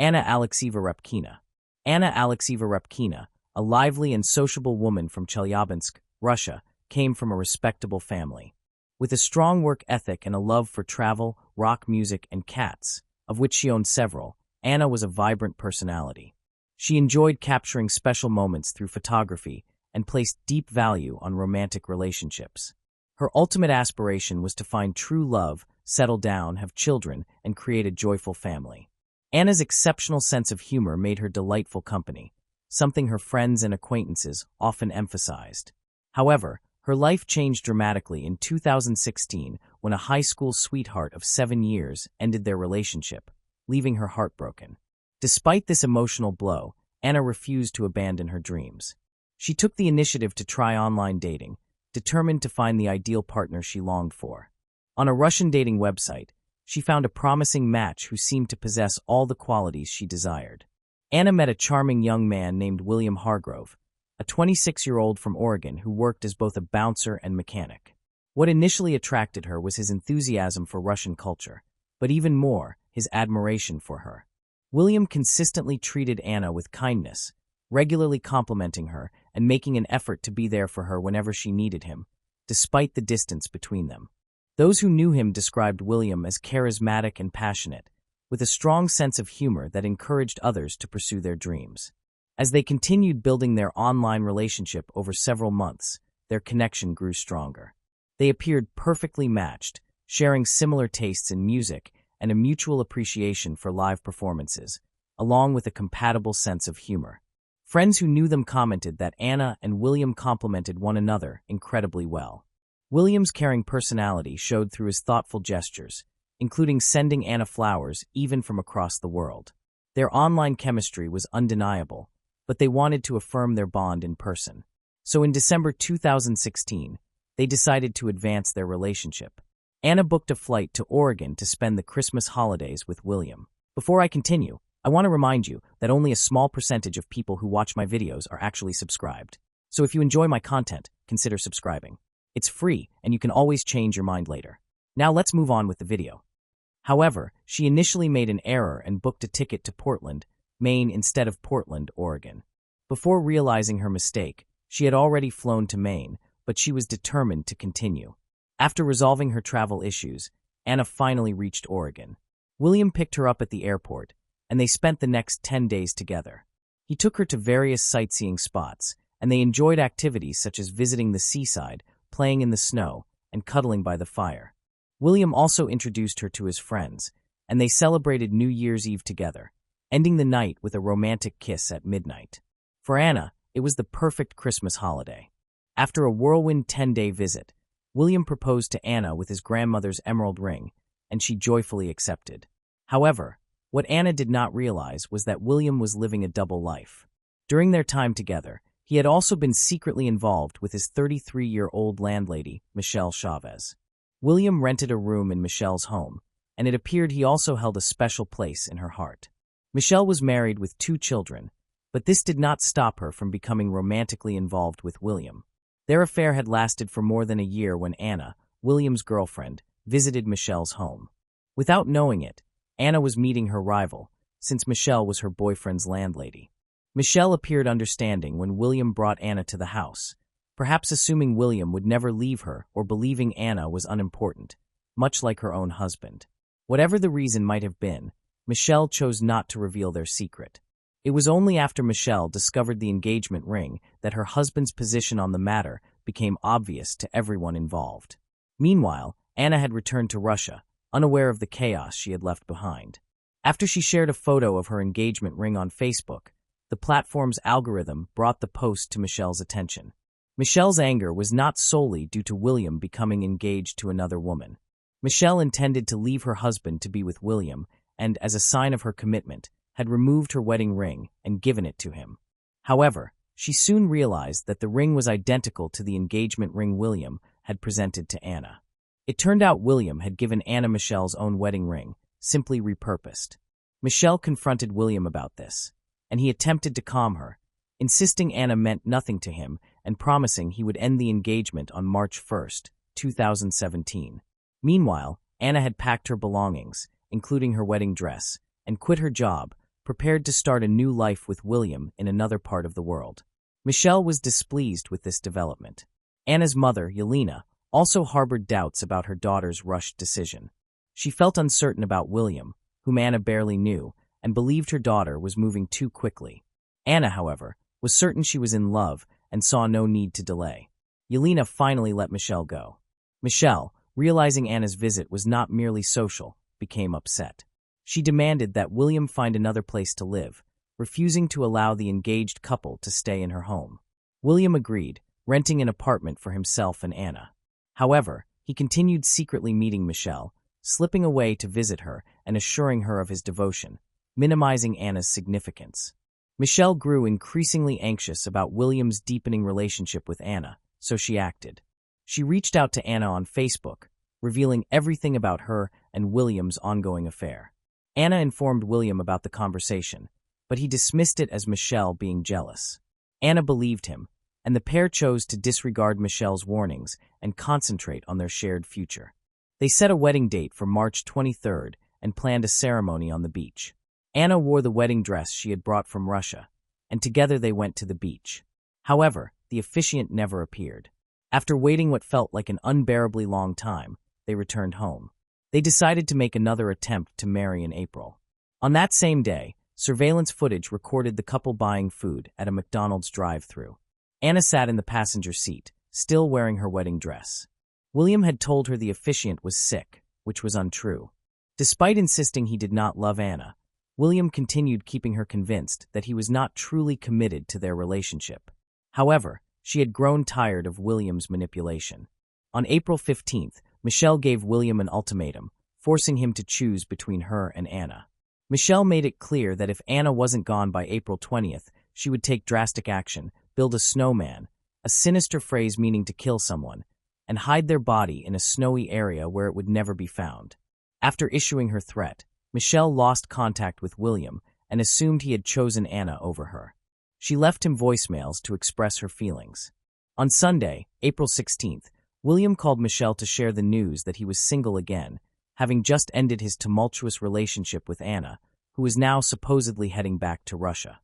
Anna Alexieva Repkina. Anna Alexieva Repkina, a lively and sociable woman from Chelyabinsk, Russia, came from a respectable family. With a strong work ethic and a love for travel, rock music, and cats, of which she owned several, Anna was a vibrant personality. She enjoyed capturing special moments through photography and placed deep value on romantic relationships. Her ultimate aspiration was to find true love, settle down, have children, and create a joyful family. Anna's exceptional sense of humor made her delightful company, something her friends and acquaintances often emphasized. However, her life changed dramatically in 2016 when a high school sweetheart of 7 years ended their relationship, leaving her heartbroken. Despite this emotional blow, Anna refused to abandon her dreams. She took the initiative to try online dating, determined to find the ideal partner she longed for. On a Russian dating website, she found a promising match who seemed to possess all the qualities she desired. Anna met a charming young man named William Hargrove, a 26-year-old from Oregon who worked as both a bouncer and mechanic. What initially attracted her was his enthusiasm for Russian culture, but even more, his admiration for her. William consistently treated Anna with kindness, regularly complimenting her and making an effort to be there for her whenever she needed him, despite the distance between them. Those who knew him described William as charismatic and passionate, with a strong sense of humor that encouraged others to pursue their dreams. As they continued building their online relationship over several months, their connection grew stronger. They appeared perfectly matched, sharing similar tastes in music and a mutual appreciation for live performances, along with a compatible sense of humor. Friends who knew them commented that Anna and William complemented one another incredibly well. William's caring personality showed through his thoughtful gestures, including sending Anna flowers even from across the world. Their online chemistry was undeniable, but they wanted to affirm their bond in person. So in December 2016, they decided to advance their relationship. Anna booked a flight to Oregon to spend the Christmas holidays with William. Before I continue, I want to remind you that only a small percentage of people who watch my videos are actually subscribed. So if you enjoy my content, consider subscribing. It's free, and you can always change your mind later. Now let's move on with the video. However, she initially made an error and booked a ticket to Portland, Maine instead of Portland, Oregon. Before realizing her mistake, she had already flown to Maine, but she was determined to continue. After resolving her travel issues, Anna finally reached Oregon. William picked her up at the airport, and they spent the next 10 days together. He took her to various sightseeing spots, and they enjoyed activities such as visiting the seaside, playing in the snow, and cuddling by the fire. William also introduced her to his friends, and they celebrated New Year's Eve together, ending the night with a romantic kiss at midnight. For Anna, it was the perfect Christmas holiday. After a whirlwind 10-day visit, William proposed to Anna with his grandmother's emerald ring, and she joyfully accepted. However, what Anna did not realize was that William was living a double life. During their time together, he had also been secretly involved with his 33-year-old landlady, Michelle Chavez. William rented a room in Michelle's home, and it appeared he also held a special place in her heart. Michelle was married with 2 children, but this did not stop her from becoming romantically involved with William. Their affair had lasted for more than a year when Anna, William's girlfriend, visited Michelle's home. Without knowing it, Anna was meeting her rival, since Michelle was her boyfriend's landlady. Michelle appeared understanding when William brought Anna to the house, perhaps assuming William would never leave her or believing Anna was unimportant, much like her own husband. Whatever the reason might have been, Michelle chose not to reveal their secret. It was only after Michelle discovered the engagement ring that her husband's position on the matter became obvious to everyone involved. Meanwhile, Anna had returned to Russia, unaware of the chaos she had left behind. After she shared a photo of her engagement ring on Facebook, the platform's algorithm brought the post to Michelle's attention. Michelle's anger was not solely due to William becoming engaged to another woman. Michelle intended to leave her husband to be with William and, as a sign of her commitment, had removed her wedding ring and given it to him. However, she soon realized that the ring was identical to the engagement ring William had presented to Anna. It turned out William had given Anna Michelle's own wedding ring, simply repurposed. Michelle confronted William about this, and he attempted to calm her, insisting Anna meant nothing to him and promising he would end the engagement on March 1, 2017. Meanwhile, Anna had packed her belongings, including her wedding dress, and quit her job, prepared to start a new life with William in another part of the world. Michelle was displeased with this development. Anna's mother, Yelena, also harbored doubts about her daughter's rushed decision. She felt uncertain about William, whom Anna barely knew, and believed her daughter was moving too quickly. Anna, however, was certain she was in love and saw no need to delay. Yelena finally let Michelle go. Michelle, realizing Anna's visit was not merely social, became upset. She demanded that William find another place to live, refusing to allow the engaged couple to stay in her home. William agreed, renting an apartment for himself and Anna. However, he continued secretly meeting Michelle, slipping away to visit her and assuring her of his devotion, minimizing Anna's significance. Michelle grew increasingly anxious about William's deepening relationship with Anna, so she acted. She reached out to Anna on Facebook, revealing everything about her and William's ongoing affair. Anna informed William about the conversation, but he dismissed it as Michelle being jealous. Anna believed him, and the pair chose to disregard Michelle's warnings and concentrate on their shared future. They set a wedding date for March 23rd and planned a ceremony on the beach. Anna wore the wedding dress she had brought from Russia, and together they went to the beach. However, the officiant never appeared. After waiting what felt like an unbearably long time, they returned home. They decided to make another attempt to marry in April. On that same day, surveillance footage recorded the couple buying food at a McDonald's drive-thru. Anna sat in the passenger seat, still wearing her wedding dress. William had told her the officiant was sick, which was untrue. Despite insisting he did not love Anna, William continued keeping her convinced that he was not truly committed to their relationship. However, she had grown tired of William's manipulation. On April 15th, Michelle gave William an ultimatum, forcing him to choose between her and Anna. Michelle made it clear that if Anna wasn't gone by April 20th, she would take drastic action, build a snowman, a sinister phrase meaning to kill someone, and hide their body in a snowy area where it would never be found. After issuing her threat, Michelle lost contact with William and assumed he had chosen Anna over her. She left him voicemails to express her feelings. On Sunday, April 16th, William called Michelle to share the news that he was single again, having just ended his tumultuous relationship with Anna, who was now supposedly heading back to Russia.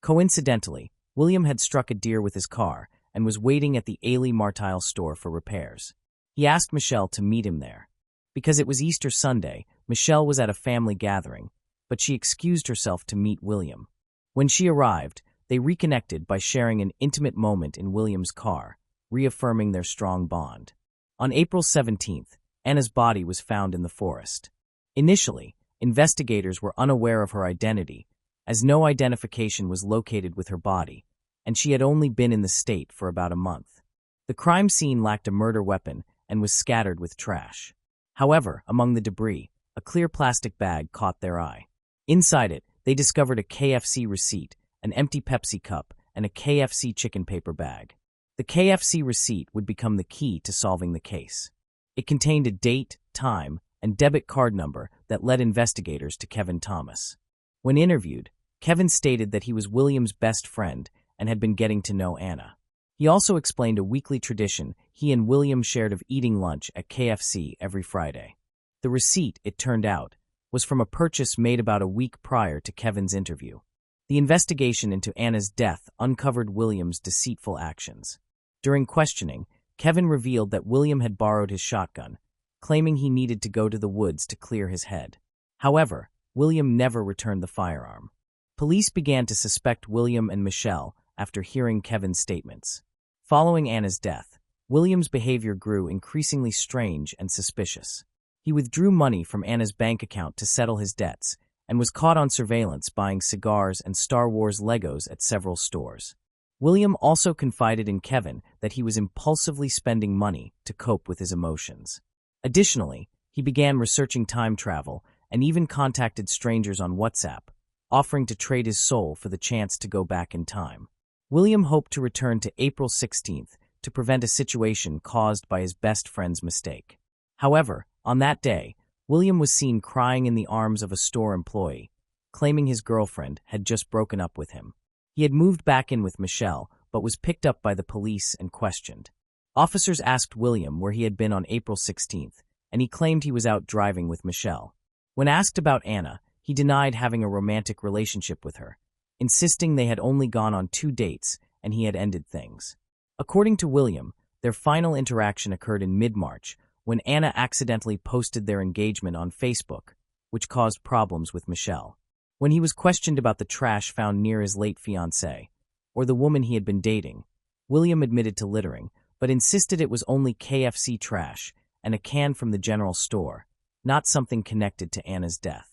Coincidentally, William had struck a deer with his car and was waiting at the Ailey Martile store for repairs. He asked Michelle to meet him there. Because it was Easter Sunday, Michelle was at a family gathering, but she excused herself to meet William. When she arrived, they reconnected by sharing an intimate moment in William's car, reaffirming their strong bond. On April 17th, Anna's body was found in the forest. Initially, investigators were unaware of her identity, as no identification was located with her body, and she had only been in the state for about a month. The crime scene lacked a murder weapon and was scattered with trash. However, among the debris, a clear plastic bag caught their eye. Inside it, they discovered a KFC receipt, an empty Pepsi cup, and a KFC chicken paper bag. The KFC receipt would become the key to solving the case. It contained a date, time, and debit card number that led investigators to Kevin Thomas. When interviewed, Kevin stated that he was William's best friend and had been getting to know Anna. He also explained a weekly tradition he and William shared of eating lunch at KFC every Friday. The receipt, it turned out, was from a purchase made about a week prior to Kevin's interview. The investigation into Anna's death uncovered William's deceitful actions. During questioning, Kevin revealed that William had borrowed his shotgun, claiming he needed to go to the woods to clear his head. However, William never returned the firearm. Police began to suspect William and Michelle after hearing Kevin's statements. Following Anna's death, William's behavior grew increasingly strange and suspicious. He withdrew money from Anna's bank account to settle his debts and was caught on surveillance buying cigars and Star Wars Legos at several stores. William also confided in Kevin that he was impulsively spending money to cope with his emotions. Additionally, he began researching time travel and even contacted strangers on WhatsApp, offering to trade his soul for the chance to go back in time. William hoped to return to April 16th to prevent a situation caused by his best friend's mistake. However, on that day, William was seen crying in the arms of a store employee, claiming his girlfriend had just broken up with him. He had moved back in with Michelle, but was picked up by the police and questioned. Officers asked William where he had been on April 16th, and he claimed he was out driving with Michelle. When asked about Anna, He denied having a romantic relationship with her, insisting they had only gone on 2 dates and he had ended things. According to William, their final interaction occurred in mid-March when Anna accidentally posted their engagement on Facebook, which caused problems with Michelle. When he was questioned about the trash found near his late fiancée, or the woman he had been dating, William admitted to littering, but insisted it was only KFC trash and a can from the general store, not something connected to Anna's death.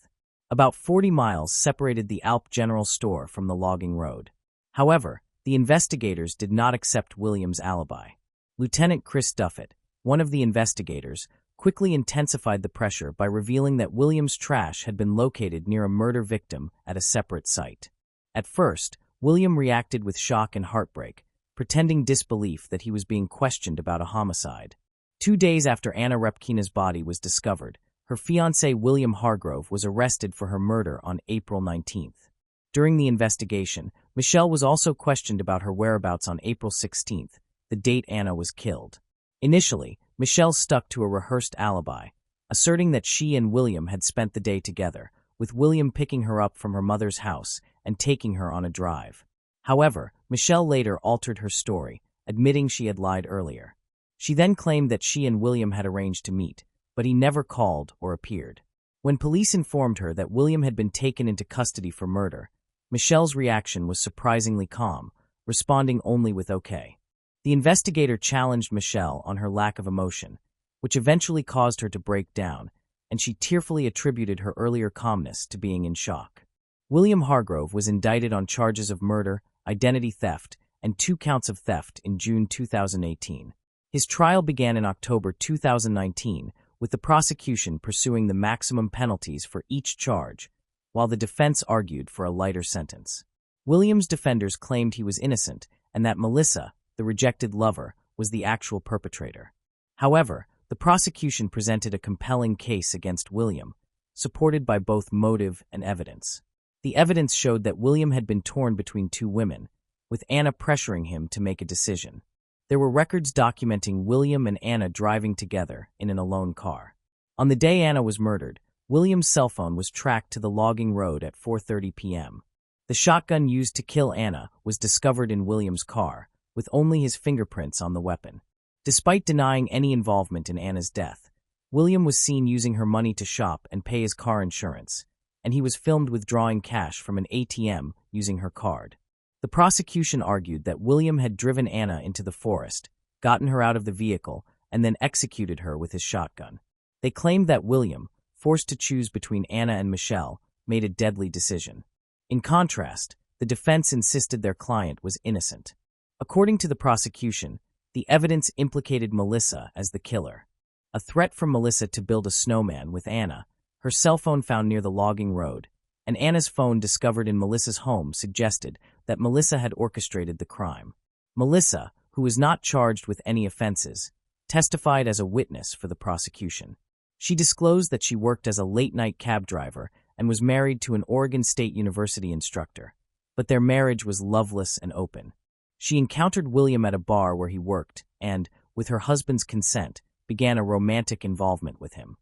About 40 miles separated the Alp General Store from the logging road. However, the investigators did not accept William's alibi. Lieutenant Chris Duffett, one of the investigators, quickly intensified the pressure by revealing that William's trash had been located near a murder victim at a separate site. At first, William reacted with shock and heartbreak, pretending disbelief that he was being questioned about a homicide. 2 days after Anna Repkina's body was discovered, her fiancé William Hargrove was arrested for her murder on April 19th. During the investigation, Michelle was also questioned about her whereabouts on April 16th, the date Anna was killed. Initially, Michelle stuck to a rehearsed alibi, asserting that she and William had spent the day together, with William picking her up from her mother's house and taking her on a drive. However, Michelle later altered her story, admitting she had lied earlier. She then claimed that she and William had arranged to meet, but he never called or appeared. When police informed her that William had been taken into custody for murder, Michelle's reaction was surprisingly calm, responding only with okay. The investigator challenged Michelle on her lack of emotion, which eventually caused her to break down, and she tearfully attributed her earlier calmness to being in shock. William Hargrove was indicted on charges of murder, identity theft, and 2 counts of theft in June 2018. His trial began in October 2019, with the prosecution pursuing the maximum penalties for each charge, while the defense argued for a lighter sentence. William's defenders claimed he was innocent and that Melissa, the rejected lover, was the actual perpetrator. However, the prosecution presented a compelling case against William, supported by both motive and evidence. The evidence showed that William had been torn between 2 women, with Anna pressuring him to make a decision. There were records documenting William and Anna driving together in an alone car. On the day Anna was murdered, William's cell phone was tracked to the logging road at 4:30 p.m. The shotgun used to kill Anna was discovered in William's car, with only his fingerprints on the weapon. Despite denying any involvement in Anna's death, William was seen using her money to shop and pay his car insurance, and he was filmed withdrawing cash from an ATM using her card. The prosecution argued that William had driven Anna into the forest, gotten her out of the vehicle, and then executed her with his shotgun. They claimed that William, forced to choose between Anna and Michelle, made a deadly decision. In contrast, the defense insisted their client was innocent. According to the prosecution, the evidence implicated Melissa as the killer. A threat from Melissa to build a snowman with Anna, her cell phone found near the logging road, and Anna's phone discovered in Melissa's home suggested that Melissa had orchestrated the crime. Melissa, who was not charged with any offenses, testified as a witness for the prosecution. She disclosed that she worked as a late-night cab driver and was married to an Oregon State University instructor, but their marriage was loveless and open. She encountered William at a bar where he worked and, with her husband's consent, began a romantic involvement with him.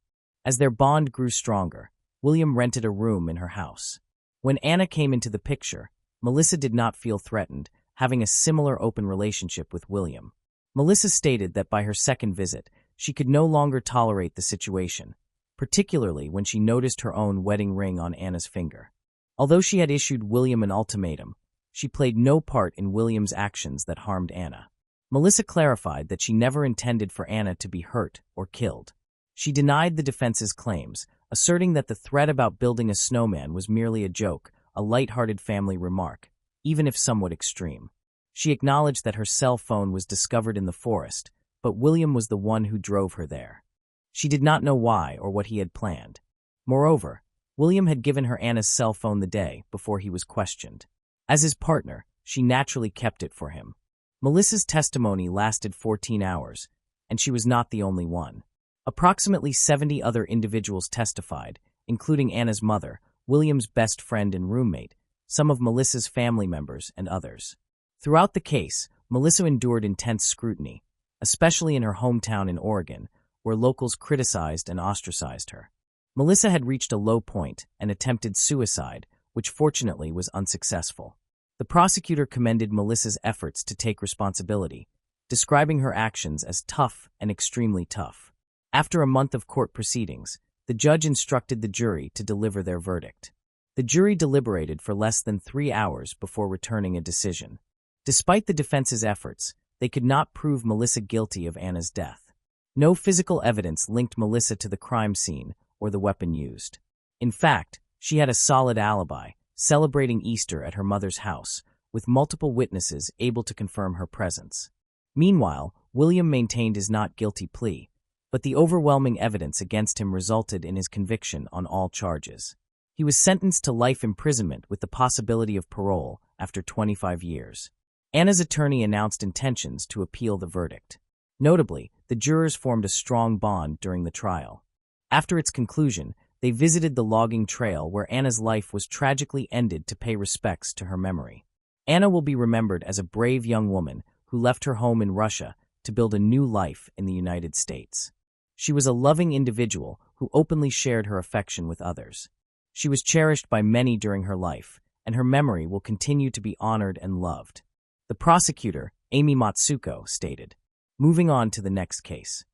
As their bond grew stronger, William rented a room in her house. When Anna came into the picture, Melissa did not feel threatened, having a similar open relationship with William. Melissa stated that by her second visit, she could no longer tolerate the situation, particularly when she noticed her own wedding ring on Anna's finger. Although she had issued William an ultimatum, she played no part in William's actions that harmed Anna. Melissa clarified that she never intended for Anna to be hurt or killed. She denied the defense's claims, asserting that the threat about building a snowman was merely a joke, a light-hearted family remark, even if somewhat extreme. She acknowledged that her cell phone was discovered in the forest, but William was the one who drove her there. She did not know why or what he had planned. Moreover, William had given her Anna's cell phone the day before he was questioned. As his partner, she naturally kept it for him. Melissa's testimony lasted 14 hours, and she was not the only one. Approximately 70 other individuals testified, including Anna's mother, William's best friend and roommate, some of Melissa's family members, and others. Throughout the case, Melissa endured intense scrutiny, especially in her hometown in Oregon, where locals criticized and ostracized her. Melissa had reached a low point and attempted suicide, which fortunately was unsuccessful. The prosecutor commended Melissa's efforts to take responsibility, describing her actions as tough and extremely tough. After a month of court proceedings, the judge instructed the jury to deliver their verdict. The jury deliberated for less than 3 hours before returning a decision. Despite the defense's efforts, they could not prove Melissa guilty of Anna's death. No physical evidence linked Melissa to the crime scene or the weapon used. In fact, she had a solid alibi, celebrating Easter at her mother's house, with multiple witnesses able to confirm her presence. Meanwhile, William maintained his not guilty plea, but the overwhelming evidence against him resulted in his conviction on all charges. He was sentenced to life imprisonment with the possibility of parole after 25 years. Anna's attorney announced intentions to appeal the verdict. Notably, the jurors formed a strong bond during the trial. After its conclusion, they visited the logging trail where Anna's life was tragically ended to pay respects to her memory. Anna will be remembered as a brave young woman who left her home in Russia to build a new life in the United States. She was a loving individual who openly shared her affection with others. She was cherished by many during her life, and her memory will continue to be honored and loved. The prosecutor, Amy Matsuko, stated. Moving on to the next case.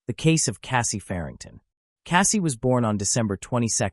The case of Cassie Farrington. Cassie was born on December 22,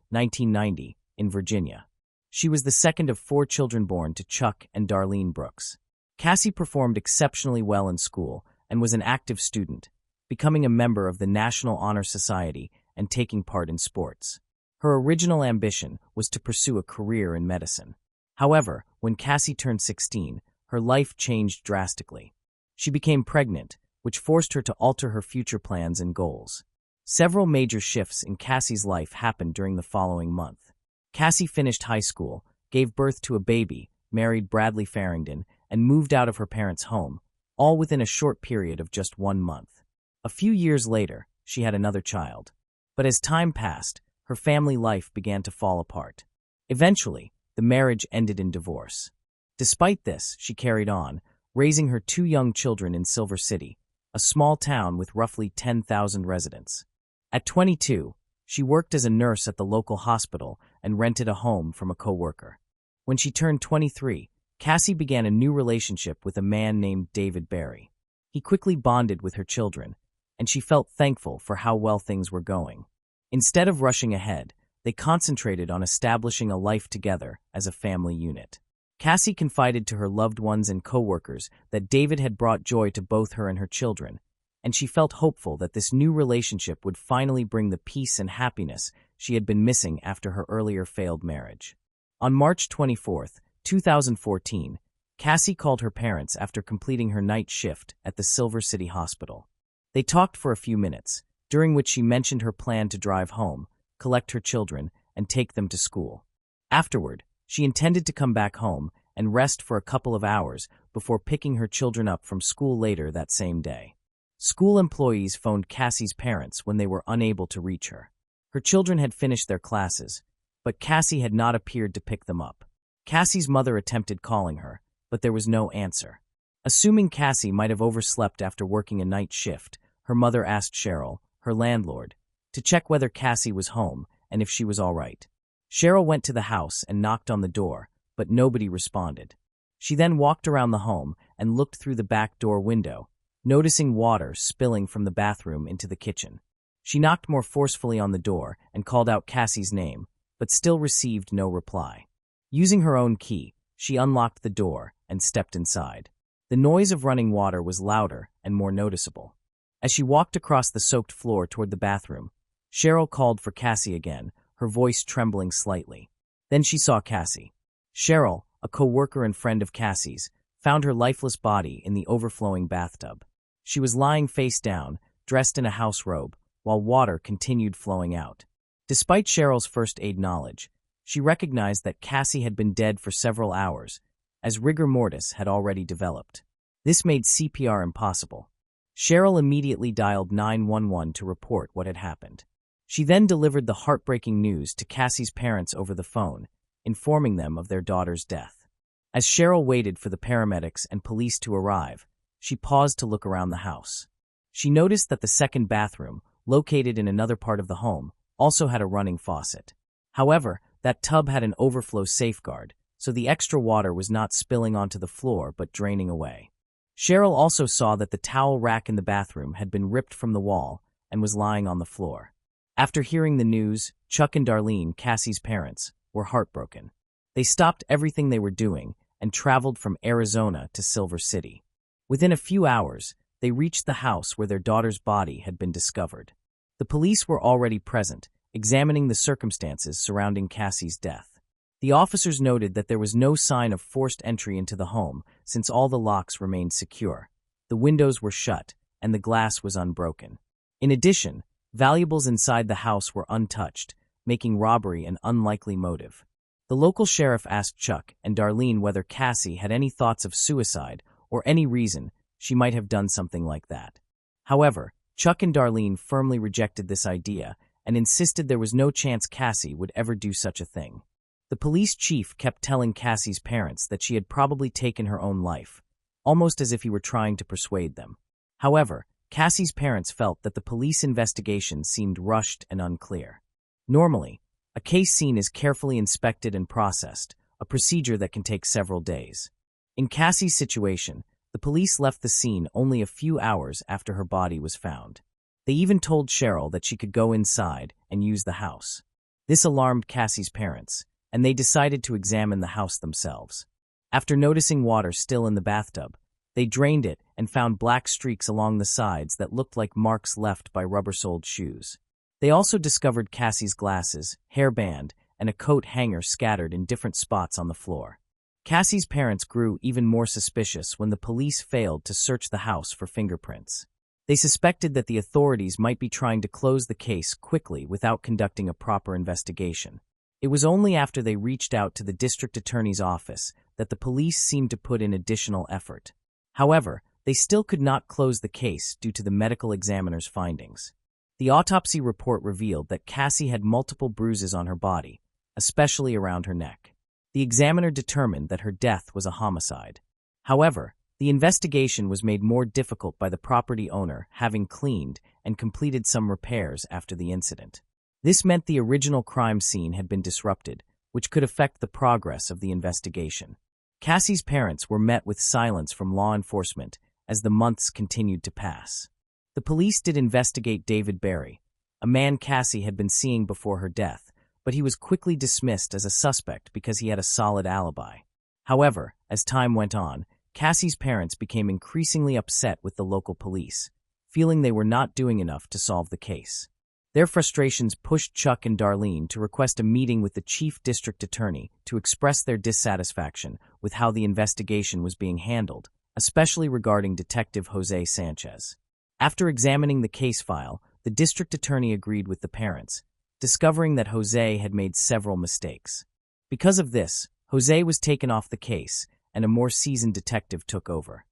1990, in Virginia. She was the second of 4 children born to Chuck and Darlene Brooks. Cassie performed exceptionally well in school and was an active student, becoming a member of the National Honor Society and taking part in sports. Her original ambition was to pursue a career in medicine. However, when Cassie turned 16, her life changed drastically. She became pregnant, which forced her to alter her future plans and goals. Several major shifts in Cassie's life happened during the following month. Cassie finished high school, gave birth to a baby, married Bradley Farrington, and moved out of her parents' home, all within a short period of just 1 month. A few years later, she had another child. But as time passed, her family life began to fall apart. Eventually, the marriage ended in divorce. Despite this, she carried on, raising her 2 young children in Silver City, a small town with roughly 10,000 residents. At 22, she worked as a nurse at the local hospital and rented a home from a coworker. When she turned 23, Cassie began a new relationship with a man named David Barry. He quickly bonded with her children, and she felt thankful for how well things were going. Instead of rushing ahead, they concentrated on establishing a life together as a family unit. Cassie confided to her loved ones and coworkers that David had brought joy to both her and her children, and she felt hopeful that this new relationship would finally bring the peace and happiness she had been missing after her earlier failed marriage. On March 24, 2014, Cassie called her parents after completing her night shift at the Silver City Hospital. They talked for a few minutes, during which she mentioned her plan to drive home, collect her children, and take them to school. Afterward, she intended to come back home and rest for a couple of hours before picking her children up from school later that same day. School employees phoned Cassie's parents when they were unable to reach her. Her children had finished their classes, but Cassie had not appeared to pick them up. Cassie's mother attempted calling her, but there was no answer. Assuming Cassie might have overslept after working a night shift, her mother asked Cheryl, her landlord, to check whether Cassie was home and if she was all right. Cheryl went to the house and knocked on the door, but nobody responded. She then walked around the home and looked through the back door window, noticing water spilling from the bathroom into the kitchen. She knocked more forcefully on the door and called out Cassie's name, but still received no reply. Using her own key, she unlocked the door and stepped inside. The noise of running water was louder and more noticeable. As she walked across the soaked floor toward the bathroom, Cheryl called for Cassie again, her voice trembling slightly. Then she saw Cassie. Cheryl, a co-worker and friend of Cassie's, found her lifeless body in the overflowing bathtub. She was lying face down, dressed in a house robe, while water continued flowing out. Despite Cheryl's first aid knowledge, she recognized that Cassie had been dead for several hours, as rigor mortis had already developed. This made CPR impossible. Cheryl immediately dialed 911 to report what had happened. She then delivered the heartbreaking news to Cassie's parents over the phone, informing them of their daughter's death. As Cheryl waited for the paramedics and police to arrive, she paused to look around the house. She noticed that the second bathroom, located in another part of the home, also had a running faucet. However, that tub had an overflow safeguard, so the extra water was not spilling onto the floor but draining away. Cheryl also saw that the towel rack in the bathroom had been ripped from the wall and was lying on the floor. After hearing the news, Chuck and Darlene, Cassie's parents, were heartbroken. They stopped everything they were doing and traveled from Arizona to Silver City. Within a few hours, they reached the house where their daughter's body had been discovered. The police were already present, examining the circumstances surrounding Cassie's death. The officers noted that there was no sign of forced entry into the home since all the locks remained secure. The windows were shut, and the glass was unbroken. In addition, valuables inside the house were untouched, making robbery an unlikely motive. The local sheriff asked Chuck and Darlene whether Cassie had any thoughts of suicide or any reason she might have done something like that. However, Chuck and Darlene firmly rejected this idea and insisted there was no chance Cassie would ever do such a thing. The police chief kept telling Cassie's parents that she had probably taken her own life, almost as if he were trying to persuade them. However, Cassie's parents felt that the police investigation seemed rushed and unclear. Normally, a case scene is carefully inspected and processed, a procedure that can take several days. In Cassie's situation, the police left the scene only a few hours after her body was found. They even told Cheryl that she could go inside and use the house. This alarmed Cassie's parents, and they decided to examine the house themselves. After noticing water still in the bathtub, they drained it and found black streaks along the sides that looked like marks left by rubber-soled shoes. They also discovered Cassie's glasses, hairband, and a coat hanger scattered in different spots on the floor. Cassie's parents grew even more suspicious when the police failed to search the house for fingerprints. They suspected that the authorities might be trying to close the case quickly without conducting a proper investigation. It was only after they reached out to the district attorney's office that the police seemed to put in additional effort. However, they still could not close the case due to the medical examiner's findings. The autopsy report revealed that Cassie had multiple bruises on her body, especially around her neck. The examiner determined that her death was a homicide. However, the investigation was made more difficult by the property owner having cleaned and completed some repairs after the incident. This meant the original crime scene had been disrupted, which could affect the progress of the investigation. Cassie's parents were met with silence from law enforcement as the months continued to pass. The police did investigate David Berry, a man Cassie had been seeing before her death, but he was quickly dismissed as a suspect because he had a solid alibi. However, as time went on, Cassie's parents became increasingly upset with the local police, feeling they were not doing enough to solve the case. Their frustrations pushed Chuck and Darlene to request a meeting with the chief district attorney to express their dissatisfaction with how the investigation was being handled, especially regarding Detective Jose Sanchez. After examining the case file, the district attorney agreed with the parents, discovering that Jose had made several mistakes. Because of this, Jose was taken off the case, and a more seasoned detective took over.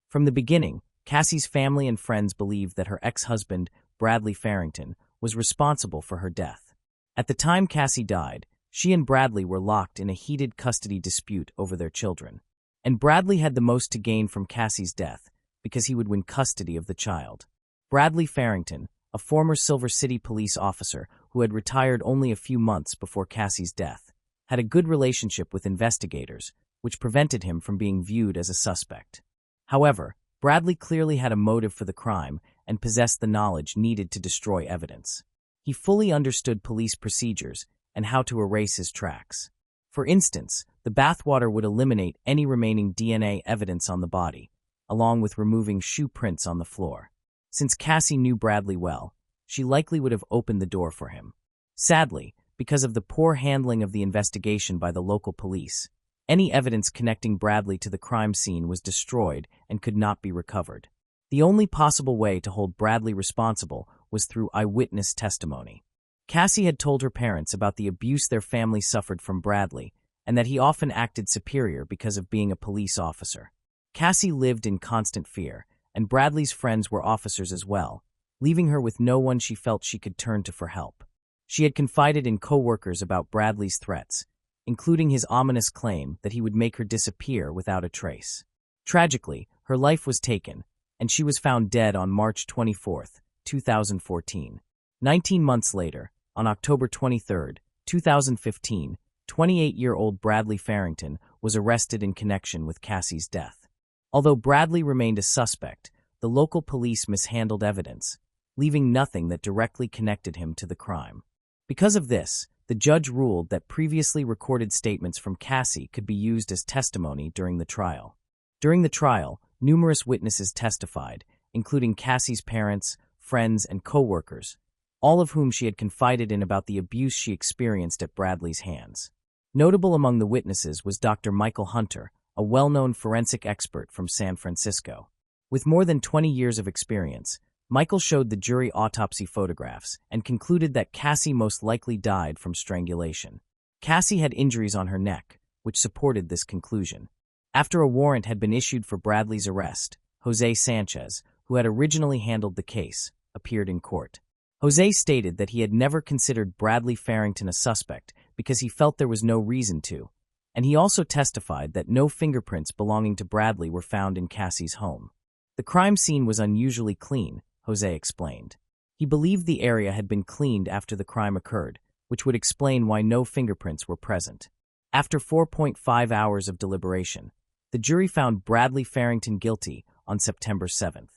From the beginning, Cassie's family and friends believed that her ex-husband, Bradley Farrington, was responsible for her death. At the time Cassie died, she and Bradley were locked in a heated custody dispute over their children. And Bradley had the most to gain from Cassie's death because he would win custody of the child. Bradley Farrington, a former Silver City police officer who had retired only a few months before Cassie's death, had a good relationship with investigators, which prevented him from being viewed as a suspect. However, Bradley clearly had a motive for the crime and possessed the knowledge needed to destroy evidence. He fully understood police procedures and how to erase his tracks. For instance, the bathwater would eliminate any remaining DNA evidence on the body, along with removing shoe prints on the floor. Since Cassie knew Bradley well, she likely would have opened the door for him. Sadly, because of the poor handling of the investigation by the local police, any evidence connecting Bradley to the crime scene was destroyed and could not be recovered. The only possible way to hold Bradley responsible was through eyewitness testimony. Cassie had told her parents about the abuse their family suffered from Bradley and that he often acted superior because of being a police officer. Cassie lived in constant fear, and Bradley's friends were officers as well, leaving her with no one she felt she could turn to for help. She had confided in co-workers about Bradley's threats, including his ominous claim that he would make her disappear without a trace. Tragically, her life was taken, and she was found dead on March 24, 2014. 19 months later, on October 23, 2015, 28-year-old Bradley Farrington was arrested in connection with Cassie's death. Although Bradley remained a suspect, the local police mishandled evidence, leaving nothing that directly connected him to the crime. Because of this, the judge ruled that previously recorded statements from Cassie could be used as testimony during the trial. During the trial, numerous witnesses testified, including Cassie's parents, friends, and co-workers, all of whom she had confided in about the abuse she experienced at Bradley's hands. Notable among the witnesses was Dr. Michael Hunter, a well-known forensic expert from San Francisco. With more than 20 years of experience, Michael showed the jury autopsy photographs and concluded that Cassie most likely died from strangulation. Cassie had injuries on her neck, which supported this conclusion. After a warrant had been issued for Bradley's arrest, Jose Sanchez, who had originally handled the case, appeared in court. Jose stated that he had never considered Bradley Farrington a suspect because he felt there was no reason to, and he also testified that no fingerprints belonging to Bradley were found in Cassie's home. The crime scene was unusually clean, Jose explained. He believed the area had been cleaned after the crime occurred, which would explain why no fingerprints were present. After 4.5 hours of deliberation, the jury found Bradley Farrington guilty on September 7th.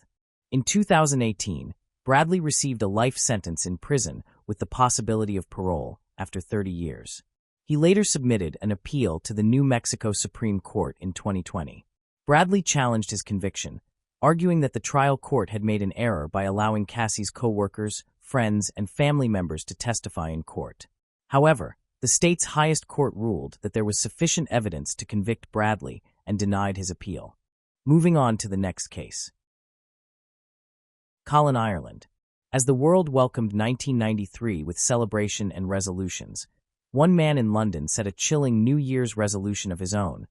In 2018, Bradley received a life sentence in prison with the possibility of parole after 30 years. He later submitted an appeal to the New Mexico Supreme Court in 2020. Bradley challenged his conviction, arguing that the trial court had made an error by allowing Cassie's co-workers, friends, and family members to testify in court. However, the state's highest court ruled that there was sufficient evidence to convict Bradley and denied his appeal. Moving on to the next case. Colin, Ireland. As the world welcomed 1993 with celebration and resolutions, one man in London set a chilling New Year's resolution of his own,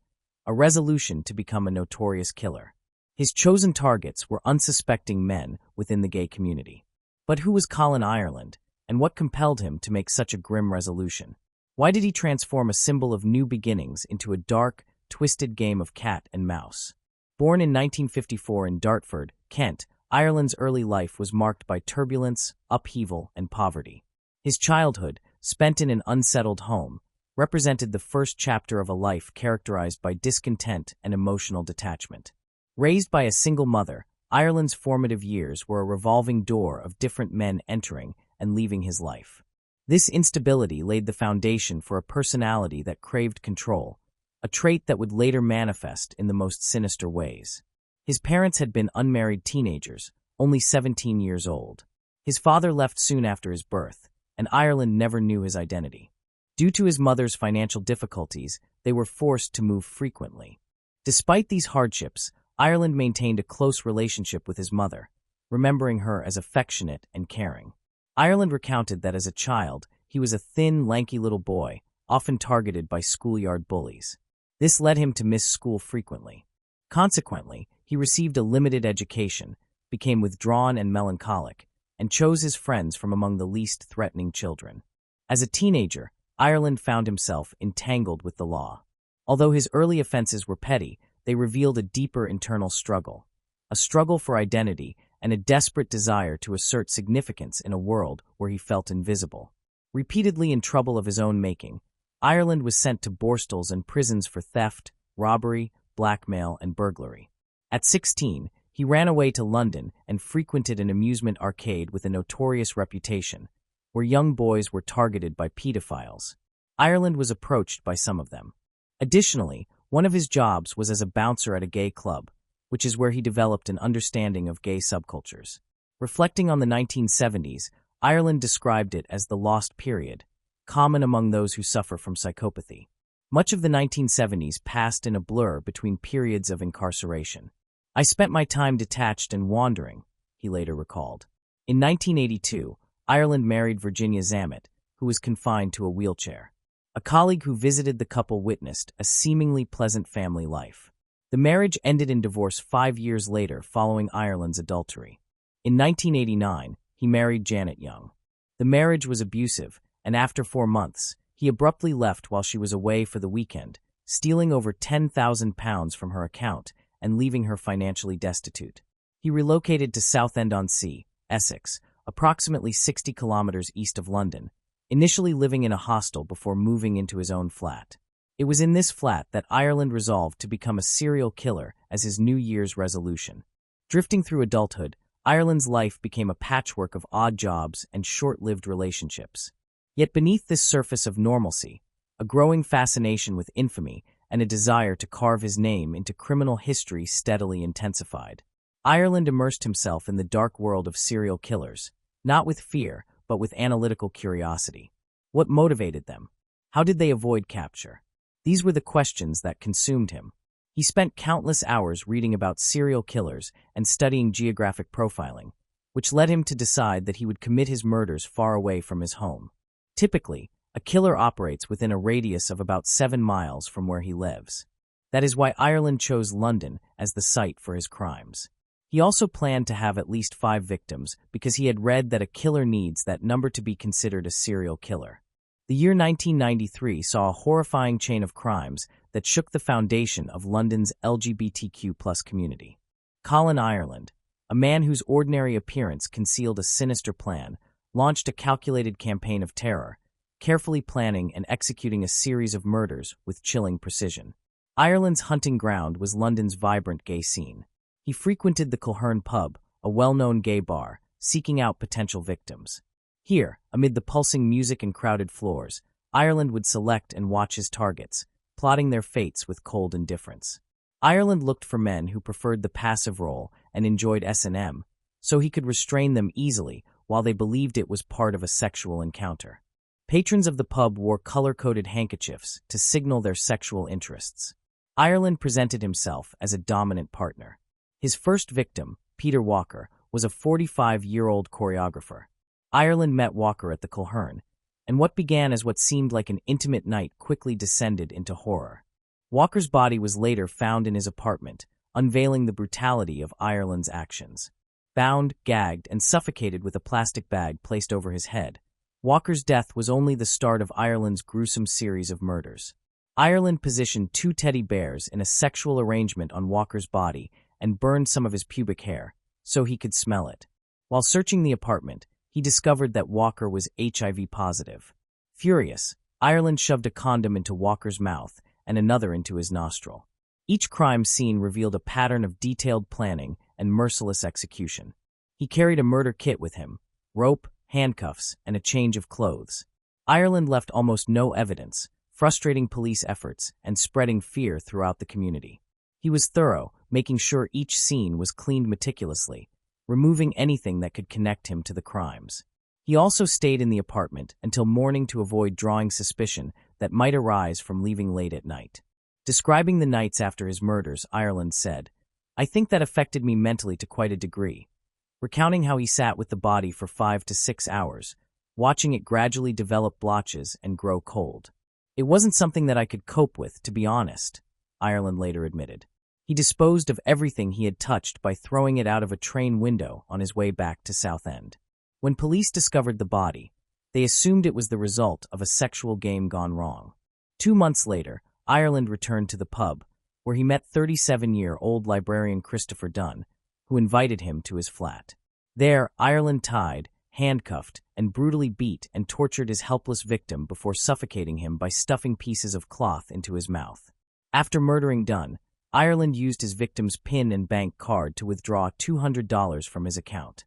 a resolution to become a notorious killer. His chosen targets were unsuspecting men within the gay community. But who was Colin, Ireland, and what compelled him to make such a grim resolution? Why did he transform a symbol of new beginnings into a dark, twisted game of cat and mouse? Born in 1954 in Dartford, Kent, Ireland's early life was marked by turbulence, upheaval, and poverty. His childhood, spent in an unsettled home, represented the first chapter of a life characterized by discontent and emotional detachment. Raised by a single mother, Ireland's formative years were a revolving door of different men entering and leaving his life. This instability laid the foundation for a personality that craved control, a trait that would later manifest in the most sinister ways. His parents had been unmarried teenagers, only 17 years old. His father left soon after his birth, and Ireland never knew his identity. Due to his mother's financial difficulties, they were forced to move frequently. Despite these hardships, Ireland maintained a close relationship with his mother, remembering her as affectionate and caring. Ireland recounted that as a child, he was a thin, lanky little boy, often targeted by schoolyard bullies. This led him to miss school frequently. Consequently, he received a limited education, became withdrawn and melancholic, and chose his friends from among the least threatening children. As a teenager, Ireland found himself entangled with the law. Although his early offenses were petty, they revealed a deeper internal struggle, a struggle for identity and a desperate desire to assert significance in a world where he felt invisible. Repeatedly in trouble of his own making, Ireland was sent to borstalls and prisons for theft, robbery, blackmail, and burglary. At 16, he ran away to London and frequented an amusement arcade with a notorious reputation, where young boys were targeted by pedophiles. Ireland was approached by some of them. Additionally, one of his jobs was as a bouncer at a gay club, which is where he developed an understanding of gay subcultures. Reflecting on the 1970s, Ireland described it as the lost period, common among those who suffer from psychopathy. Much of the 1970s passed in a blur between periods of incarceration. I spent my time detached and wandering, he later recalled. In 1982, Ireland married Virginia Zammit, who was confined to a wheelchair. A colleague who visited the couple witnessed a seemingly pleasant family life. The marriage ended in divorce 5 years later following Ireland's adultery. In 1989, he married Janet Young. The marriage was abusive, and after 4 months, he abruptly left while she was away for the weekend, stealing over £10,000 from her account and leaving her financially destitute. He relocated to Southend-on-Sea, Essex, approximately 60 kilometers east of London, initially living in a hostel before moving into his own flat. It was in this flat that Ireland resolved to become a serial killer as his New Year's resolution. Drifting through adulthood, Ireland's life became a patchwork of odd jobs and short-lived relationships. Yet beneath this surface of normalcy, a growing fascination with infamy and a desire to carve his name into criminal history steadily intensified. Ireland immersed himself in the dark world of serial killers, not with fear, but with analytical curiosity. What motivated them? How did they avoid capture? These were the questions that consumed him. He spent countless hours reading about serial killers and studying geographic profiling, which led him to decide that he would commit his murders far away from his home. Typically, a killer operates within a radius of about 7 miles from where he lives. That is why Ireland chose London as the site for his crimes. He also planned to have at least 5 victims because he had read that a killer needs that number to be considered a serial killer. The year 1993 saw a horrifying chain of crimes that shook the foundation of London's LGBTQ+ community. Colin Ireland, a man whose ordinary appearance concealed a sinister plan, launched a calculated campaign of terror, carefully planning and executing a series of murders with chilling precision. Ireland's hunting ground was London's vibrant gay scene. He frequented the Culhern pub, a well-known gay bar, seeking out potential victims. Here, amid the pulsing music and crowded floors, Ireland would select and watch his targets, plotting their fates with cold indifference. Ireland looked for men who preferred the passive role and enjoyed S&M, so he could restrain them easily while they believed it was part of a sexual encounter. Patrons of the pub wore color-coded handkerchiefs to signal their sexual interests. Ireland presented himself as a dominant partner. His first victim, Peter Walker, was a 45-year-old choreographer. Ireland met Walker at the Culhern, and what began as what seemed like an intimate night quickly descended into horror. Walker's body was later found in his apartment, unveiling the brutality of Ireland's actions. Bound, gagged, and suffocated with a plastic bag placed over his head, Walker's death was only the start of Ireland's gruesome series of murders. Ireland positioned 2 teddy bears in a sexual arrangement on Walker's body and burned some of his pubic hair, so he could smell it. While searching the apartment, he discovered that Walker was HIV positive. Furious, Ireland shoved a condom into Walker's mouth and another into his nostril. Each crime scene revealed a pattern of detailed planning and merciless execution. He carried a murder kit with him: rope, handcuffs, and a change of clothes. Ireland left almost no evidence, frustrating police efforts and spreading fear throughout the community. He was thorough, making sure each scene was cleaned meticulously, removing anything that could connect him to the crimes. He also stayed in the apartment until morning to avoid drawing suspicion that might arise from leaving late at night. Describing the nights after his murders, Ireland said, "I think that affected me mentally to quite a degree." Recounting how he sat with the body for 5 to 6 hours, watching it gradually develop blotches and grow cold. "It wasn't something that I could cope with, to be honest," Ireland later admitted. He disposed of everything he had touched by throwing it out of a train window on his way back to Southend. When police discovered the body, they assumed it was the result of a sexual game gone wrong. 2 months later, Ireland returned to the pub, where he met 37-year-old librarian Christopher Dunn, who invited him to his flat. There, Ireland tied, handcuffed, and brutally beat and tortured his helpless victim before suffocating him by stuffing pieces of cloth into his mouth. After murdering Dunn, Ireland used his victim's PIN and bank card to withdraw $200 from his account.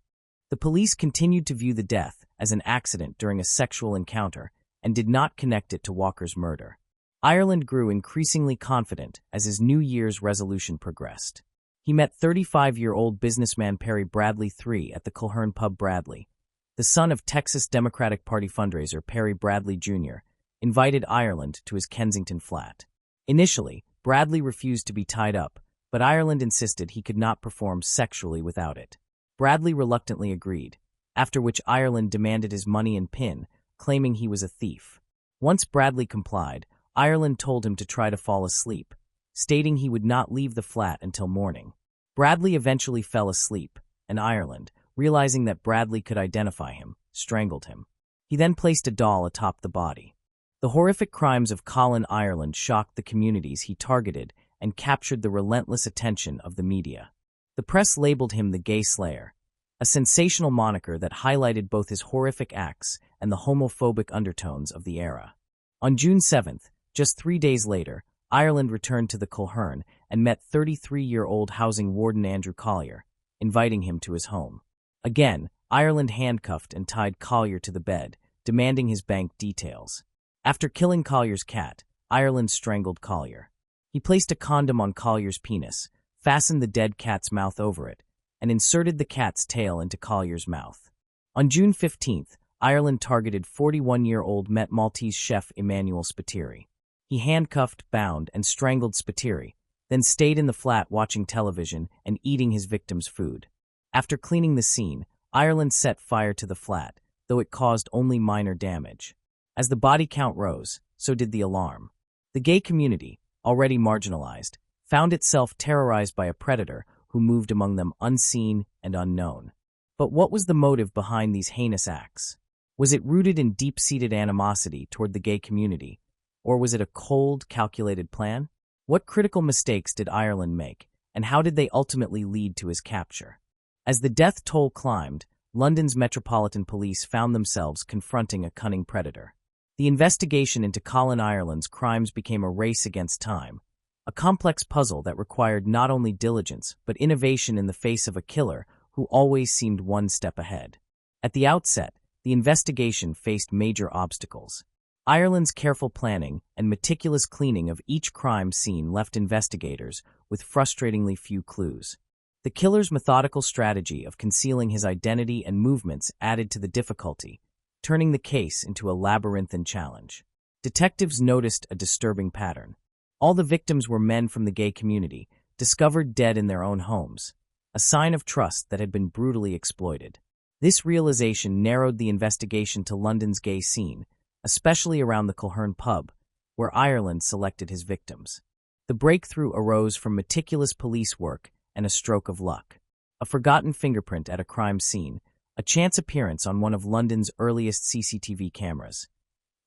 The police continued to view the death as an accident during a sexual encounter and did not connect it to Walker's murder. Ireland grew increasingly confident as his New Year's resolution progressed. He met 35-year-old businessman Perry Bradley III at the Culhern pub. Bradley, the son of Texas Democratic Party fundraiser Perry Bradley Jr., invited Ireland to his Kensington flat. Initially, Bradley refused to be tied up, but Ireland insisted he could not perform sexually without it. Bradley reluctantly agreed, after which Ireland demanded his money and PIN, claiming he was a thief. Once Bradley complied, Ireland told him to try to fall asleep, stating he would not leave the flat until morning. Bradley eventually fell asleep, and Ireland, realizing that Bradley could identify him, strangled him. He then placed a doll atop the body. The horrific crimes of Colin Ireland shocked the communities he targeted and captured the relentless attention of the media. The press labeled him the Gay Slayer, a sensational moniker that highlighted both his horrific acts and the homophobic undertones of the era. On June 7th, just 3 days later, Ireland returned to the Culhern and met 33-year-old housing warden Andrew Collier, inviting him to his home. Again, Ireland handcuffed and tied Collier to the bed, demanding his bank details. After killing Collier's cat, Ireland strangled Collier. He placed a condom on Collier's penis, fastened the dead cat's mouth over it, and inserted the cat's tail into Collier's mouth. On June 15th, Ireland targeted 41-year-old Met Maltese chef Emmanuel Spiteri. He handcuffed, bound, and strangled Spiteri, then stayed in the flat watching television and eating his victim's food. After cleaning the scene, Ireland set fire to the flat, though it caused only minor damage. As the body count rose, so did the alarm. The gay community, already marginalized, found itself terrorized by a predator who moved among them unseen and unknown. But what was the motive behind these heinous acts? Was it rooted in deep-seated animosity toward the gay community, or was it a cold, calculated plan? What critical mistakes did Ireland make, and how did they ultimately lead to his capture? As the death toll climbed, London's Metropolitan Police found themselves confronting a cunning predator. The investigation into Colin Ireland's crimes became a race against time, a complex puzzle that required not only diligence but innovation in the face of a killer who always seemed one step ahead. At the outset, the investigation faced major obstacles. Ireland's careful planning and meticulous cleaning of each crime scene left investigators with frustratingly few clues. The killer's methodical strategy of concealing his identity and movements added to the difficulty, turning the case into a labyrinthine challenge. Detectives noticed a disturbing pattern. All the victims were men from the gay community, discovered dead in their own homes, a sign of trust that had been brutally exploited. This realization narrowed the investigation to London's gay scene, especially around the Culhern pub, where Ireland selected his victims. The breakthrough arose from meticulous police work and a stroke of luck. A forgotten fingerprint at a crime scene, a chance appearance on one of London's earliest CCTV cameras.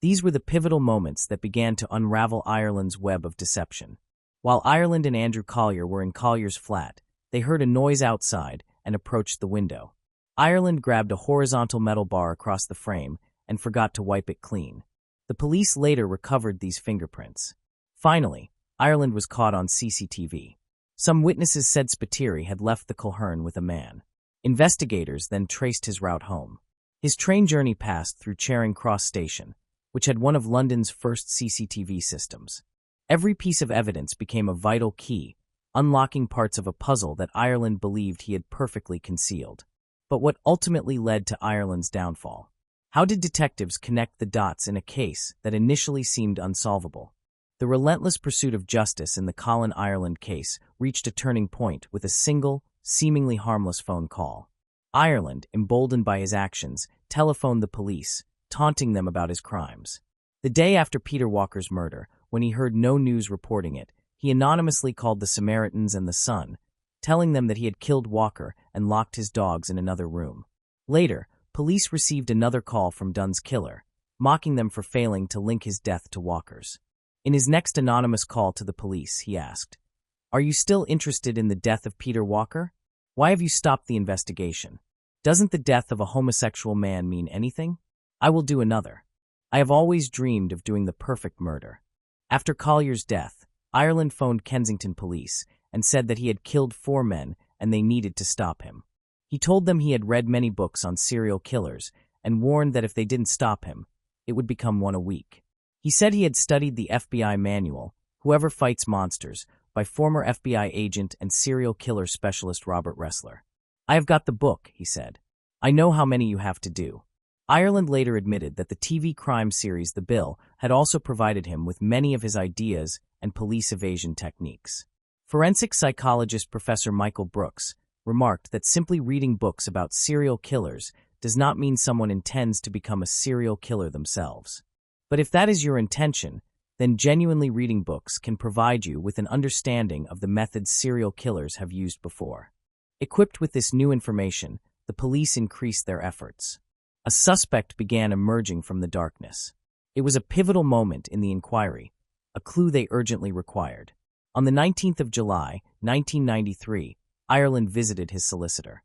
These were the pivotal moments that began to unravel Ireland's web of deception. While Ireland and Andrew Collier were in Collier's flat, they heard a noise outside and approached the window. Ireland grabbed a horizontal metal bar across the frame and forgot to wipe it clean. The police later recovered these fingerprints. Finally, Ireland was caught on CCTV. Some witnesses said Spiteri had left the Culhern with a man. Investigators then traced his route home. His train journey passed through Charing Cross Station, which had one of London's first CCTV systems. Every piece of evidence became a vital key, unlocking parts of a puzzle that Ireland believed he had perfectly concealed. But what ultimately led to Ireland's downfall? How did detectives connect the dots in a case that initially seemed unsolvable? The relentless pursuit of justice in the Colin Ireland case reached a turning point with a single, seemingly harmless phone call. Ireland, emboldened by his actions, telephoned the police, taunting them about his crimes. The day after Peter Walker's murder, when he heard no news reporting it, he anonymously called the Samaritans and the Sun, telling them that he had killed Walker and locked his dogs in another room. Later, police received another call from Dunn's killer, mocking them for failing to link his death to Walker's. In his next anonymous call to the police, he asked, "Are you still interested in the death of Peter Walker? Why have you stopped the investigation? Doesn't the death of a homosexual man mean anything? I will do another. I have always dreamed of doing the perfect murder." After Collier's death, Ireland phoned Kensington police and said that he had killed 4 men and they needed to stop him. He told them he had read many books on serial killers and warned that if they didn't stop him, it would become one a week. He said he had studied the FBI manual, Whoever Fights Monsters, by former FBI agent and serial killer specialist Robert Ressler. "I have got the book," he said. "I know how many you have to do." Ireland later admitted that the TV crime series The Bill had also provided him with many of his ideas and police evasion techniques. Forensic psychologist Professor Michael Brooks remarked that simply reading books about serial killers does not mean someone intends to become a serial killer themselves. But if that is your intention, then genuinely reading books can provide you with an understanding of the methods serial killers have used before. Equipped with this new information, the police increased their efforts. A suspect began emerging from the darkness. It was a pivotal moment in the inquiry, a clue they urgently required. On the 19th of July, 1993, Ireland visited his solicitor.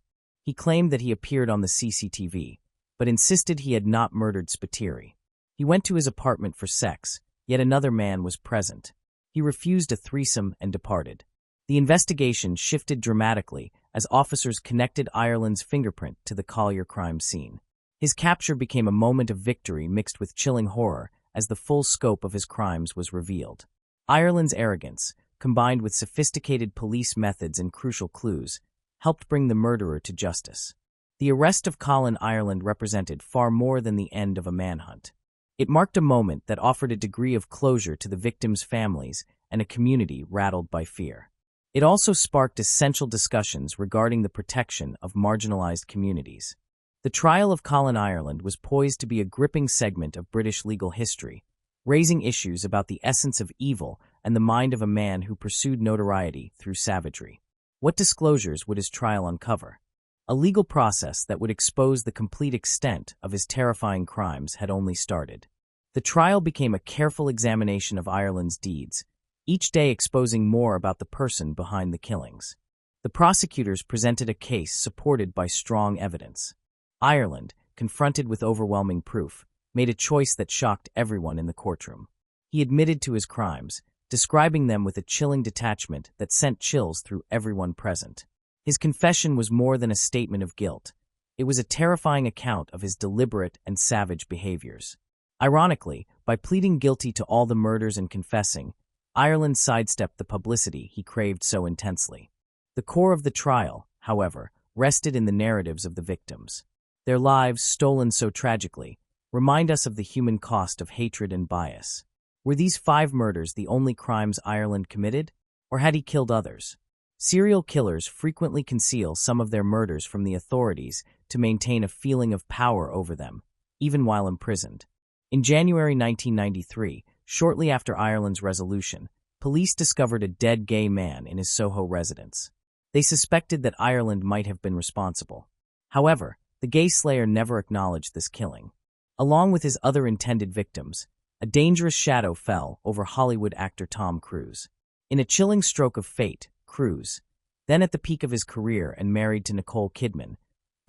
He claimed that he appeared on the CCTV, but insisted he had not murdered Spiteri. He went to his apartment for sex, yet another man was present. He refused a threesome and departed. The investigation shifted dramatically as officers connected Ireland's fingerprint to the Collier crime scene. His capture became a moment of victory mixed with chilling horror as the full scope of his crimes was revealed. Ireland's arrogance, combined with sophisticated police methods and crucial clues, helped bring the murderer to justice. The arrest of Colin Ireland represented far more than the end of a manhunt. It marked a moment that offered a degree of closure to the victims' families and a community rattled by fear. It also sparked essential discussions regarding the protection of marginalized communities. The trial of Colin Ireland was poised to be a gripping segment of British legal history, raising issues about the essence of evil and the mind of a man who pursued notoriety through savagery. What disclosures would his trial uncover? A legal process that would expose the complete extent of his terrifying crimes had only started. The trial became a careful examination of Ireland's deeds, each day exposing more about the person behind the killings. The prosecutors presented a case supported by strong evidence. Ireland, confronted with overwhelming proof, made a choice that shocked everyone in the courtroom. He admitted to his crimes, describing them with a chilling detachment that sent chills through everyone present. His confession was more than a statement of guilt. It was a terrifying account of his deliberate and savage behaviors. Ironically, by pleading guilty to all the murders and confessing, Ireland sidestepped the publicity he craved so intensely. The core of the trial, however, rested in the narratives of the victims. Their lives, stolen so tragically, remind us of the human cost of hatred and bias. Were these 5 murders the only crimes Ireland committed, or had he killed others? Serial killers frequently conceal some of their murders from the authorities to maintain a feeling of power over them, even while imprisoned. In January 1993, shortly after Ireland's resolution, police discovered a dead gay man in his Soho residence. They suspected that Ireland might have been responsible. However, the gay slayer never acknowledged this killing. Along with his other intended victims, a dangerous shadow fell over Hollywood actor Tom Cruise. In a chilling stroke of fate, Cruise, then at the peak of his career and married to Nicole Kidman,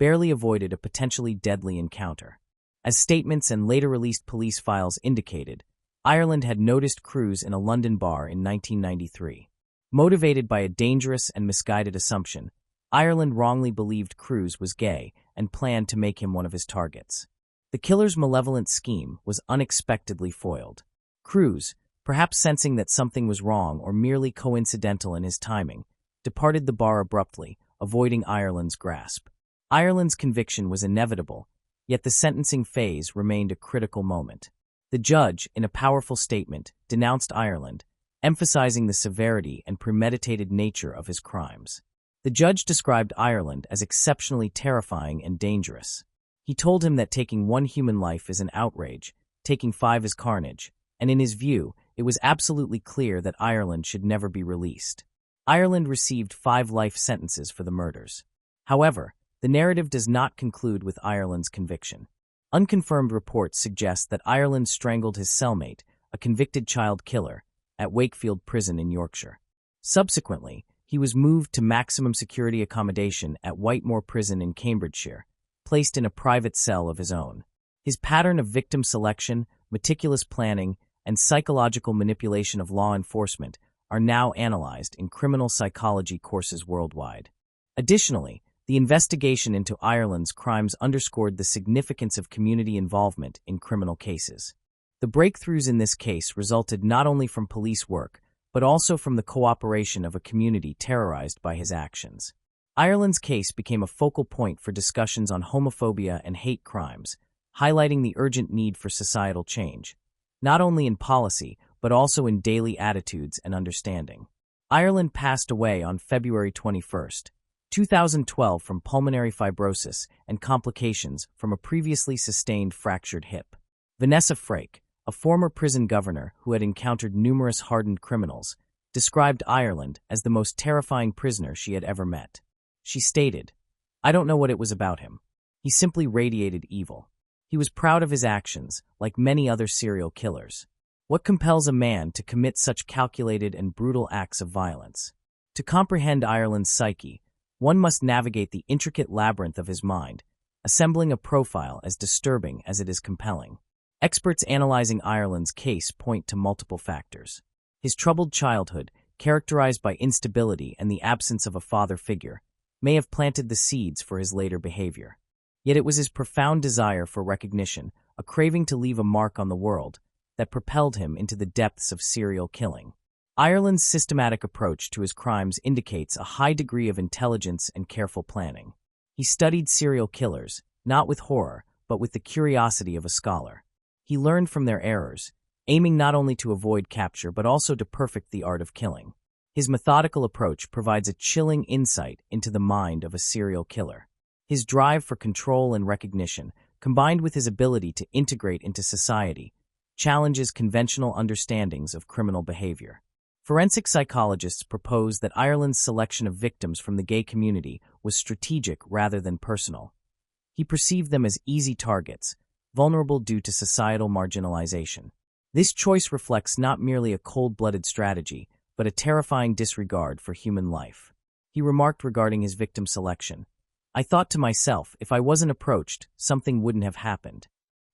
barely avoided a potentially deadly encounter. As statements and later released police files indicated, Ireland had noticed Cruise in a London bar in 1993. Motivated by a dangerous and misguided assumption, Ireland wrongly believed Cruise was gay and planned to make him one of his targets. The killer's malevolent scheme was unexpectedly foiled. Cruise, perhaps sensing that something was wrong or merely coincidental in his timing, departed the bar abruptly, avoiding Ireland's grasp. Ireland's conviction was inevitable, yet the sentencing phase remained a critical moment. The judge, in a powerful statement, denounced Ireland, emphasizing the severity and premeditated nature of his crimes. The judge described Ireland as exceptionally terrifying and dangerous. He told him that taking 1 human life is an outrage, taking 5 is carnage, and in his view, it was absolutely clear that Ireland should never be released. Ireland received 5 life sentences for the murders. However, the narrative does not conclude with Ireland's conviction. Unconfirmed reports suggest that Ireland strangled his cellmate, a convicted child killer, at Wakefield Prison in Yorkshire. Subsequently, he was moved to maximum security accommodation at Whitemoor Prison in Cambridgeshire, placed in a private cell of his own. His pattern of victim selection, meticulous planning, and psychological manipulation of law enforcement are now analyzed in criminal psychology courses worldwide. Additionally, the investigation into Ireland's crimes underscored the significance of community involvement in criminal cases. The breakthroughs in this case resulted not only from police work, but also from the cooperation of a community terrorized by his actions. Ireland's case became a focal point for discussions on homophobia and hate crimes, highlighting the urgent need for societal change, not only in policy, but also in daily attitudes and understanding. Ireland passed away on February 21, 2012 from pulmonary fibrosis and complications from a previously sustained fractured hip. Vanessa Frake, a former prison governor who had encountered numerous hardened criminals, described Ireland as the most terrifying prisoner she had ever met. She stated, "I don't know what it was about him. He simply radiated evil. He was proud of his actions, like many other serial killers. What compels a man to commit such calculated and brutal acts of violence?" To comprehend Ireland's psyche, One must navigate the intricate labyrinth of his mind, assembling a profile as disturbing as it is compelling. Experts analyzing Ireland's case point to multiple factors. His troubled childhood, characterized by instability and the absence of a father figure, may have planted the seeds for his later behavior. Yet it was his profound desire for recognition, a craving to leave a mark on the world, that propelled him into the depths of serial killing. Ireland's systematic approach to his crimes indicates a high degree of intelligence and careful planning. He studied serial killers, not with horror, but with the curiosity of a scholar. He learned from their errors, aiming not only to avoid capture but also to perfect the art of killing. His methodical approach provides a chilling insight into the mind of a serial killer. His drive for control and recognition, combined with his ability to integrate into society, challenges conventional understandings of criminal behavior. Forensic psychologists propose that Ireland's selection of victims from the gay community was strategic rather than personal. He perceived them as easy targets, vulnerable due to societal marginalization. This choice reflects not merely a cold-blooded strategy, but a terrifying disregard for human life. He remarked regarding his victim selection, "I thought to myself, if I wasn't approached, something wouldn't have happened.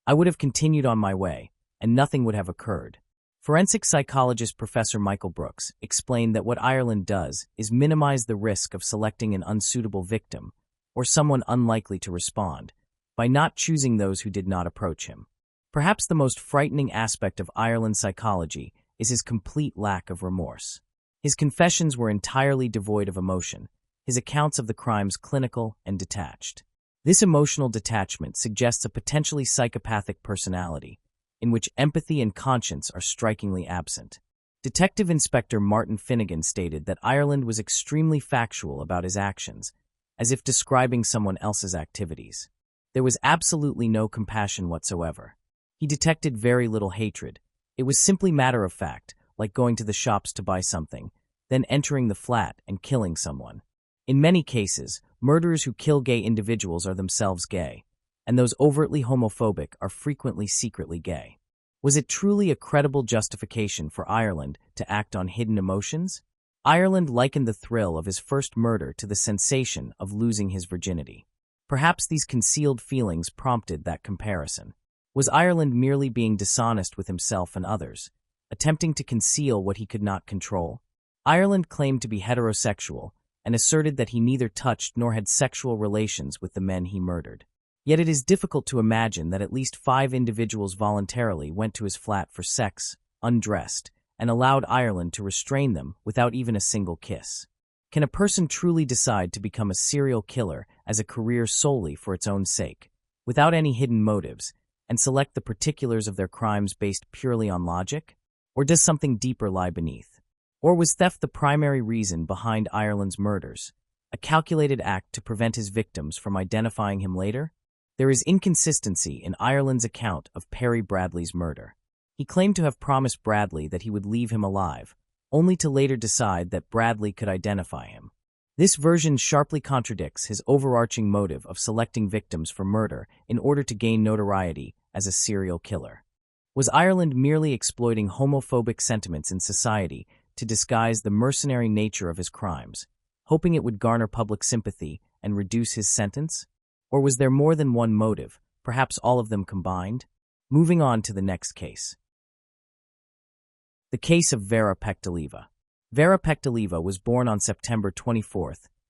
I would have continued on my way, and nothing would have occurred." Forensic psychologist Professor Michael Brooks explained that what Ireland does is minimize the risk of selecting an unsuitable victim, or someone unlikely to respond, by not choosing those who did not approach him. Perhaps the most frightening aspect of Ireland's psychology is his complete lack of remorse. His confessions were entirely devoid of emotion, his accounts of the crimes clinical and detached. This emotional detachment suggests a potentially psychopathic personality, in which empathy and conscience are strikingly absent. Detective Inspector Martin Finnegan stated that Ireland was extremely factual about his actions, as if describing someone else's activities. There was absolutely no compassion whatsoever. He detected very little hatred. It was simply matter of fact, like going to the shops to buy something, then entering the flat and killing someone. In many cases, murderers who kill gay individuals are themselves gay, and those overtly homophobic are frequently secretly gay. Was it truly a credible justification for Ireland to act on hidden emotions? Ireland likened the thrill of his first murder to the sensation of losing his virginity. Perhaps these concealed feelings prompted that comparison. Was Ireland merely being dishonest with himself and others, attempting to conceal what he could not control? Ireland claimed to be heterosexual and asserted that he neither touched nor had sexual relations with the men he murdered. Yet it is difficult to imagine that at least 5 individuals voluntarily went to his flat for sex, undressed, and allowed Ireland to restrain them without even a single kiss. Can a person truly decide to become a serial killer as a career solely for its own sake, without any hidden motives, and select the particulars of their crimes based purely on logic? Or does something deeper lie beneath? Or was theft the primary reason behind Ireland's murders, a calculated act to prevent his victims from identifying him later? There is inconsistency in Ireland's account of Perry Bradley's murder. He claimed to have promised Bradley that he would leave him alive, only to later decide that Bradley could identify him. This version sharply contradicts his overarching motive of selecting victims for murder in order to gain notoriety as a serial killer. Was Ireland merely exploiting homophobic sentiments in society to disguise the mercenary nature of his crimes, hoping it would garner public sympathy and reduce his sentence? Or was there more than one motive, perhaps all of them combined? Moving on to the next case. The case of Vera Pectoleva. Vera Pectoleva was born on September 24,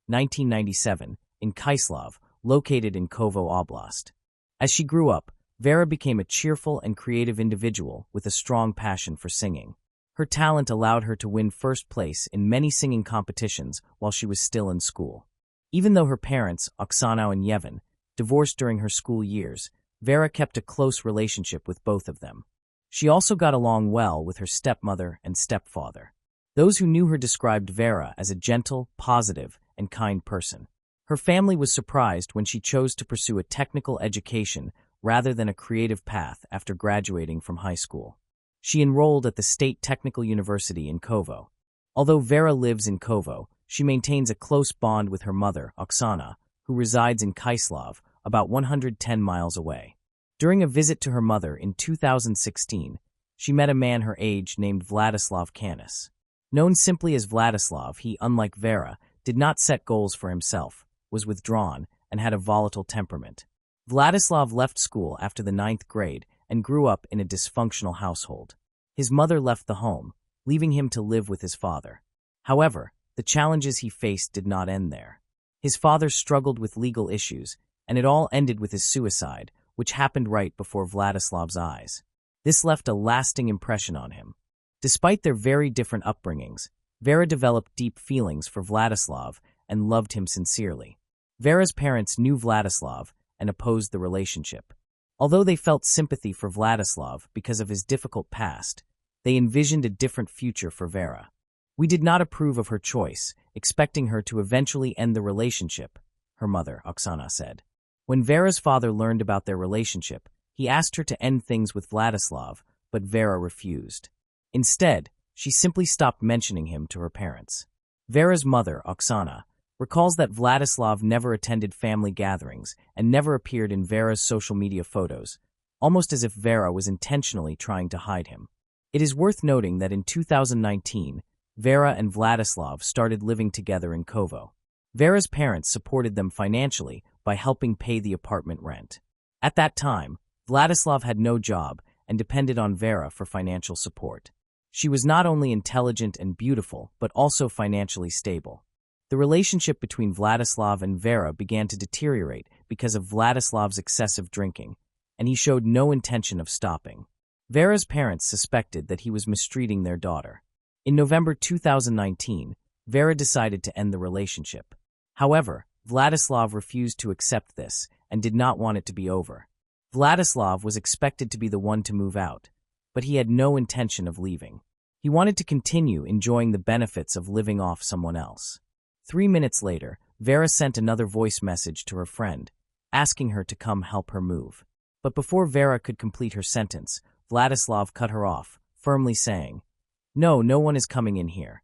1997, in Kyslov, located in Kovo Oblast. As she grew up, Vera became a cheerful and creative individual with a strong passion for singing. Her talent allowed her to win first place in many singing competitions while she was still in school. Even though her parents, Oksana and Yevon, divorced during her school years, Vera kept a close relationship with both of them. She also got along well with her stepmother and stepfather. Those who knew her described Vera as a gentle, positive, and kind person. Her family was surprised when she chose to pursue a technical education rather than a creative path after graduating from high school. She enrolled at the State Technical University in Kovo. Although Vera lives in Kovo, she maintains a close bond with her mother, Oksana, who resides in Kyslov, about 110 miles away. During a visit to her mother in 2016, she met a man her age named Vladislav Canis. Known simply as Vladislav, he, unlike Vera, did not set goals for himself, was withdrawn, and had a volatile temperament. Vladislav left school after the 9th grade and grew up in a dysfunctional household. His mother left the home, leaving him to live with his father. However, the challenges he faced did not end there. His father struggled with legal issues, and it all ended with his suicide, which happened right before Vladislav's eyes. This left a lasting impression on him. Despite their very different upbringings, Vera developed deep feelings for Vladislav and loved him sincerely. Vera's parents knew Vladislav and opposed the relationship. Although they felt sympathy for Vladislav because of his difficult past, they envisioned a different future for Vera. "We did not approve of her choice, expecting her to eventually end the relationship," her mother, Oksana, said. When Vera's father learned about their relationship, he asked her to end things with Vladislav, but Vera refused. Instead, she simply stopped mentioning him to her parents. Vera's mother, Oksana, recalls that Vladislav never attended family gatherings and never appeared in Vera's social media photos, almost as if Vera was intentionally trying to hide him. It is worth noting that in 2019, Vera and Vladislav started living together in Kovo. Vera's parents supported them financially by helping pay the apartment rent. At that time, Vladislav had no job and depended on Vera for financial support. She was not only intelligent and beautiful, but also financially stable. The relationship between Vladislav and Vera began to deteriorate because of Vladislav's excessive drinking, and he showed no intention of stopping. Vera's parents suspected that he was mistreating their daughter. In November 2019, Vera decided to end the relationship. However, Vladislav refused to accept this and did not want it to be over. Vladislav was expected to be the one to move out, but he had no intention of leaving. He wanted to continue enjoying the benefits of living off someone else. 3 minutes later, Vera sent another voice message to her friend, asking her to come help her move. But before Vera could complete her sentence, Vladislav cut her off, firmly saying, "No, no one is coming in here,"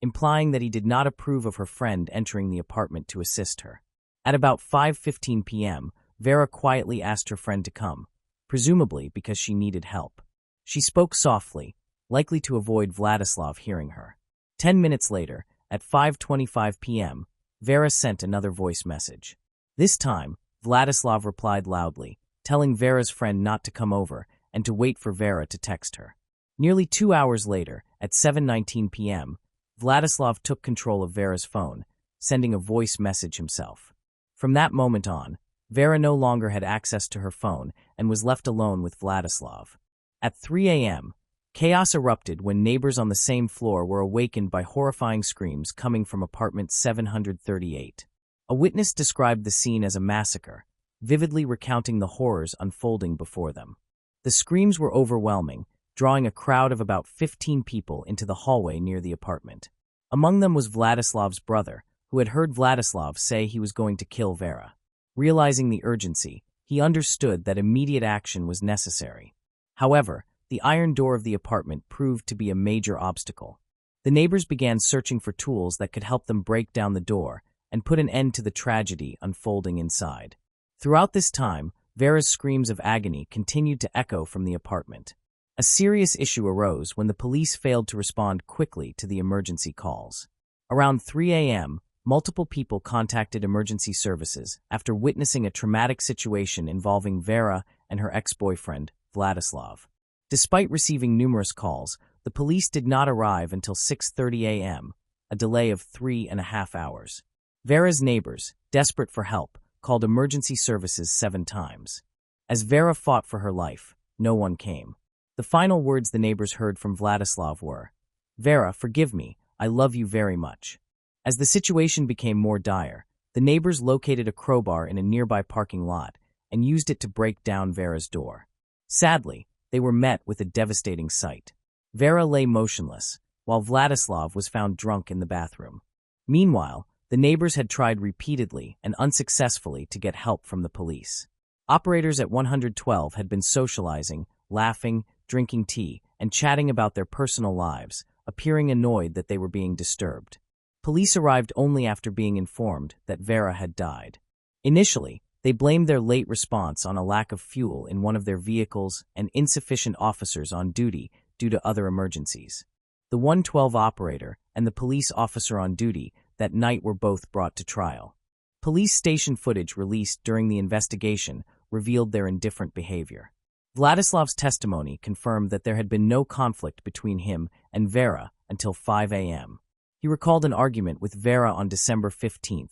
implying that he did not approve of her friend entering the apartment to assist her. At about 5:15 p.m., Vera quietly asked her friend to come, presumably because she needed help. She spoke softly, likely to avoid Vladislav hearing her. 10 minutes later, at 5:25 p.m., Vera sent another voice message. This time, Vladislav replied loudly, telling Vera's friend not to come over and to wait for Vera to text her. Nearly 2 hours later, at 7:19 p.m., Vladislav took control of Vera's phone, sending a voice message himself. From that moment on, Vera no longer had access to her phone and was left alone with Vladislav. At 3 a.m., chaos erupted when neighbors on the same floor were awakened by horrifying screams coming from apartment 738. A witness described the scene as a massacre, vividly recounting the horrors unfolding before them. The screams were overwhelming, drawing a crowd of about 15 people into the hallway near the apartment. Among them was Vladislav's brother, who had heard Vladislav say he was going to kill Vera. Realizing the urgency, he understood that immediate action was necessary. However, the iron door of the apartment proved to be a major obstacle. The neighbors began searching for tools that could help them break down the door and put an end to the tragedy unfolding inside. Throughout this time, Vera's screams of agony continued to echo from the apartment. A serious issue arose when the police failed to respond quickly to the emergency calls. Around 3 a.m., multiple people contacted emergency services after witnessing a traumatic situation involving Vera and her ex-boyfriend, Vladislav. Despite receiving numerous calls, the police did not arrive until 6:30 a.m., a delay of 3.5 hours. Vera's neighbors, desperate for help, called emergency services 7 times. As Vera fought for her life, no one came. The final words the neighbors heard from Vladislav were, "Vera, forgive me, I love you very much." As the situation became more dire, the neighbors located a crowbar in a nearby parking lot and used it to break down Vera's door. Sadly, they were met with a devastating sight. Vera lay motionless, while Vladislav was found drunk in the bathroom. Meanwhile, the neighbors had tried repeatedly and unsuccessfully to get help from the police. Operators at 112 had been socializing, laughing, drinking tea, and chatting about their personal lives, appearing annoyed that they were being disturbed. Police arrived only after being informed that Vera had died. Initially, they blamed their late response on a lack of fuel in one of their vehicles and insufficient officers on duty due to other emergencies. The 112 operator and the police officer on duty that night were both brought to trial. Police station footage released during the investigation revealed their indifferent behavior. Vladislav's testimony confirmed that there had been no conflict between him and Vera until 5 a.m. He recalled an argument with Vera on December 15,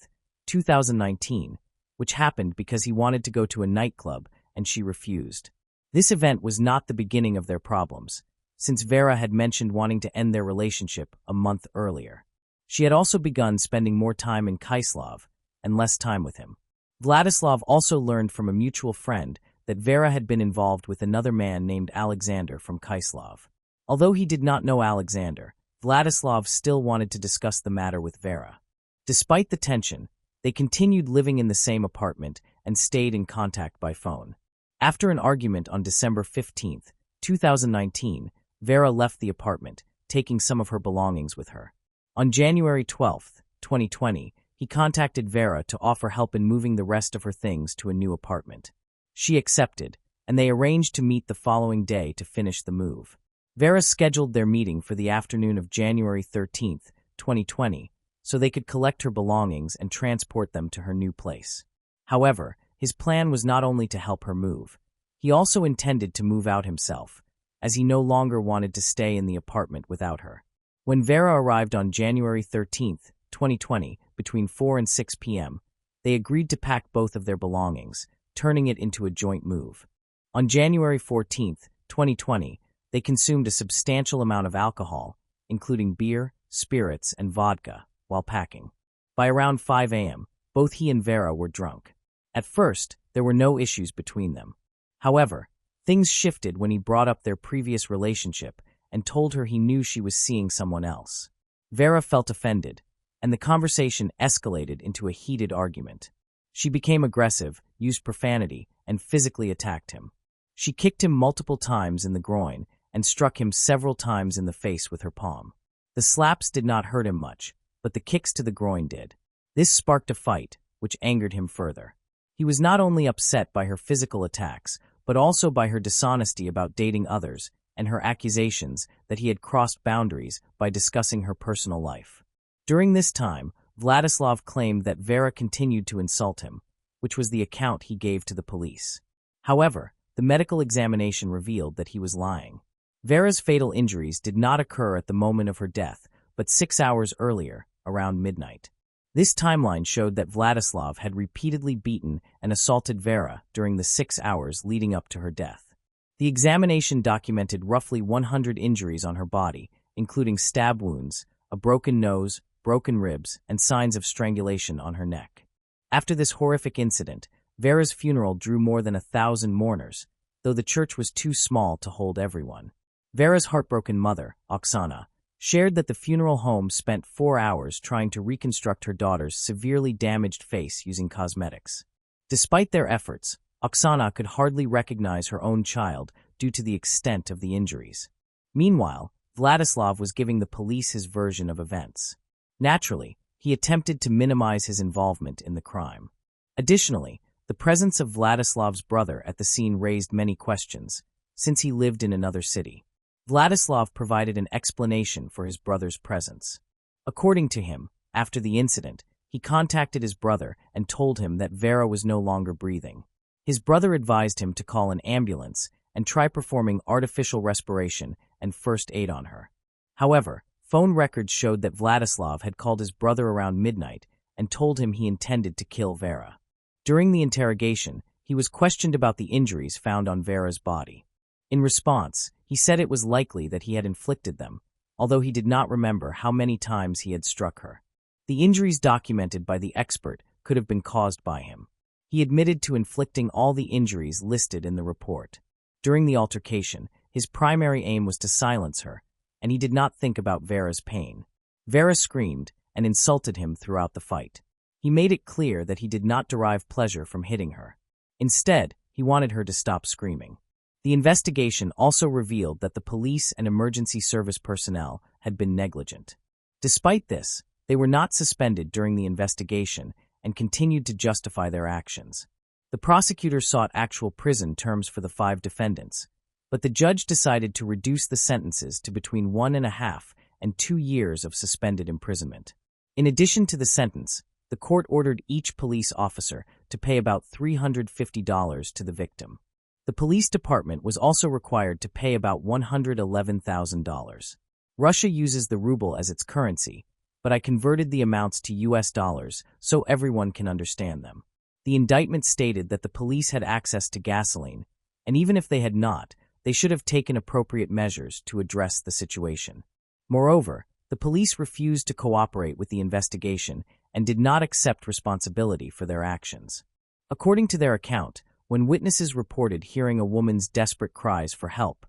2019, which happened because he wanted to go to a nightclub and she refused. This event was not the beginning of their problems, since Vera had mentioned wanting to end their relationship a month earlier. She had also begun spending more time in Kaislav and less time with him. Vladislav also learned from a mutual friend that Vera had been involved with another man named Alexander from Kaislav. Although he did not know Alexander, Vladislav still wanted to discuss the matter with Vera. Despite the tension, they continued living in the same apartment and stayed in contact by phone. After an argument on December 15, 2019, Vera left the apartment, taking some of her belongings with her. On January 12, 2020, he contacted Vera to offer help in moving the rest of her things to a new apartment. She accepted, and they arranged to meet the following day to finish the move. Vera scheduled their meeting for the afternoon of January 13, 2020, so they could collect her belongings and transport them to her new place. However, his plan was not only to help her move. He also intended to move out himself, as he no longer wanted to stay in the apartment without her. When Vera arrived on January 13, 2020, between 4 and 6 p.m., they agreed to pack both of their belongings, turning it into a joint move. On January 14, 2020, they consumed a substantial amount of alcohol, including beer, spirits, and vodka, while packing. By around 5 a.m., both he and Vera were drunk. At first, there were no issues between them. However, things shifted when he brought up their previous relationship and told her he knew she was seeing someone else. Vera felt offended, and the conversation escalated into a heated argument. She became aggressive, used profanity, and physically attacked him. She kicked him multiple times in the groin and struck him several times in the face with her palm. The slaps did not hurt him much, but the kicks to the groin did. This sparked a fight, which angered him further. He was not only upset by her physical attacks, but also by her dishonesty about dating others and her accusations that he had crossed boundaries by discussing her personal life. During this time, Vladislav claimed that Vera continued to insult him, which was the account he gave to the police. However, the medical examination revealed that he was lying. Vera's fatal injuries did not occur at the moment of her death, but 6 hours earlier, around midnight. This timeline showed that Vladislav had repeatedly beaten and assaulted Vera during the 6 hours leading up to her death. The examination documented roughly 100 injuries on her body, including stab wounds, a broken nose, broken ribs, and signs of strangulation on her neck. After this horrific incident, Vera's funeral drew more than 1,000 mourners, though the church was too small to hold everyone. Vera's heartbroken mother, Oksana, shared that the funeral home spent 4 hours trying to reconstruct her daughter's severely damaged face using cosmetics. Despite their efforts, Oksana could hardly recognize her own child due to the extent of the injuries. Meanwhile, Vladislav was giving the police his version of events. Naturally, he attempted to minimize his involvement in the crime. Additionally, the presence of Vladislav's brother at the scene raised many questions, since he lived in another city. Vladislav provided an explanation for his brother's presence. According to him, after the incident, he contacted his brother and told him that Vera was no longer breathing. His brother advised him to call an ambulance and try performing artificial respiration and first aid on her. However, phone records showed that Vladislav had called his brother around midnight and told him he intended to kill Vera. During the interrogation, he was questioned about the injuries found on Vera's body. In response, he said it was likely that he had inflicted them, although he did not remember how many times he had struck her. The injuries documented by the expert could have been caused by him. He admitted to inflicting all the injuries listed in the report. During the altercation, his primary aim was to silence her, and he did not think about Vera's pain. Vera screamed and insulted him throughout the fight. He made it clear that he did not derive pleasure from hitting her. Instead, he wanted her to stop screaming. The investigation also revealed that the police and emergency service personnel had been negligent. Despite this, they were not suspended during the investigation and continued to justify their actions. The prosecutor sought actual prison terms for the 5 defendants, but the judge decided to reduce the sentences to between 1.5 and 2 years of suspended imprisonment. In addition to the sentence, the court ordered each police officer to pay about $350 to the victim. The police department was also required to pay about $111,000. Russia uses the ruble as its currency, but I converted the amounts to US dollars so everyone can understand them. The indictment stated that the police had access to gasoline, and even if they had not, they should have taken appropriate measures to address the situation. Moreover, the police refused to cooperate with the investigation and did not accept responsibility for their actions. According to their account, when witnesses reported hearing a woman's desperate cries for help,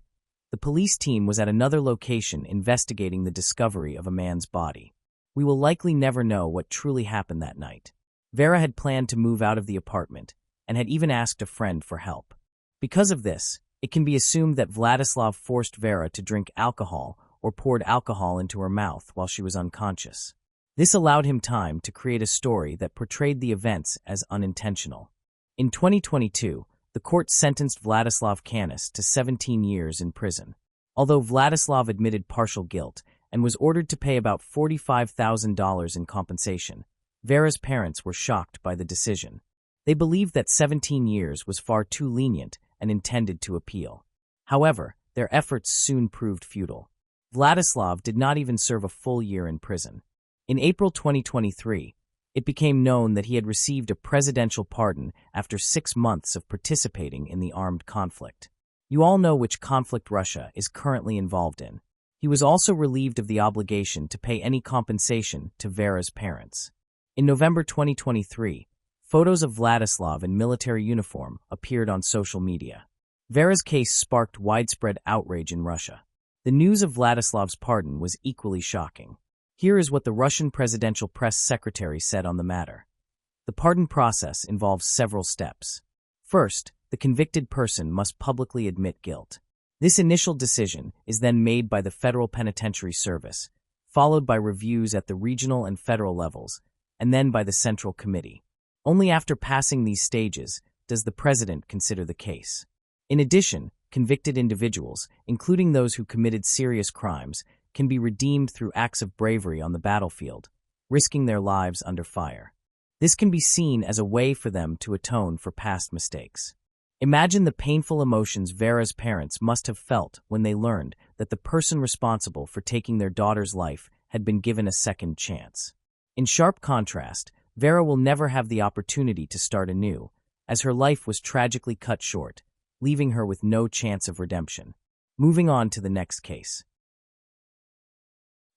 the police team was at another location investigating the discovery of a man's body. We will likely never know what truly happened that night. Vera had planned to move out of the apartment and had even asked a friend for help. Because of this, it can be assumed that Vladislav forced Vera to drink alcohol or poured alcohol into her mouth while she was unconscious. This allowed him time to create a story that portrayed the events as unintentional. In 2022, the court sentenced Vladislav Canis to 17 years in prison. Although Vladislav admitted partial guilt and was ordered to pay about $45,000 in compensation, Vera's parents were shocked by the decision. They believed that 17 years was far too lenient and intended to appeal. However, their efforts soon proved futile. Vladislav did not even serve a full year in prison. In April 2023, it became known that he had received a presidential pardon after 6 months of participating in the armed conflict. You all know which conflict Russia is currently involved in. He was also relieved of the obligation to pay any compensation to Vera's parents. In November 2023, photos of Vladislav in military uniform appeared on social media. Vera's case sparked widespread outrage in Russia. The news of Vladislav's pardon was equally shocking. Here is what the Russian presidential press secretary said on the matter. The pardon process involves several steps. First, the convicted person must publicly admit guilt. This initial decision is then made by the Federal Penitentiary Service, followed by reviews at the regional and federal levels, and then by the Central Committee. Only after passing these stages does the president consider the case. In addition, convicted individuals, including those who committed serious crimes, can be redeemed through acts of bravery on the battlefield, risking their lives under fire. This can be seen as a way for them to atone for past mistakes. Imagine the painful emotions Vera's parents must have felt when they learned that the person responsible for taking their daughter's life had been given a second chance. In sharp contrast, Vera will never have the opportunity to start anew, as her life was tragically cut short, leaving her with no chance of redemption. Moving on to the next case.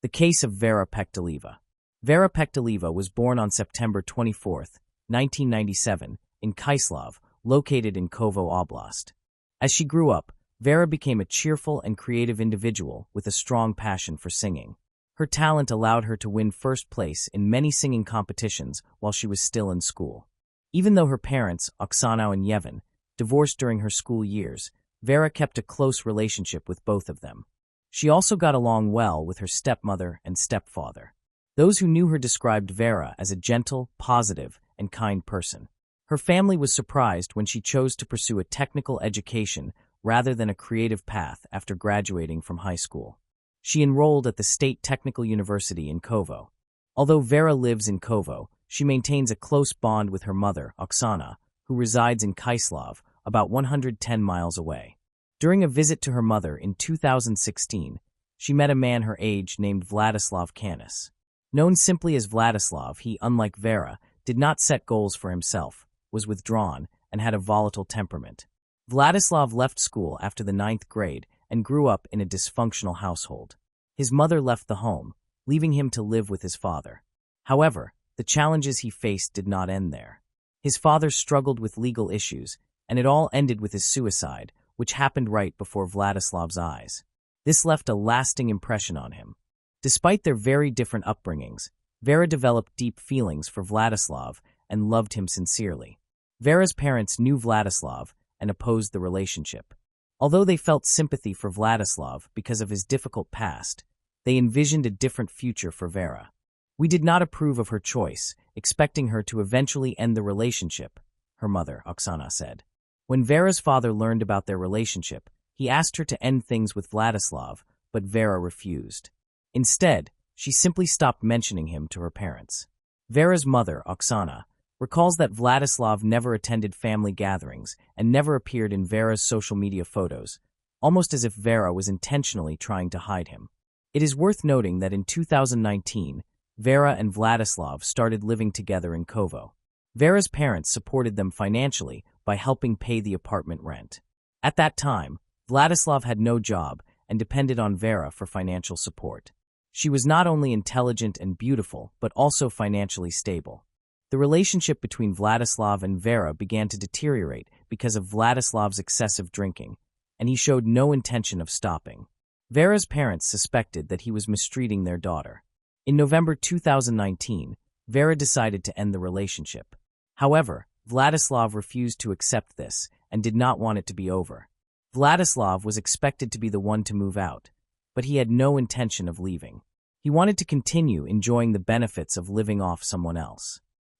The case of Vera Pektuleva. Vera Pektuleva was born on September 24, 1997, in Kyslov, located in Kovo Oblast. As she grew up, Vera became a cheerful and creative individual with a strong passion for singing. Her talent allowed her to win first place in many singing competitions while she was still in school. Even though her parents, Oksana and Yevhen, divorced during her school years, Vera kept a close relationship with both of them. She also got along well with her stepmother and stepfather. Those who knew her described Vera as a gentle, positive, and kind person. Her family was surprised when she chose to pursue a technical education rather than a creative path after graduating from high school. She enrolled at the State Technical University in Kovo. Although Vera lives in Kovo, she maintains a close bond with her mother, Oksana, who resides in Kyslov, about 110 miles away. During a visit to her mother in 2016, she met a man her age named Vladislav Canis. Known simply as Vladislav, he, unlike Vera, did not set goals for himself, was withdrawn, and had a volatile temperament. Vladislav left school after the 9th grade and grew up in a dysfunctional household. His mother left the home, leaving him to live with his father. However, the challenges he faced did not end there. His father struggled with legal issues, and it all ended with his suicide, which happened right before Vladislav's eyes. This left a lasting impression on him. Despite their very different upbringings, Vera developed deep feelings for Vladislav and loved him sincerely. Vera's parents knew Vladislav and opposed the relationship. Although they felt sympathy for Vladislav because of his difficult past, they envisioned a different future for Vera. "We did not approve of her choice, expecting her to eventually end the relationship," her mother, Oksana, said. When Vera's father learned about their relationship, he asked her to end things with Vladislav, but Vera refused. Instead, She simply stopped mentioning him to her parents. Vera's mother, Oksana, recalls that Vladislav never attended family gatherings and never appeared in Vera's social media photos, almost as if Vera was intentionally trying to hide him. It is worth noting that in 2019, Vera and Vladislav started living together in Kovo. Vera's parents supported them financially by helping pay the apartment rent. At that time, Vladislav had no job and depended on Vera for financial support. She was not only intelligent and beautiful, but also financially stable. The relationship between Vladislav and Vera began to deteriorate because of Vladislav's excessive drinking, and he showed no intention of stopping. Vera's parents suspected that he was mistreating their daughter. In November 2019, Vera decided to end the relationship. However, Vladislav refused to accept this and did not want it to be over. Vladislav was expected to be the one to move out, but he had no intention of leaving. He wanted to continue enjoying the benefits of living off someone else.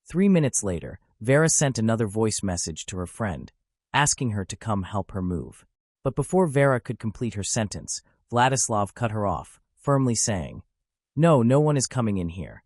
3 minutes later, Vera sent another voice message to her friend, asking her to come help her move. But before Vera could complete her sentence, Vladislav cut her off, firmly saying, "No, no one is coming in here,"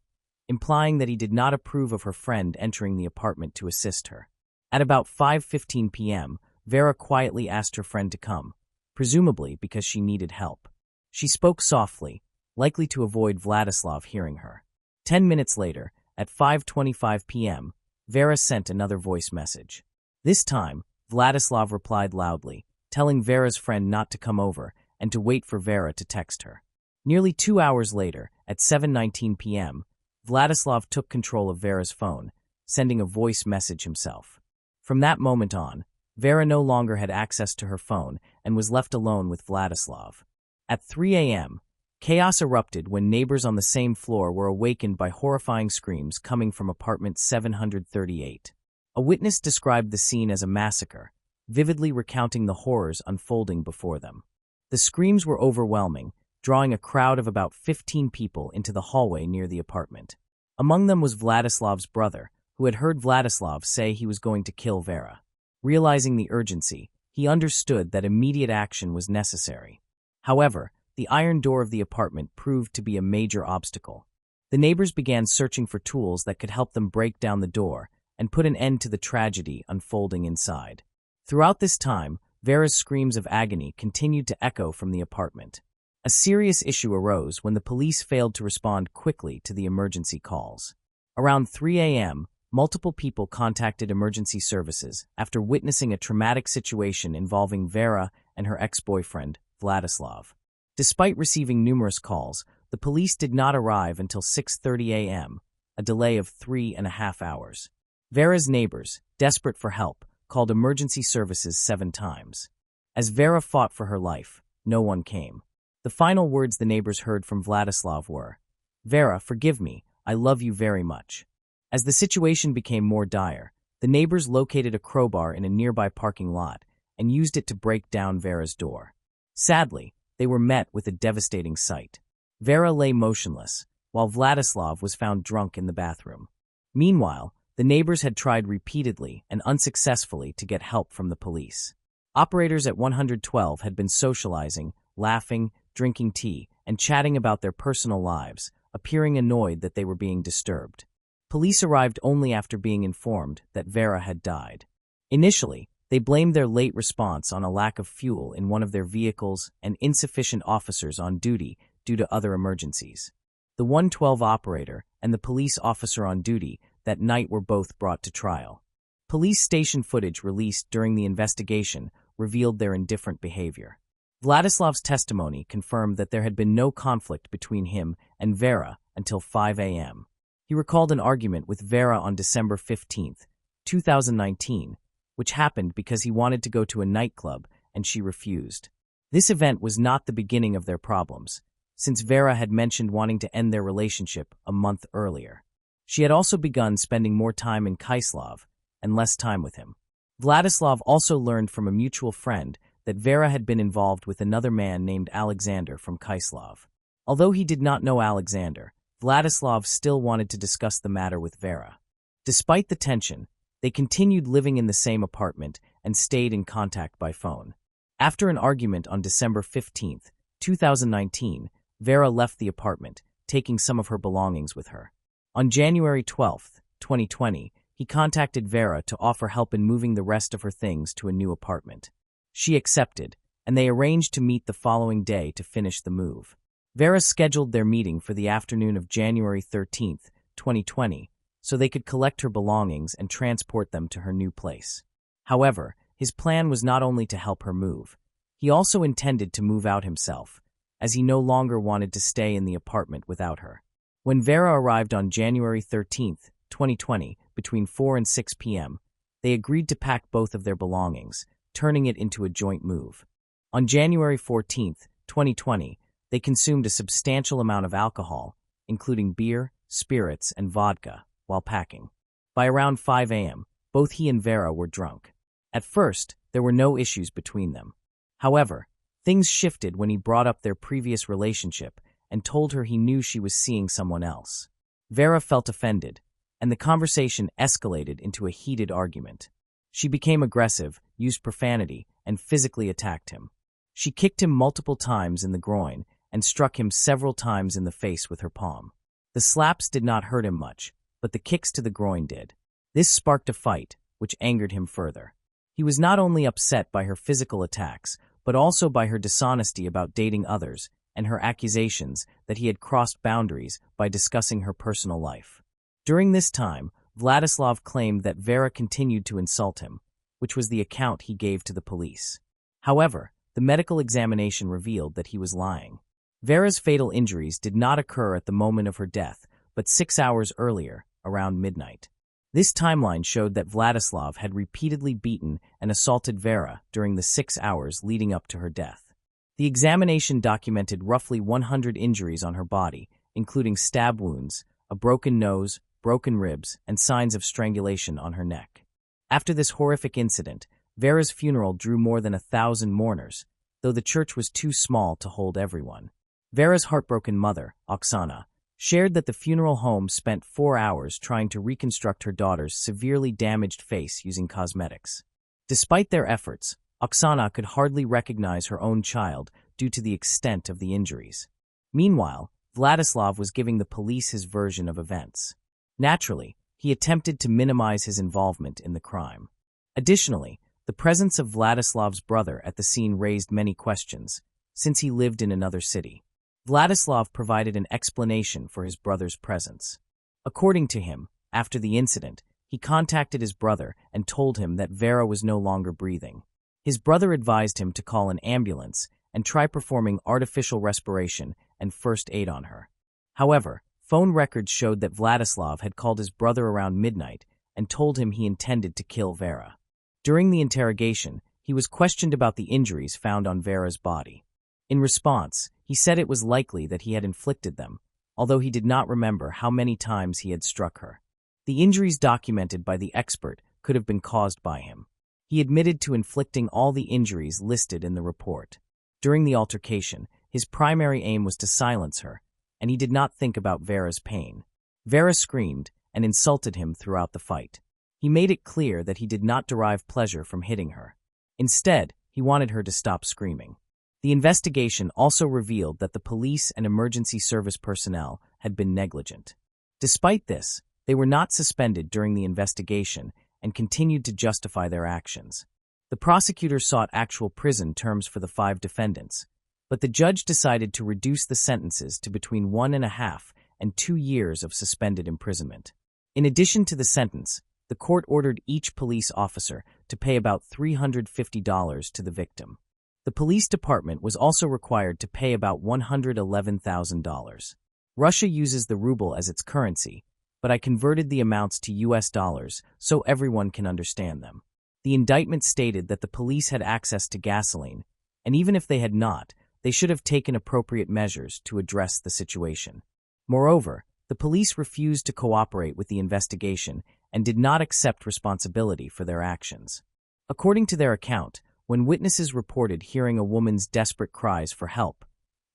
implying that he did not approve of her friend entering the apartment to assist her. At about 5:15 p.m., Vera quietly asked her friend to come, presumably because she needed help. She spoke softly, likely to avoid Vladislav hearing her. 10 minutes later, at 5:25 p.m., Vera sent another voice message. This time, Vladislav replied loudly, telling Vera's friend not to come over and to wait for Vera to text her. Nearly 2 hours later, at 7:19 p.m., Vladislav took control of Vera's phone, sending a voice message himself. From that moment on, Vera no longer had access to her phone and was left alone with Vladislav. At 3 a.m., chaos erupted when neighbors on the same floor were awakened by horrifying screams coming from apartment 738. A witness described the scene as a massacre, vividly recounting the horrors unfolding before them. The screams were overwhelming, drawing a crowd of about 15 people into the hallway near the apartment. Among them was Vladislav's brother, who had heard Vladislav say he was going to kill Vera. Realizing the urgency, he understood that immediate action was necessary. However, the iron door of the apartment proved to be a major obstacle. The neighbors began searching for tools that could help them break down the door and put an end to the tragedy unfolding inside. Throughout this time, Vera's screams of agony continued to echo from the apartment. A serious issue arose when the police failed to respond quickly to the emergency calls. Around 3 a.m., multiple people contacted emergency services after witnessing a traumatic situation involving Vera and her ex-boyfriend, Vladislav. Despite receiving numerous calls, the police did not arrive until 6:30 a.m., a delay of 3.5 hours. Vera's neighbors, desperate for help, called emergency services 7 times. As Vera fought for her life, no one came. The final words the neighbors heard from Vladislav were, "Vera, forgive me, I love you very much." As the situation became more dire, the neighbors located a crowbar in a nearby parking lot and used it to break down Vera's door. Sadly, they were met with a devastating sight. Vera lay motionless, while Vladislav was found drunk in the bathroom. Meanwhile, the neighbors had tried repeatedly and unsuccessfully to get help from the police. Operators at 112 had been socializing, laughing, drinking tea, and chatting about their personal lives, appearing annoyed that they were being disturbed. Police arrived only after being informed that Vera had died. Initially, they blamed their late response on a lack of fuel in one of their vehicles and insufficient officers on duty due to other emergencies. The 112 operator and the police officer on duty that night were both brought to trial. Police station footage released during the investigation revealed their indifferent behavior. Vladislav's testimony confirmed that there had been no conflict between him and Vera until 5 a.m. He recalled an argument with Vera on December 15, 2019, which happened because he wanted to go to a nightclub and she refused. This event was not the beginning of their problems, since Vera had mentioned wanting to end their relationship a month earlier. She had also begun spending more time in Kaislav and less time with him. Vladislav also learned from a mutual friend that Vera had been involved with another man named Alexander from Kaislav. Although he did not know Alexander, Vladislav still wanted to discuss the matter with Vera. Despite the tension, they continued living in the same apartment and stayed in contact by phone. After an argument on December 15, 2019, Vera left the apartment, taking some of her belongings with her. On January 12, 2020, he contacted Vera to offer help in moving the rest of her things to a new apartment. She accepted, and they arranged to meet the following day to finish the move. Vera scheduled their meeting for the afternoon of January 13, 2020, so they could collect her belongings and transport them to her new place. However, his plan was not only to help her move. He also intended to move out himself, as he no longer wanted to stay in the apartment without her. When Vera arrived on January 13, 2020, between 4 and 6 p.m., they agreed to pack both of their belongings, turning it into a joint move. On January 14, 2020, they consumed a substantial amount of alcohol, including beer, spirits, and vodka, while packing. By around 5 a.m., both he and Vera were drunk. At first, there were no issues between them. However, things shifted when he brought up their previous relationship and told her he knew she was seeing someone else. Vera felt offended, and the conversation escalated into a heated argument. She became aggressive, used profanity, and physically attacked him. She kicked him multiple times in the groin and struck him several times in the face with her palm. The slaps did not hurt him much, but the kicks to the groin did. This sparked a fight, which angered him further. He was not only upset by her physical attacks, but also by her dishonesty about dating others and her accusations that he had crossed boundaries by discussing her personal life. During this time, Vladislav claimed that Vera continued to insult him, which was the account he gave to the police. However, the medical examination revealed that he was lying. Vera's fatal injuries did not occur at the moment of her death, but 6 hours earlier, around midnight. This timeline showed that Vladislav had repeatedly beaten and assaulted Vera during the 6 hours leading up to her death. The examination documented roughly 100 injuries on her body, including stab wounds, a broken nose, broken ribs, and signs of strangulation on her neck. After this horrific incident, Vera's funeral drew more than 1,000 mourners, though the church was too small to hold everyone. Vera's heartbroken mother, Oksana, shared that the funeral home spent 4 hours trying to reconstruct her daughter's severely damaged face using cosmetics. Despite their efforts, Oksana could hardly recognize her own child due to the extent of the injuries. Meanwhile, Vladislav was giving the police his version of events. Naturally, he attempted to minimize his involvement in the crime. Additionally, the presence of Vladislav's brother at the scene raised many questions, since he lived in another city. Vladislav provided an explanation for his brother's presence. According to him, after the incident, he contacted his brother and told him that Vera was no longer breathing. His brother advised him to call an ambulance and try performing artificial respiration and first aid on her. However, phone records showed that Vladislav had called his brother around midnight and told him he intended to kill Vera. During the interrogation, he was questioned about the injuries found on Vera's body. In response, he said it was likely that he had inflicted them, although he did not remember how many times he had struck her. The injuries documented by the expert could have been caused by him. He admitted to inflicting all the injuries listed in the report. During the altercation, his primary aim was to silence her, and he did not think about Vera's pain. Vera screamed and insulted him throughout the fight. He made it clear that he did not derive pleasure from hitting her. Instead, he wanted her to stop screaming. The investigation also revealed that the police and emergency service personnel had been negligent. Despite this, they were not suspended during the investigation and continued to justify their actions. The prosecutor sought actual prison terms for the 5 defendants, but the judge decided to reduce the sentences to between 1.5 and 2 years of suspended imprisonment. In addition to the sentence, the court ordered each police officer to pay about $350 to the victim. The police department was also required to pay about $111,000. Russia uses the ruble as its currency, but I converted the amounts to US dollars so everyone can understand them. The indictment stated that the police had access to gasoline, and even if they had not, they should have taken appropriate measures to address the situation. Moreover, the police refused to cooperate with the investigation and did not accept responsibility for their actions. According to their account, when witnesses reported hearing a woman's desperate cries for help,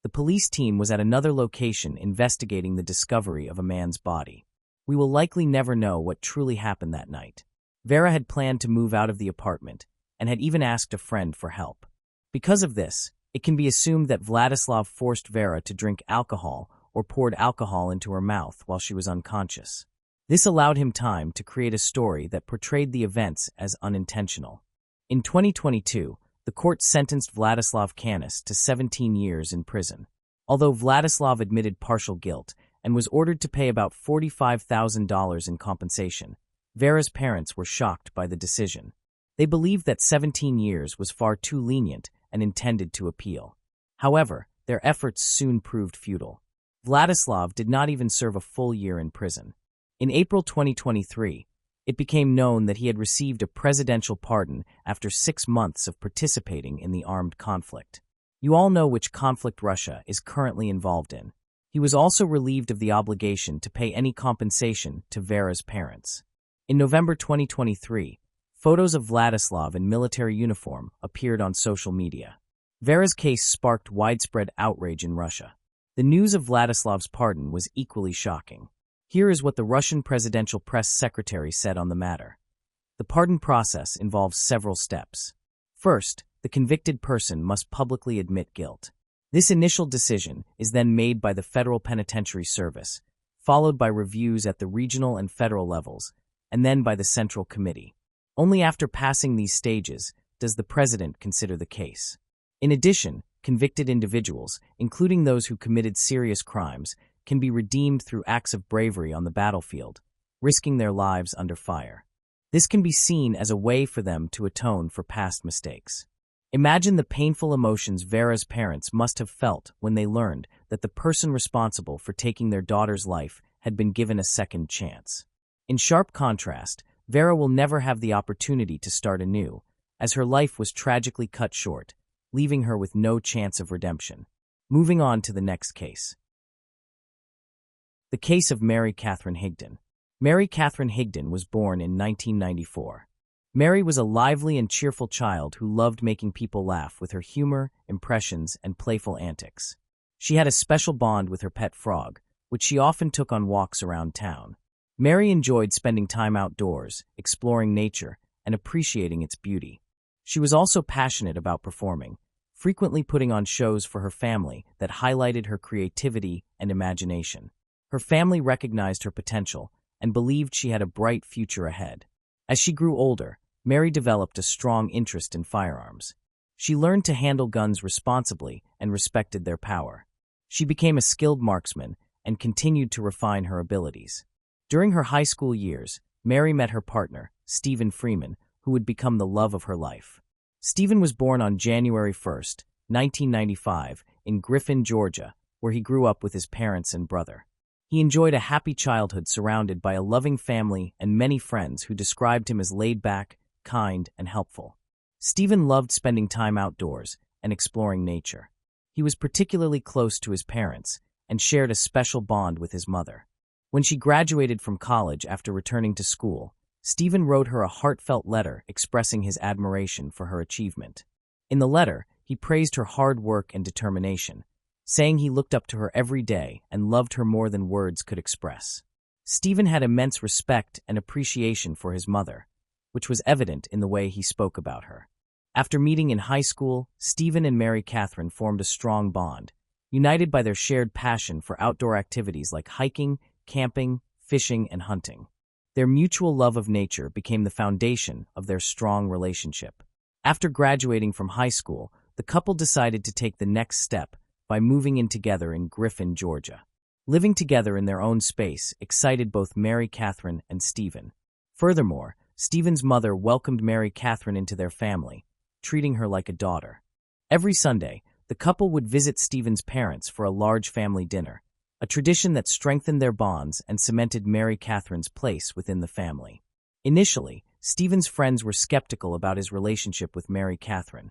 the police team was at another location investigating the discovery of a man's body. We will likely never know what truly happened that night. Vera had planned to move out of the apartment and had even asked a friend for help. Because of this, it can be assumed that Vladislav forced Vera to drink alcohol or poured alcohol into her mouth while she was unconscious. This allowed him time to create a story that portrayed the events as unintentional. In 2022, the court sentenced Vladislav Canis to 17 years in prison. Although Vladislav admitted partial guilt and was ordered to pay about $45,000 in compensation, Vera's parents were shocked by the decision. They believed that 17 years was far too lenient and intended to appeal. However, their efforts soon proved futile. Vladislav did not even serve a full year in prison. In April 2023, it became known that he had received a presidential pardon after 6 months of participating in the armed conflict. You all know which conflict Russia is currently involved in. He was also relieved of the obligation to pay any compensation to Vera's parents. In November 2023, photos of Vladislav in military uniform appeared on social media. Vera's case sparked widespread outrage in Russia. The news of Vladislav's pardon was equally shocking. Here is what the Russian presidential press secretary said on the matter. The pardon process involves several steps. First, the convicted person must publicly admit guilt. This initial decision is then made by the Federal Penitentiary Service, followed by reviews at the regional and federal levels, and then by the Central Committee. Only after passing these stages does the president consider the case. In addition, convicted individuals, including those who committed serious crimes, can be redeemed through acts of bravery on the battlefield, risking their lives under fire. This can be seen as a way for them to atone for past mistakes. Imagine the painful emotions Vera's parents must have felt when they learned that the person responsible for taking their daughter's life had been given a second chance. In sharp contrast, Vera will never have the opportunity to start anew, as her life was tragically cut short, leaving her with no chance of redemption. Moving on to the next case. The case of Mary Catherine Higdon. Mary Catherine Higdon was born in 1994. Mary was a lively and cheerful child who loved making people laugh with her humor, impressions, and playful antics. She had a special bond with her pet frog, which she often took on walks around town. Mary enjoyed spending time outdoors, exploring nature, and appreciating its beauty. She was also passionate about performing, frequently putting on shows for her family that highlighted her creativity and imagination. Her family recognized her potential and believed she had a bright future ahead. As she grew older, Mary developed a strong interest in firearms. She learned to handle guns responsibly and respected their power. She became a skilled marksman and continued to refine her abilities. During her high school years, Mary met her partner, Stephen Freeman, who would become the love of her life. Stephen was born on January 1, 1995, in Griffin, Georgia, where he grew up with his parents and brother. He enjoyed a happy childhood surrounded by a loving family and many friends who described him as laid-back, kind, and helpful. Stephen loved spending time outdoors and exploring nature. He was particularly close to his parents and shared a special bond with his mother. When she graduated from college after returning to school, Stephen wrote her a heartfelt letter expressing his admiration for her achievement. In the letter, he praised her hard work and determination, saying he looked up to her every day and loved her more than words could express. Stephen had immense respect and appreciation for his mother, which was evident in the way he spoke about her. After meeting in high school, Stephen and Mary Catherine formed a strong bond, united by their shared passion for outdoor activities like hiking, camping, fishing, and hunting. Their mutual love of nature became the foundation of their strong relationship. After graduating from high school, the couple decided to take the next step by moving in together in Griffin, Georgia. Living together in their own space excited both Mary Catherine and Stephen. Furthermore, Stephen's mother welcomed Mary Catherine into their family, treating her like a daughter. Every Sunday, the couple would visit Stephen's parents for a large family dinner, a tradition that strengthened their bonds and cemented Mary Catherine's place within the family. Initially, Stephen's friends were skeptical about his relationship with Mary Catherine,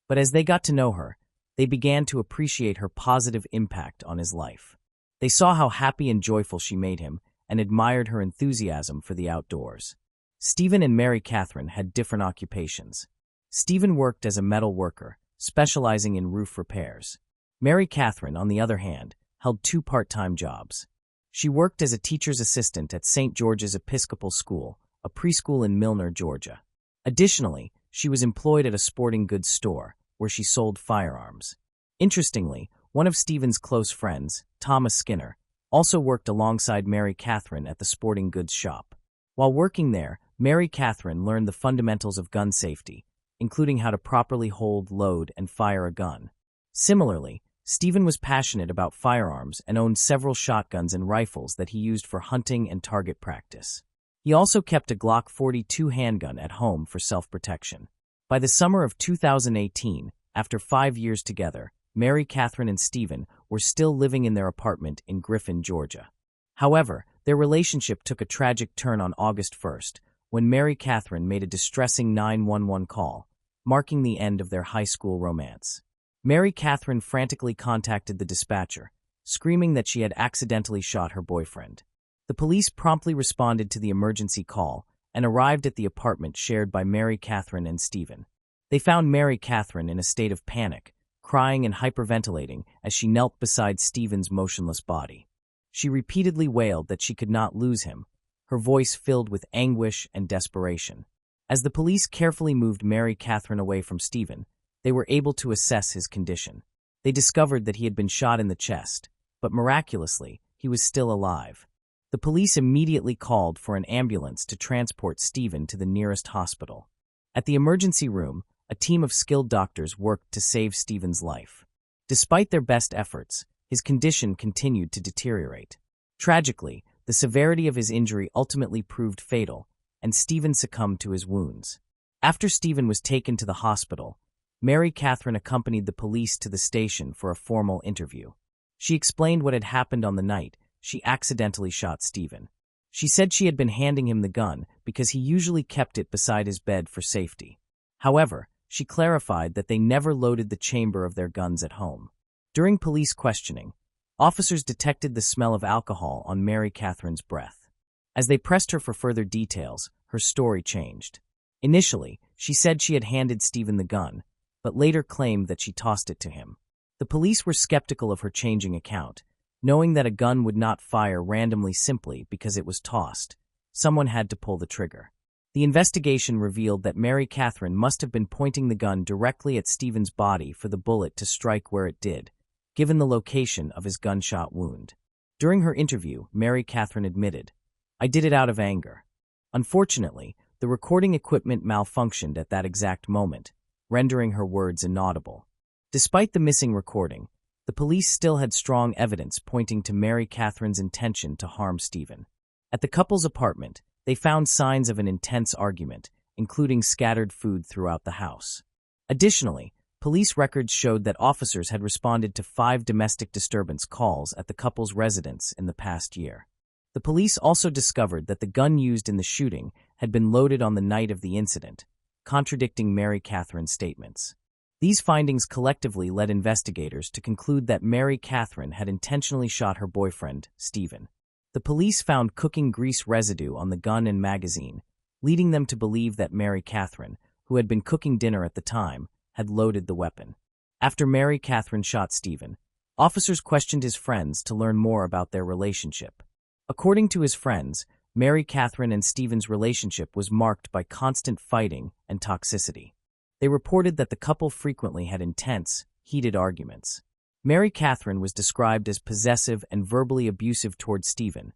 but as they got to know her, they began to appreciate her positive impact on his life. They saw how happy and joyful she made him and admired her enthusiasm for the outdoors. Stephen and Mary Catherine had different occupations. Stephen worked as a metal worker, specializing in roof repairs. Mary Catherine, on the other hand, held 2 part-time jobs. She worked as a teacher's assistant at St. George's Episcopal School, a preschool in Milner, Georgia. Additionally, she was employed at a sporting goods store, where she sold firearms. Interestingly, one of Stephen's close friends, Thomas Skinner, also worked alongside Mary Catherine at the sporting goods shop. While working there, Mary Catherine learned the fundamentals of gun safety, including how to properly hold, load, and fire a gun. Similarly, Stephen was passionate about firearms and owned several shotguns and rifles that he used for hunting and target practice. He also kept a Glock 42 handgun at home for self-protection. By the summer of 2018, after 5 years together, Mary Catherine and Stephen were still living in their apartment in Griffin, Georgia. However, their relationship took a tragic turn on August 1st, when Mary Catherine made a distressing 911 call, marking the end of their high school romance. Mary Catherine frantically contacted the dispatcher, screaming that she had accidentally shot her boyfriend. The police promptly responded to the emergency call and arrived at the apartment shared by Mary Catherine and Stephen. They found Mary Catherine in a state of panic, crying and hyperventilating as she knelt beside Stephen's motionless body. She repeatedly wailed that she could not lose him, her voice filled with anguish and desperation. As the police carefully moved Mary Catherine away from Stephen, they were able to assess his condition. They discovered that he had been shot in the chest, but miraculously, he was still alive. The police immediately called for an ambulance to transport Stephen to the nearest hospital. At the emergency room, a team of skilled doctors worked to save Stephen's life. Despite their best efforts, his condition continued to deteriorate. Tragically, the severity of his injury ultimately proved fatal, and Stephen succumbed to his wounds. After Stephen was taken to the hospital, Mary Catherine accompanied the police to the station for a formal interview. She explained what had happened on the night she accidentally shot Stephen. She said she had been handing him the gun because he usually kept it beside his bed for safety. However, she clarified that they never loaded the chamber of their guns at home. During police questioning, officers detected the smell of alcohol on Mary Catherine's breath. As they pressed her for further details, her story changed. Initially, she said she had handed Stephen the gun, but later claimed that she tossed it to him. The police were skeptical of her changing account, knowing that a gun would not fire randomly simply because it was tossed. Someone had to pull the trigger. The investigation revealed that Mary Catherine must have been pointing the gun directly at Stephen's body for the bullet to strike where it did, given the location of his gunshot wound. During her interview, Mary Catherine admitted, "I did it out of anger." Unfortunately, the recording equipment malfunctioned at that exact moment, rendering her words inaudible. Despite the missing recording, the police still had strong evidence pointing to Mary Catherine's intention to harm Stephen. At the couple's apartment, they found signs of an intense argument, including scattered food throughout the house. Additionally, police records showed that officers had responded to 5 domestic disturbance calls at the couple's residence in the past year. The police also discovered that the gun used in the shooting had been loaded on the night of the incident, contradicting Mary Catherine's statements. These findings collectively led investigators to conclude that Mary Catherine had intentionally shot her boyfriend, Stephen. The police found cooking grease residue on the gun and magazine, leading them to believe that Mary Catherine, who had been cooking dinner at the time, had loaded the weapon. After Mary Catherine shot Stephen, officers questioned his friends to learn more about their relationship. According to his friends, Mary Catherine and Stephen's relationship was marked by constant fighting and toxicity. They reported that the couple frequently had intense, heated arguments. Mary Catherine was described as possessive and verbally abusive toward Stephen,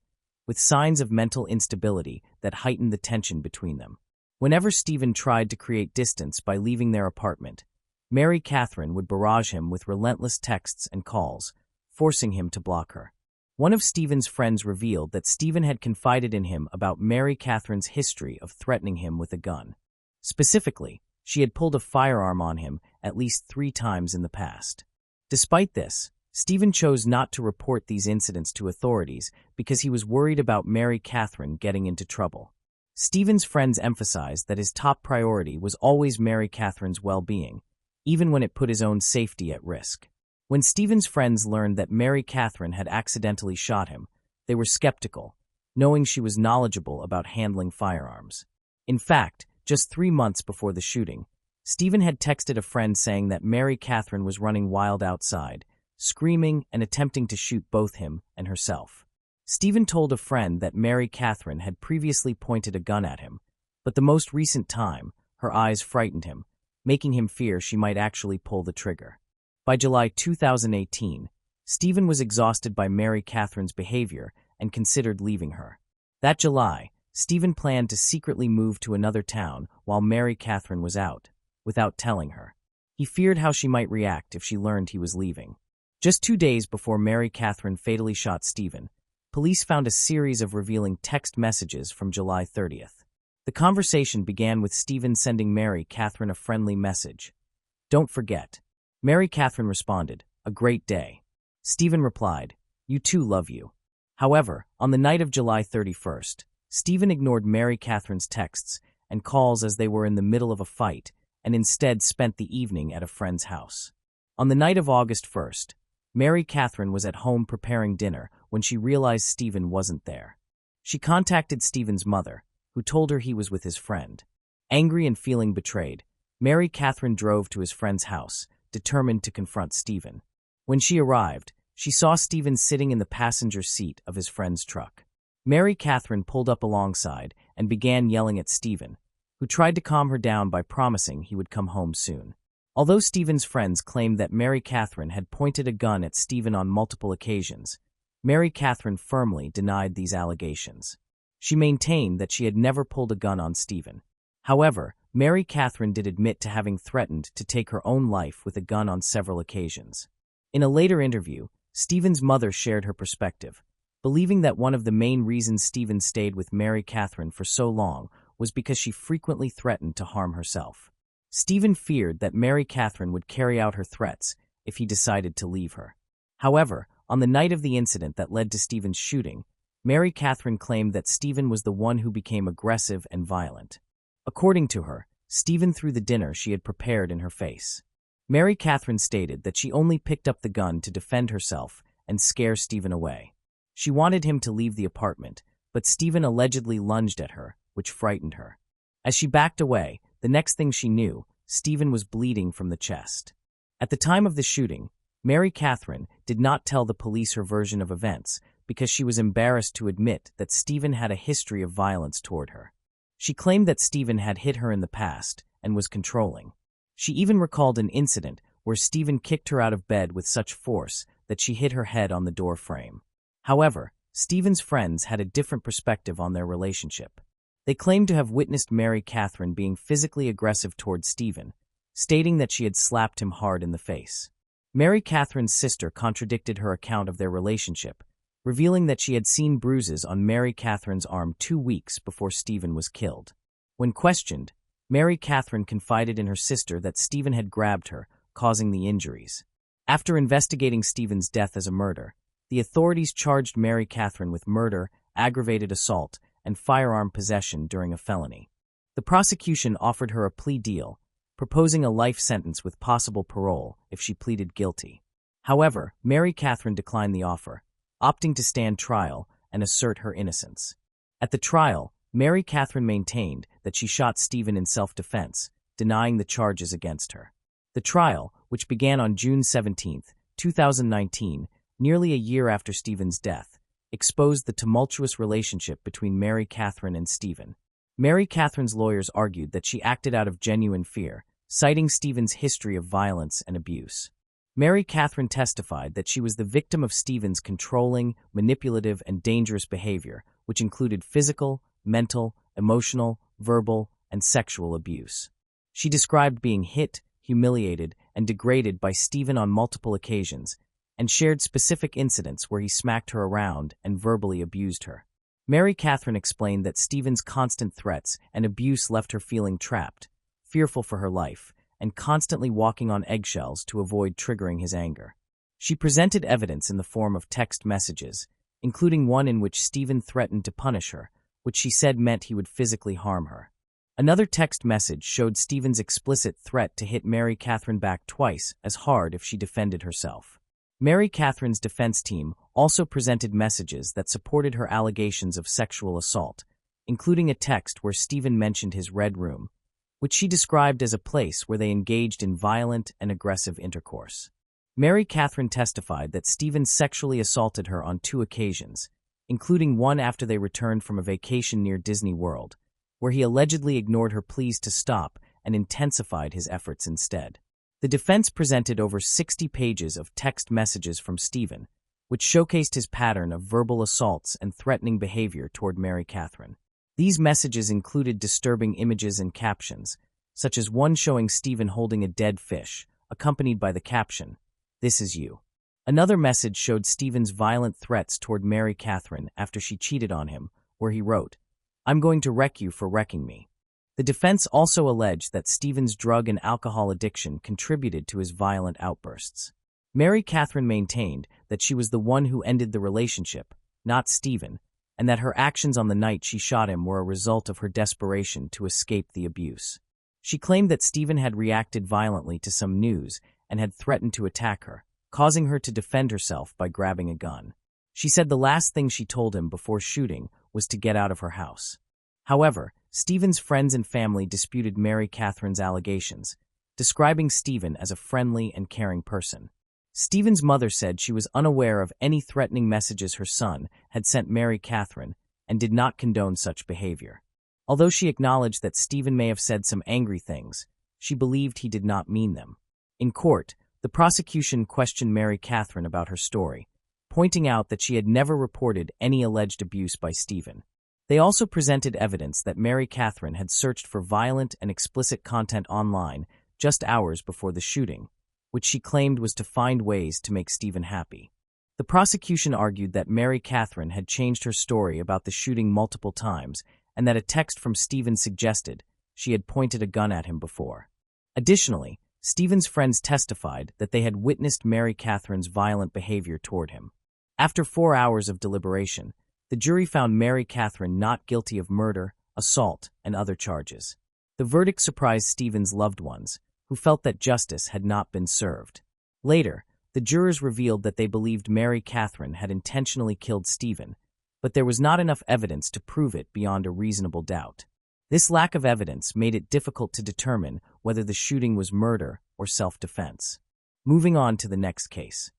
with signs of mental instability that heightened the tension between them. Whenever Stephen tried to create distance by leaving their apartment, Mary Catherine would barrage him with relentless texts and calls, forcing him to block her. One of Stephen's friends revealed that Stephen had confided in him about Mary Catherine's history of threatening him with a gun. Specifically, she had pulled a firearm on him at least 3 times in the past. Despite this, Stephen chose not to report these incidents to authorities because he was worried about Mary Catherine getting into trouble. Stephen's friends emphasized that his top priority was always Mary Catherine's well-being, even when it put his own safety at risk. When Stephen's friends learned that Mary Catherine had accidentally shot him, they were skeptical, knowing she was knowledgeable about handling firearms. In fact, just 3 months before the shooting, Stephen had texted a friend saying that Mary Catherine was running wild outside, screaming and attempting to shoot both him and herself. Stephen told a friend that Mary Catherine had previously pointed a gun at him, but the most recent time, her eyes frightened him, making him fear she might actually pull the trigger. By July 2018, Stephen was exhausted by Mary Catherine's behavior and considered leaving her. That July, Stephen planned to secretly move to another town while Mary Catherine was out, without telling her. He feared how she might react if she learned he was leaving. Just 2 days before Mary Catherine fatally shot Stephen, police found a series of revealing text messages from July 30th. The conversation began with Stephen sending Mary Catherine a friendly message. "Don't forget." Mary Catherine responded, "A great day." Stephen replied, "You too, love you." However, on the night of July 31st, Stephen ignored Mary Catherine's texts and calls as they were in the middle of a fight and instead spent the evening at a friend's house. On the night of August 1st, Mary Catherine was at home preparing dinner when she realized Stephen wasn't there. She contacted Stephen's mother, who told her he was with his friend. Angry and feeling betrayed, Mary Catherine drove to his friend's house, determined to confront Stephen. When she arrived, she saw Stephen sitting in the passenger seat of his friend's truck. Mary Catherine pulled up alongside and began yelling at Stephen, who tried to calm her down by promising he would come home soon. Although Stephen's friends claimed that Mary Catherine had pointed a gun at Stephen on multiple occasions, Mary Catherine firmly denied these allegations. She maintained that she had never pulled a gun on Stephen. However, Mary Catherine did admit to having threatened to take her own life with a gun on several occasions. In a later interview, Stephen's mother shared her perspective, believing that one of the main reasons Stephen stayed with Mary Catherine for so long was because she frequently threatened to harm herself. Stephen feared that Mary Catherine would carry out her threats if he decided to leave her. However, on the night of the incident that led to Stephen's shooting, Mary Catherine claimed that Stephen was the one who became aggressive and violent. According to her, Stephen threw the dinner she had prepared in her face. Mary Catherine stated that she only picked up the gun to defend herself and scare Stephen away. She wanted him to leave the apartment, but Stephen allegedly lunged at her, which frightened her. As she backed away, the next thing she knew, Stephen was bleeding from the chest. At the time of the shooting, Mary Catherine did not tell the police her version of events because she was embarrassed to admit that Stephen had a history of violence toward her. She claimed that Stephen had hit her in the past and was controlling. She even recalled an incident where Stephen kicked her out of bed with such force that she hit her head on the door frame. However, Stephen's friends had a different perspective on their relationship. They claimed to have witnessed Mary Catherine being physically aggressive toward Stephen, stating that she had slapped him hard in the face. Mary Catherine's sister contradicted her account of their relationship, revealing that she had seen bruises on Mary Catherine's arm 2 weeks before Stephen was killed. When questioned, Mary Catherine confided in her sister that Stephen had grabbed her, causing the injuries. After investigating Stephen's death as a murder, the authorities charged Mary Catherine with murder, aggravated assault, and firearm possession during a felony. The prosecution offered her a plea deal, proposing a life sentence with possible parole if she pleaded guilty. However, Mary Catherine declined the offer, opting to stand trial and assert her innocence. At the trial, Mary Catherine maintained that she shot Stephen in self-defense, denying the charges against her. The trial, which began on June 17, 2019, nearly a year after Stephen's death, exposed the tumultuous relationship between Mary Catherine and Stephen. Mary Catherine's lawyers argued that she acted out of genuine fear, citing Stephen's history of violence and abuse. Mary Catherine testified that she was the victim of Stephen's controlling, manipulative, and dangerous behavior, which included physical, mental, emotional, verbal, and sexual abuse. She described being hit, humiliated, and degraded by Stephen on multiple occasions, and shared specific incidents where he smacked her around and verbally abused her. Mary Catherine explained that Stephen's constant threats and abuse left her feeling trapped, fearful for her life, and constantly walking on eggshells to avoid triggering his anger. She presented evidence in the form of text messages, including one in which Stephen threatened to punish her, which she said meant he would physically harm her. Another text message showed Stephen's explicit threat to hit Mary Catherine back twice as hard if she defended herself. Mary Catherine's defense team also presented messages that supported her allegations of sexual assault, including a text where Stephen mentioned his red room, which she described as a place where they engaged in violent and aggressive intercourse. Mary Catherine testified that Stephen sexually assaulted her on 2 occasions, including one after they returned from a vacation near Disney World, where he allegedly ignored her pleas to stop and intensified his efforts instead. The defense presented over 60 pages of text messages from Stephen, which showcased his pattern of verbal assaults and threatening behavior toward Mary Catherine. These messages included disturbing images and captions, such as one showing Stephen holding a dead fish, accompanied by the caption, "This is you." Another message showed Stephen's violent threats toward Mary Catherine after she cheated on him, where he wrote, "I'm going to wreck you for wrecking me." The defense also alleged that Stephen's drug and alcohol addiction contributed to his violent outbursts. Mary Catherine maintained that she was the one who ended the relationship, not Stephen, and that her actions on the night she shot him were a result of her desperation to escape the abuse. She claimed that Stephen had reacted violently to some news and had threatened to attack her, causing her to defend herself by grabbing a gun. She said the last thing she told him before shooting was to get out of her house. However, Stephen's friends and family disputed Mary Catherine's allegations, describing Stephen as a friendly and caring person. Stephen's mother said she was unaware of any threatening messages her son had sent Mary Catherine and did not condone such behavior. Although she acknowledged that Stephen may have said some angry things, she believed he did not mean them. In court, the prosecution questioned Mary Catherine about her story, pointing out that she had never reported any alleged abuse by Stephen. They also presented evidence that Mary Catherine had searched for violent and explicit content online just hours before the shooting, which she claimed was to find ways to make Stephen happy. The prosecution argued that Mary Catherine had changed her story about the shooting multiple times and that a text from Stephen suggested she had pointed a gun at him before. Additionally, Stephen's friends testified that they had witnessed Mary Catherine's violent behavior toward him. After 4 hours of deliberation, the jury found Mary Catherine not guilty of murder, assault, and other charges. The verdict surprised Stephen's loved ones, who felt that justice had not been served. Later, the jurors revealed that they believed Mary Catherine had intentionally killed Stephen, but there was not enough evidence to prove it beyond a reasonable doubt. This lack of evidence made it difficult to determine whether the shooting was murder or self-defense. Moving on to the next case.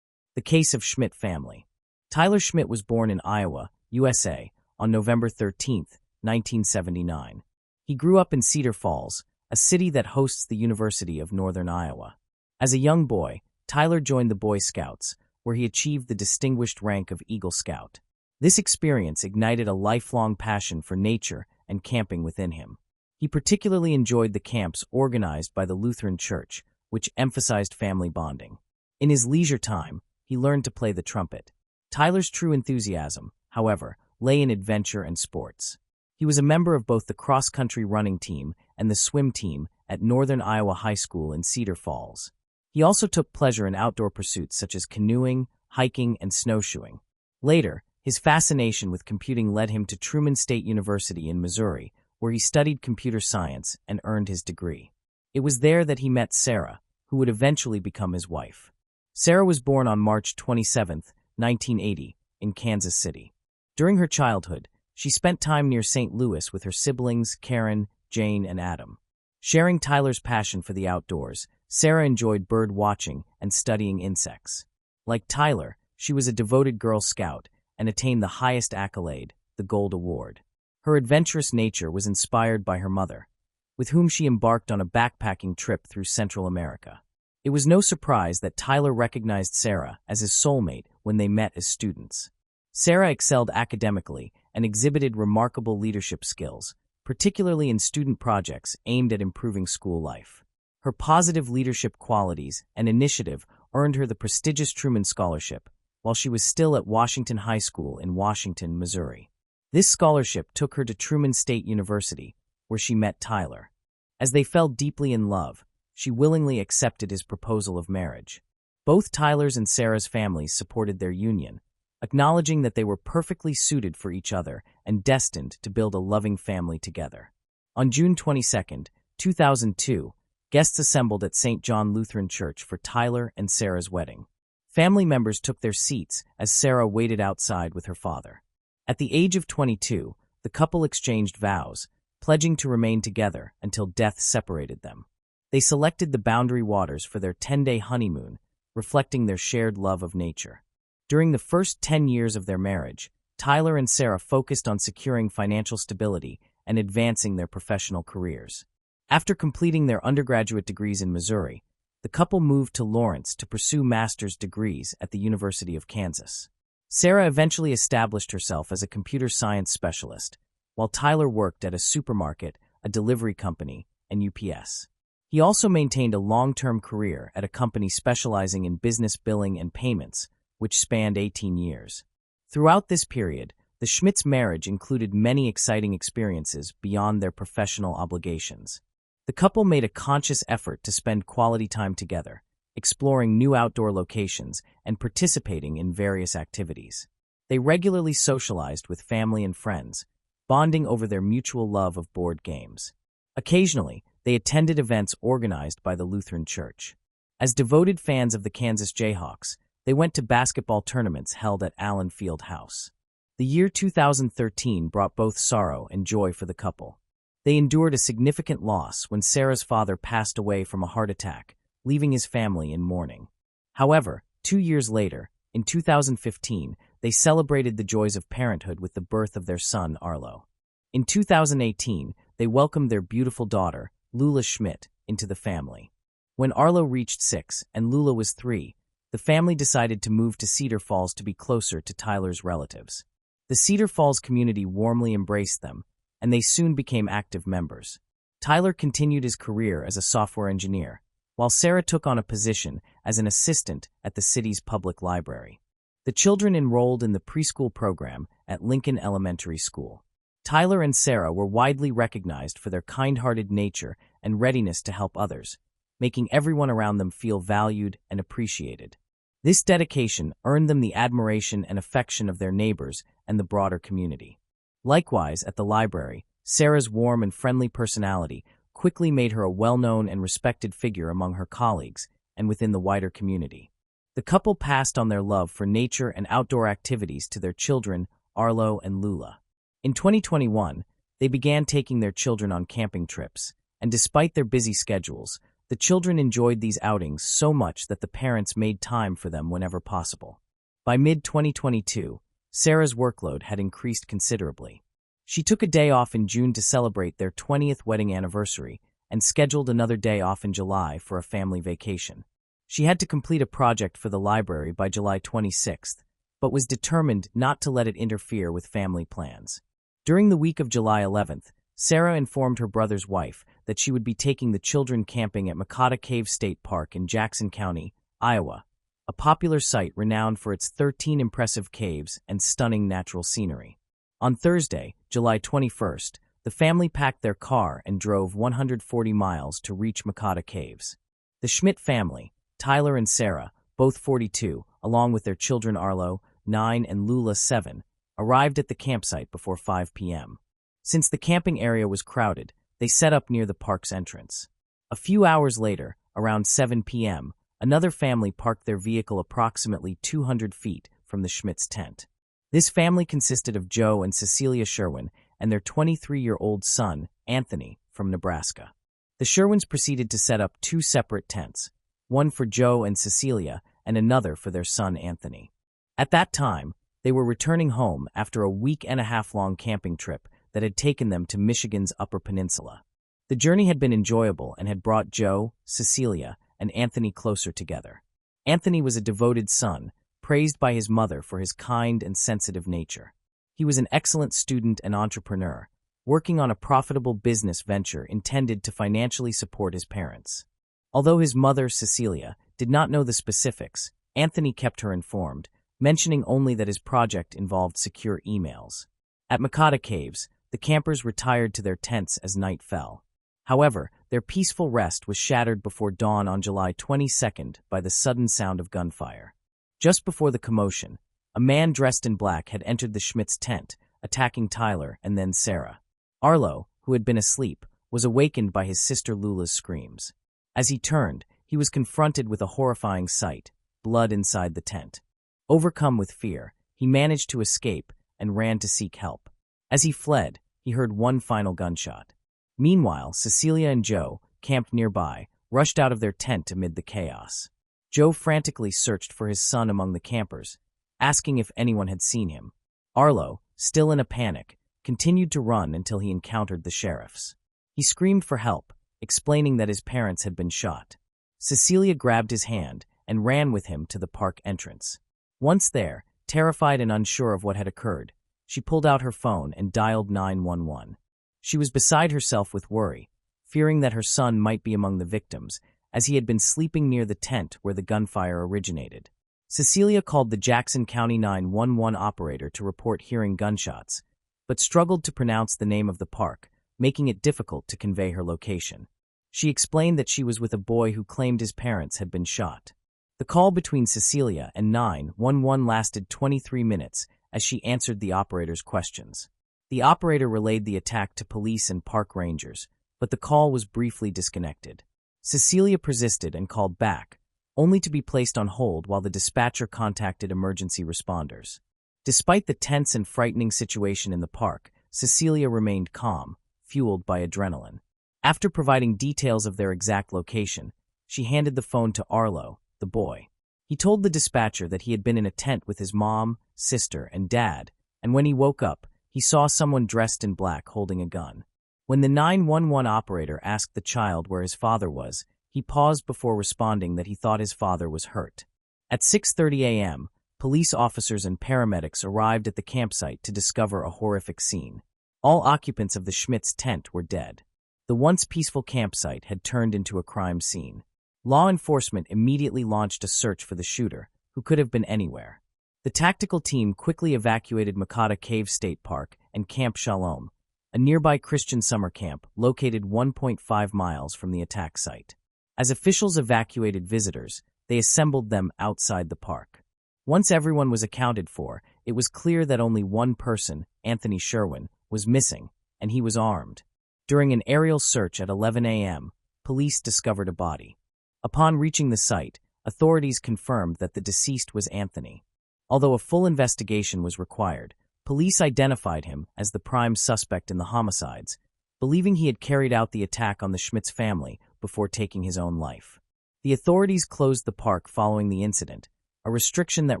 The case of Schmidt family. Tyler Schmidt was born in Iowa, USA, on November 13, 1979. He grew up in Cedar Falls, a city that hosts the University of Northern Iowa. As a young boy, Tyler joined the Boy Scouts, where he achieved the distinguished rank of Eagle Scout. This experience ignited a lifelong passion for nature and camping within him. He particularly enjoyed the camps organized by the Lutheran Church, which emphasized family bonding. In his leisure time, he learned to play the trumpet. Tyler's true enthusiasm, however, lay in adventure and sports. He was a member of both the cross-country running team and the swim team at Northern Iowa High School in Cedar Falls. He also took pleasure in outdoor pursuits such as canoeing, hiking, and snowshoeing. Later, his fascination with computing led him to Truman State University in Missouri, where he studied computer science and earned his degree. It was there that he met Sarah, who would eventually become his wife. Sarah was born on March 27, 1980, in Kansas City. During her childhood, she spent time near St. Louis with her siblings Karen, Jane, and Adam. Sharing Tyler's passion for the outdoors, Sarah enjoyed bird watching and studying insects. Like Tyler, she was a devoted Girl Scout and attained the highest accolade, the Gold Award. Her adventurous nature was inspired by her mother, with whom she embarked on a backpacking trip through Central America. It was no surprise that Tyler recognized Sarah as his soulmate when they met as students. Sarah excelled academically and exhibited remarkable leadership skills, particularly in student projects aimed at improving school life. Her positive leadership qualities and initiative earned her the prestigious Truman Scholarship, while she was still at Washington High School in Washington, Missouri. This scholarship took her to Truman State University, where she met Tyler. As they fell deeply in love, she willingly accepted his proposal of marriage. Both Tyler's and Sarah's families supported their union, acknowledging that they were perfectly suited for each other and destined to build a loving family together. On June 22, 2002, guests assembled at St. John Lutheran Church for Tyler and Sarah's wedding. Family members took their seats as Sarah waited outside with her father. At the age of 22, the couple exchanged vows, pledging to remain together until death separated them. They selected the Boundary Waters for their 10-day honeymoon, reflecting their shared love of nature. During the first 10 years of their marriage, Tyler and Sarah focused on securing financial stability and advancing their professional careers. After completing their undergraduate degrees in Missouri, the couple moved to Lawrence to pursue master's degrees at the University of Kansas. Sarah eventually established herself as a computer science specialist, while Tyler worked at a supermarket, a delivery company, and UPS. He also maintained a long-term career at a company specializing in business billing and payments, which spanned 18 years. Throughout this period, the Schmidts' marriage included many exciting experiences beyond their professional obligations. The couple made a conscious effort to spend quality time together, exploring new outdoor locations and participating in various activities. They regularly socialized with family and friends, bonding over their mutual love of board games. Occasionally, they attended events organized by the Lutheran Church. As devoted fans of the Kansas Jayhawks, they went to basketball tournaments held at Allen Field House. The year 2013 brought both sorrow and joy for the couple. They endured a significant loss when Sarah's father passed away from a heart attack, leaving his family in mourning. However, 2 years later, in 2015, they celebrated the joys of parenthood with the birth of their son, Arlo. In 2018, they welcomed their beautiful daughter, Lula Schmidt, into the family. When Arlo reached 6 and Lula was 3, the family decided to move to Cedar Falls to be closer to Tyler's relatives. The Cedar Falls community warmly embraced them, and they soon became active members. Tyler continued his career as a software engineer, while Sarah took on a position as an assistant at the city's public library. The children enrolled in the preschool program at Lincoln Elementary School. Tyler and Sarah were widely recognized for their kind-hearted nature and readiness to help others, making everyone around them feel valued and appreciated. This dedication earned them the admiration and affection of their neighbors and the broader community. Likewise, at the library, Sarah's warm and friendly personality quickly made her a well-known and respected figure among her colleagues and within the wider community. The couple passed on their love for nature and outdoor activities to their children, Arlo and Lula. In 2021, they began taking their children on camping trips, and despite their busy schedules, the children enjoyed these outings so much that the parents made time for them whenever possible. By mid-2022, Sarah's workload had increased considerably. She took a day off in June to celebrate their 20th wedding anniversary and scheduled another day off in July for a family vacation. She had to complete a project for the library by July 26th, but was determined not to let it interfere with family plans. During the week of July 11th, Sarah informed her brother's wife that she would be taking the children camping at Makata Cave State Park in Jackson County, Iowa, a popular site renowned for its 13 impressive caves and stunning natural scenery. On Thursday, July 21st, the family packed their car and drove 140 miles to reach Makata Caves. The Schmidt family, Tyler and Sarah, both 42, along with their children Arlo, 9, and Lula, 7, arrived at the campsite before 5 p.m. Since the camping area was crowded, they set up near the park's entrance. A few hours later, around 7 p.m., another family parked their vehicle approximately 200 feet from the Schmidt's tent. This family consisted of Joe and Cecilia Sherwin and their 23-year-old son, Anthony, from Nebraska. The Sherwins proceeded to set up 2 separate tents, one for Joe and Cecilia and another for their son, Anthony. At that time, they were returning home after a week-and-a-half-long camping trip that had taken them to Michigan's Upper Peninsula. The journey had been enjoyable and had brought Joe, Cecilia, and Anthony closer together. Anthony was a devoted son, praised by his mother for his kind and sensitive nature. He was an excellent student and entrepreneur, working on a profitable business venture intended to financially support his parents. Although his mother, Cecilia, did not know the specifics, Anthony kept her informed, mentioning only that his project involved secure emails. At Makata Caves, the campers retired to their tents as night fell. However, their peaceful rest was shattered before dawn on July 22nd by the sudden sound of gunfire. Just before the commotion, a man dressed in black had entered the Schmidt's tent, attacking Tyler and then Sarah. Arlo, who had been asleep, was awakened by his sister Lula's screams. As he turned, he was confronted with a horrifying sight, blood inside the tent. Overcome with fear, he managed to escape and ran to seek help. As he fled, he heard one final gunshot. Meanwhile, Cecilia and Joe, camped nearby, rushed out of their tent amid the chaos. Joe frantically searched for his son among the campers, asking if anyone had seen him. Arlo, still in a panic, continued to run until he encountered the sheriffs. He screamed for help, explaining that his parents had been shot. Cecilia grabbed his hand and ran with him to the park entrance. Once there, terrified and unsure of what had occurred, she pulled out her phone and dialed 911. She was beside herself with worry, fearing that her son might be among the victims, as he had been sleeping near the tent where the gunfire originated. Cecilia called the Jackson County 911 operator to report hearing gunshots, but struggled to pronounce the name of the park, making it difficult to convey her location. She explained that she was with a boy who claimed his parents had been shot. The call between Cecilia and 911 lasted 23 minutes as she answered the operator's questions. The operator relayed the attack to police and park rangers, but the call was briefly disconnected. Cecilia persisted and called back, only to be placed on hold while the dispatcher contacted emergency responders. Despite the tense and frightening situation in the park, Cecilia remained calm, fueled by adrenaline. After providing details of their exact location, she handed the phone to Arlo, the boy. He told the dispatcher that he had been in a tent with his mom, sister, and dad, and when he woke up, he saw someone dressed in black holding a gun. When the 911 operator asked the child where his father was, he paused before responding that he thought his father was hurt. At 6:30 a.m., police officers and paramedics arrived at the campsite to discover a horrific scene. All occupants of the Schmitz tent were dead. The once peaceful campsite had turned into a crime scene. Law enforcement immediately launched a search for the shooter, who could have been anywhere. The tactical team quickly evacuated Makata Cave State Park and Camp Shalom, a nearby Christian summer camp located 1.5 miles from the attack site. As officials evacuated visitors, they assembled them outside the park. Once everyone was accounted for, it was clear that only one person, Anthony Sherwin, was missing, and he was armed. During an aerial search at 11 a.m., police discovered a body. Upon reaching the site, authorities confirmed that the deceased was Anthony. Although a full investigation was required, police identified him as the prime suspect in the homicides, believing he had carried out the attack on the Schmitz family before taking his own life. The authorities closed the park following the incident, a restriction that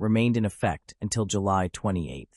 remained in effect until July 28.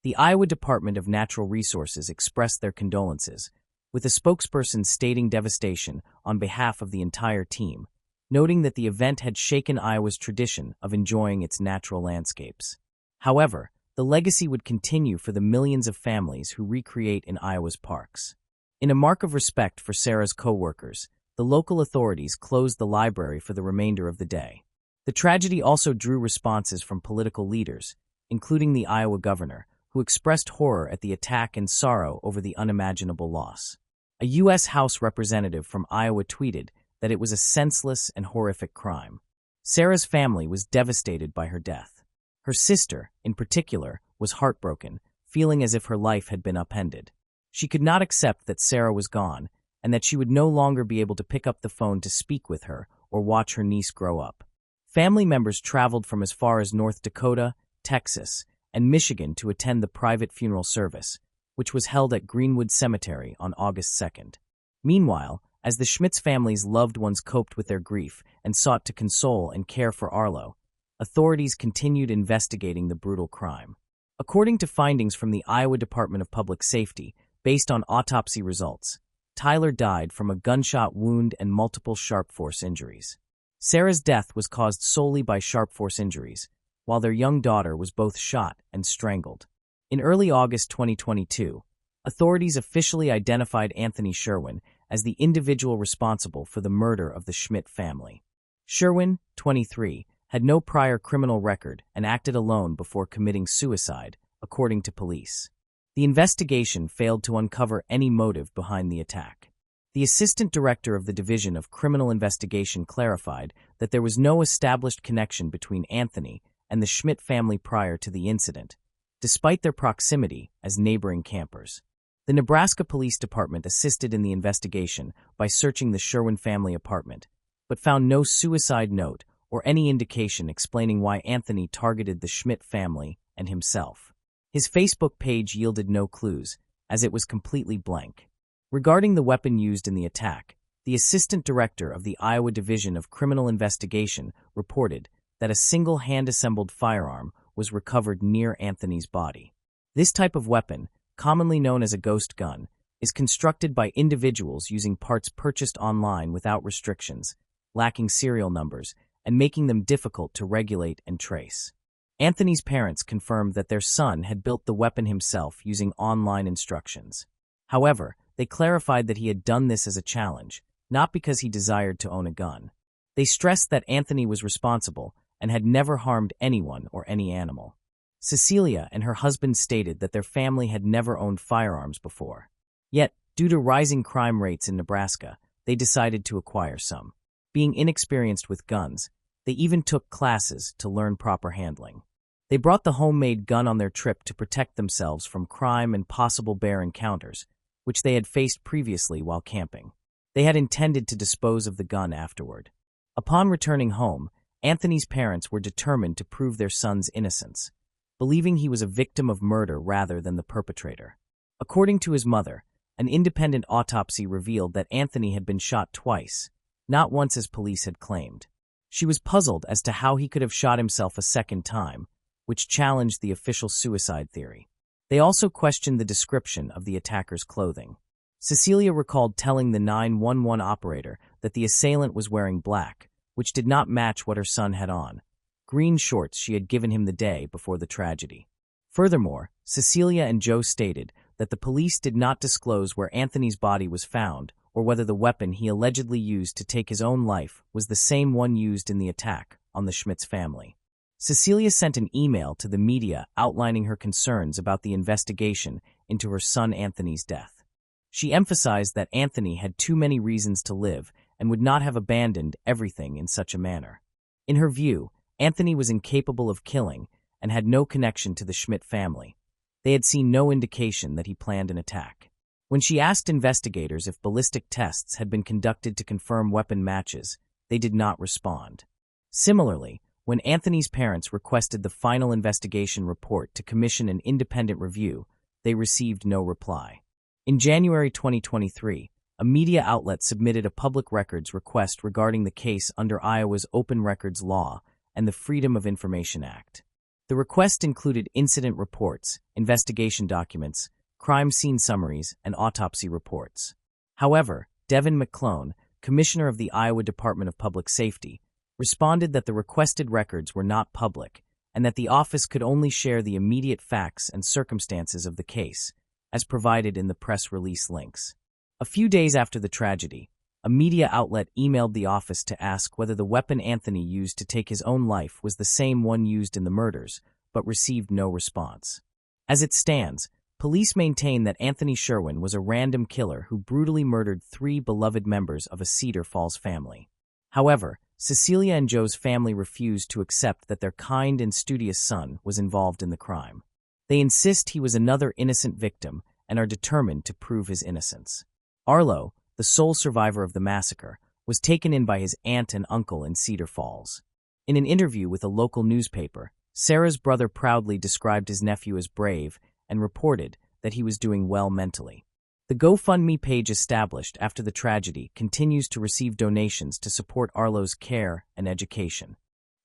The Iowa Department of Natural Resources expressed their condolences, with a spokesperson stating devastation on behalf of the entire team, noting that the event had shaken Iowa's tradition of enjoying its natural landscapes. However, the legacy would continue for the millions of families who recreate in Iowa's parks. In a mark of respect for Sarah's co-workers, the local authorities closed the library for the remainder of the day. The tragedy also drew responses from political leaders, including the Iowa governor, who expressed horror at the attack and sorrow over the unimaginable loss. A U.S. House representative from Iowa tweeted that it was a senseless and horrific crime. Sarah's family was devastated by her death. Her sister, in particular, was heartbroken, feeling as if her life had been upended. She could not accept that Sarah was gone and that she would no longer be able to pick up the phone to speak with her or watch her niece grow up. Family members traveled from as far as North Dakota, Texas, and Michigan to attend the private funeral service, which was held at Greenwood Cemetery on August 2nd. Meanwhile, as the Schmitz family's loved ones coped with their grief and sought to console and care for Arlo, authorities continued investigating the brutal crime. According to findings from the Iowa Department of Public Safety, based on autopsy results, Tyler died from a gunshot wound and multiple sharp force injuries. Sarah's death was caused solely by sharp force injuries, while their young daughter was both shot and strangled. In early August 2022, authorities officially identified Anthony Sherwin as the individual responsible for the murder of the Schmidt family. Sherwin, 23, had no prior criminal record and acted alone before committing suicide, according to police. The investigation failed to uncover any motive behind the attack. The assistant director of the Division of Criminal Investigation clarified that there was no established connection between Anthony and the Schmidt family prior to the incident, despite their proximity as neighboring campers. The Nebraska Police Department assisted in the investigation by searching the Sherwin family apartment, but found no suicide note or any indication explaining why Anthony targeted the Schmidt family and himself. His Facebook page yielded no clues, as it was completely blank. Regarding the weapon used in the attack, the assistant director of the Iowa Division of Criminal Investigation reported that a single hand-assembled firearm was recovered near Anthony's body. This type of weapon, commonly known as a ghost gun, is constructed by individuals using parts purchased online without restrictions, lacking serial numbers, and making them difficult to regulate and trace. Anthony's parents confirmed that their son had built the weapon himself using online instructions. However, they clarified that he had done this as a challenge, not because he desired to own a gun. They stressed that Anthony was responsible and had never harmed anyone or any animal. Cecilia and her husband stated that their family had never owned firearms before. Yet, due to rising crime rates in Nebraska, they decided to acquire some. Being inexperienced with guns, they even took classes to learn proper handling. They brought the homemade gun on their trip to protect themselves from crime and possible bear encounters, which they had faced previously while camping. They had intended to dispose of the gun afterward. Upon returning home, Anthony's parents were determined to prove their son's innocence, believing he was a victim of murder rather than the perpetrator. According to his mother, an independent autopsy revealed that Anthony had been shot twice, not once as police had claimed. She was puzzled as to how he could have shot himself a second time, which challenged the official suicide theory. They also questioned the description of the attacker's clothing. Cecilia recalled telling the 911 operator that the assailant was wearing black, which did not match what her son had on, green shorts she had given him the day before the tragedy. Furthermore, Cecilia and Joe stated that the police did not disclose where Anthony's body was found or whether the weapon he allegedly used to take his own life was the same one used in the attack on the Schmitz family. Cecilia sent an email to the media outlining her concerns about the investigation into her son Anthony's death. She emphasized that Anthony had too many reasons to live and would not have abandoned everything in such a manner. In her view, Anthony was incapable of killing and had no connection to the Schmidt family. They had seen no indication that he planned an attack. When she asked investigators if ballistic tests had been conducted to confirm weapon matches, they did not respond. Similarly, when Anthony's parents requested the final investigation report to commission an independent review, they received no reply. In January 2023, a media outlet submitted a public records request regarding the case under Iowa's Open Records Law and the Freedom of Information Act. The request included incident reports, investigation documents, crime scene summaries, and autopsy reports. However, Devin McClone, Commissioner of the Iowa Department of Public Safety, responded that the requested records were not public and that the office could only share the immediate facts and circumstances of the case, as provided in the press release links. A few days after the tragedy, a media outlet emailed the office to ask whether the weapon Anthony used to take his own life was the same one used in the murders, but received no response. As it stands, police maintain that Anthony Sherwin was a random killer who brutally murdered 3 beloved members of a Cedar Falls family. However, Cecilia and Joe's family refused to accept that their kind and studious son was involved in the crime. They insist he was another innocent victim and are determined to prove his innocence. Arlo, the sole survivor of the massacre, was taken in by his aunt and uncle in Cedar Falls. In an interview with a local newspaper, Sarah's brother proudly described his nephew as brave and reported that he was doing well mentally. The GoFundMe page established after the tragedy continues to receive donations to support Arlo's care and education.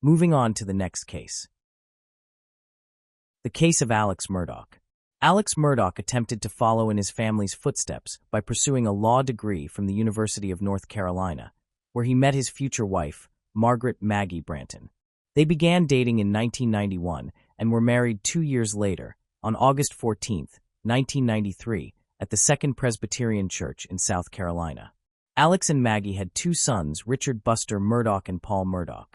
Moving on to the next case. The case of Alex Murdaugh. Alex Murdaugh attempted to follow in his family's footsteps by pursuing a law degree from the University of North Carolina, where he met his future wife, Margaret Maggie Branton. They began dating in 1991 and were married 2 years later, on August 14, 1993, at the Second Presbyterian Church in South Carolina. Alex and Maggie had 2 sons, Richard Buster Murdaugh and Paul Murdaugh.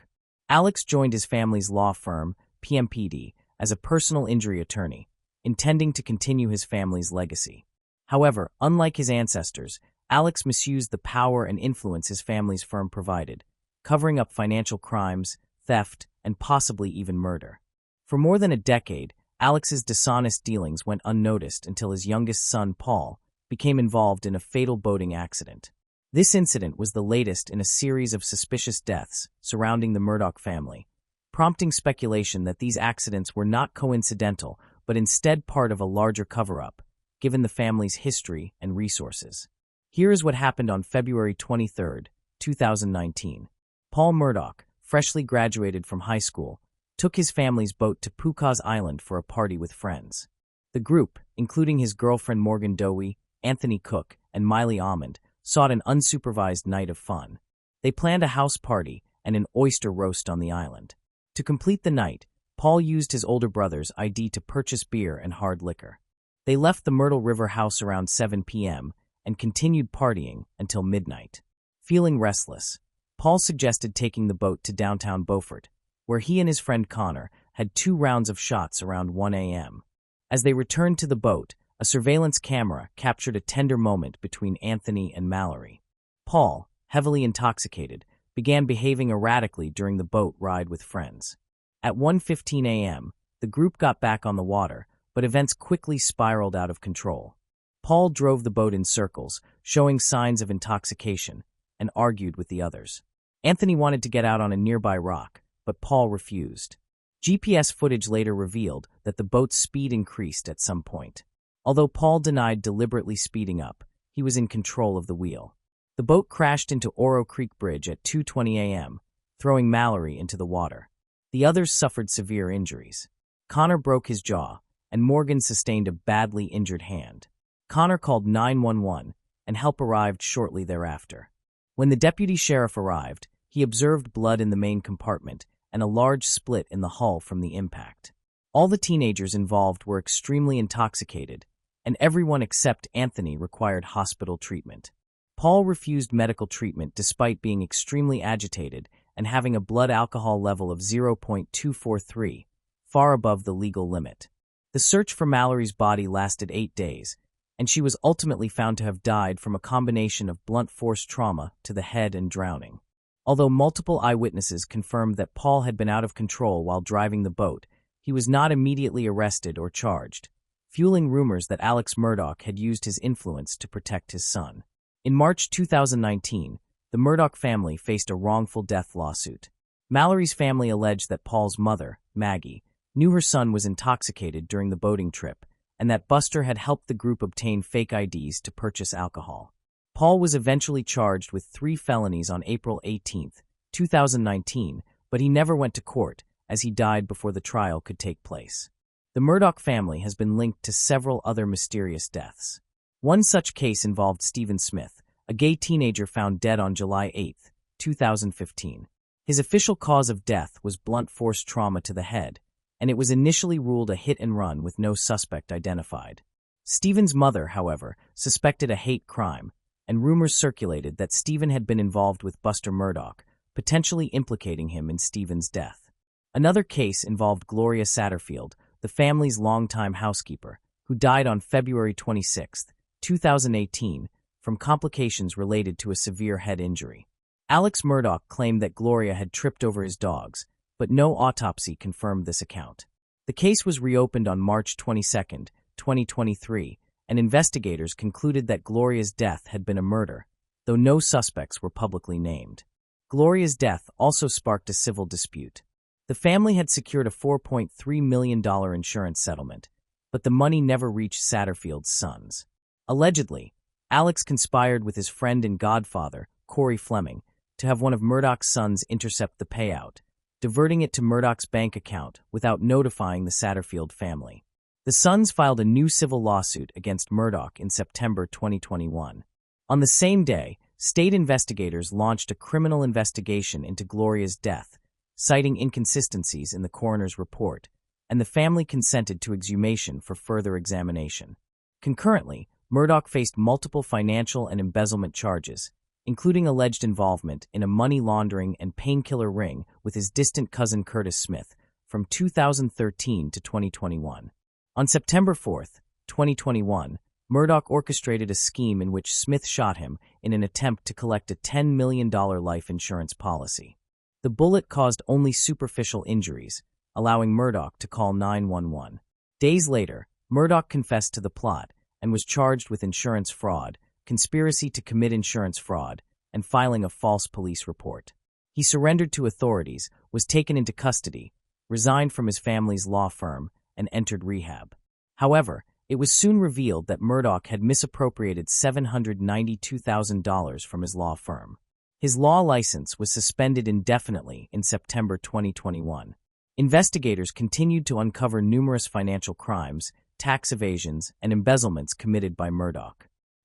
Alex joined his family's law firm, PMPD, as a personal injury attorney, intending to continue his family's legacy. However, unlike his ancestors, Alex misused the power and influence his family's firm provided, covering up financial crimes, theft, and possibly even murder. For more than a decade, Alex's dishonest dealings went unnoticed until his youngest son, Paul, became involved in a fatal boating accident. This incident was the latest in a series of suspicious deaths surrounding the Murdaugh family, prompting speculation that these accidents were not coincidental but instead part of a larger cover-up, given the family's history and resources. Here is what happened on February 23, 2019. Paul Murdaugh, freshly graduated from high school, took his family's boat to Pucaw's Island for a party with friends. The group, including his girlfriend Morgan Dowie, Anthony Cook, and Miley Almond, sought an unsupervised night of fun. They planned a house party and an oyster roast on the island. To complete the night, Paul used his older brother's ID to purchase beer and hard liquor. They left the Myrtle River house around 7 p.m. and continued partying until midnight. Feeling restless, Paul suggested taking the boat to downtown Beaufort, where he and his friend Connor had 2 rounds of shots around 1 a.m. As they returned to the boat, a surveillance camera captured a tender moment between Anthony and Mallory. Paul, heavily intoxicated, began behaving erratically during the boat ride with friends. At 1:15 a.m., the group got back on the water, but events quickly spiraled out of control. Paul drove the boat in circles, showing signs of intoxication, and argued with the others. Anthony wanted to get out on a nearby rock, but Paul refused. GPS footage later revealed that the boat's speed increased at some point. Although Paul denied deliberately speeding up, he was in control of the wheel. The boat crashed into Oro Creek Bridge at 2:20 a.m., throwing Mallory into the water. The others suffered severe injuries. Connor broke his jaw, and Morgan sustained a badly injured hand. Connor called 911, and help arrived shortly thereafter. When the deputy sheriff arrived, he observed blood in the main compartment and a large split in the hull from the impact. All the teenagers involved were extremely intoxicated, and everyone except Anthony required hospital treatment. Paul refused medical treatment despite being extremely agitated and having a blood alcohol level of 0.243, far above the legal limit. The search for Mallory's body lasted 8 days, and she was ultimately found to have died from a combination of blunt force trauma to the head and drowning. Although multiple eyewitnesses confirmed that Paul had been out of control while driving the boat, he was not immediately arrested or charged, fueling rumors that Alex Murdaugh had used his influence to protect his son. In March 2019, the Murdaugh family faced a wrongful death lawsuit. Mallory's family alleged that Paul's mother, Maggie, knew her son was intoxicated during the boating trip, and that Buster had helped the group obtain fake IDs to purchase alcohol. Paul was eventually charged with 3 felonies on April 18, 2019, but he never went to court, as he died before the trial could take place. The Murdaugh family has been linked to several other mysterious deaths. One such case involved Stephen Smith, a gay teenager found dead on July 8, 2015. His official cause of death was blunt force trauma to the head, and it was initially ruled a hit-and-run with no suspect identified. Stephen's mother, however, suspected a hate crime, and rumors circulated that Stephen had been involved with Buster Murdaugh, potentially implicating him in Stephen's death. Another case involved Gloria Satterfield, the family's longtime housekeeper, who died on February 26, 2018, from complications related to a severe head injury. Alex Murdaugh claimed that Gloria had tripped over his dogs, but no autopsy confirmed this account. The case was reopened on March 22, 2023, and investigators concluded that Gloria's death had been a murder, though no suspects were publicly named. Gloria's death also sparked a civil dispute. The family had secured a $4.3 million insurance settlement, but the money never reached Satterfield's sons. Allegedly, Alex conspired with his friend and godfather, Corey Fleming, to have one of Murdaugh's sons intercept the payout, diverting it to Murdaugh's bank account without notifying the Satterfield family. The sons filed a new civil lawsuit against Murdaugh in September 2021. On the same day, state investigators launched a criminal investigation into Gloria's death, citing inconsistencies in the coroner's report, and the family consented to exhumation for further examination. Concurrently, Murdaugh faced multiple financial and embezzlement charges, including alleged involvement in a money laundering and painkiller ring with his distant cousin Curtis Smith from 2013 to 2021. On September 4, 2021, Murdaugh orchestrated a scheme in which Smith shot him in an attempt to collect a $10 million life insurance policy. The bullet caused only superficial injuries, allowing Murdaugh to call 911. Days later, Murdaugh confessed to the plot and was charged with insurance fraud, conspiracy to commit insurance fraud, and filing a false police report. He surrendered to authorities, was taken into custody, resigned from his family's law firm, and entered rehab. However, it was soon revealed that Murdaugh had misappropriated $792,000 from his law firm. His law license was suspended indefinitely in September 2021. Investigators continued to uncover numerous financial crimes, tax evasions, and embezzlements committed by Murdaugh.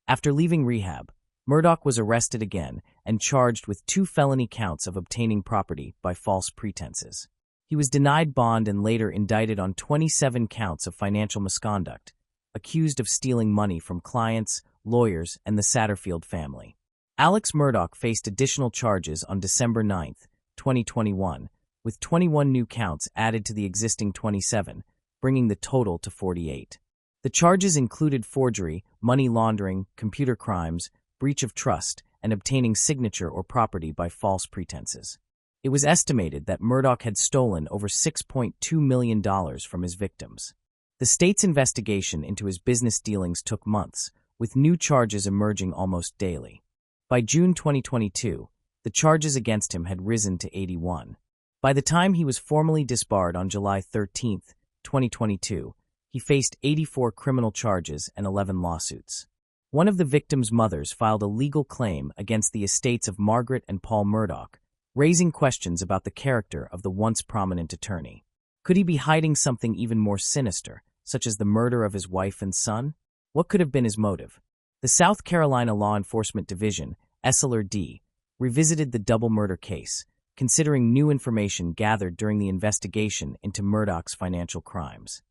After leaving rehab, Murdaugh was arrested again and charged with 2 felony counts of obtaining property by false pretenses. He was denied bond and later indicted on 27 counts of financial misconduct, accused of stealing money from clients, lawyers, and the Satterfield family. Alex Murdaugh faced additional charges on December 9, 2021, with 21 new counts added to the existing 27, bringing the total to 48. The charges included forgery, money laundering, computer crimes, breach of trust, and obtaining signature or property by false pretenses. It was estimated that Murdaugh had stolen over $6.2 million from his victims. The state's investigation into his business dealings took months, with new charges emerging almost daily. By June 2022, the charges against him had risen to 81. By the time he was formally disbarred on July 13, 2022, he faced 84 criminal charges and 11 lawsuits. One of the victims' mothers filed a legal claim against the estates of Margaret and Paul Murdaugh, raising questions about the character of the once prominent attorney. Could he be hiding something even more sinister, such as the murder of his wife and son? What could have been his motive? The South Carolina Law Enforcement Division, SLRD, revisited the double murder case, considering new information gathered during the investigation into Murdaugh's financial crimes.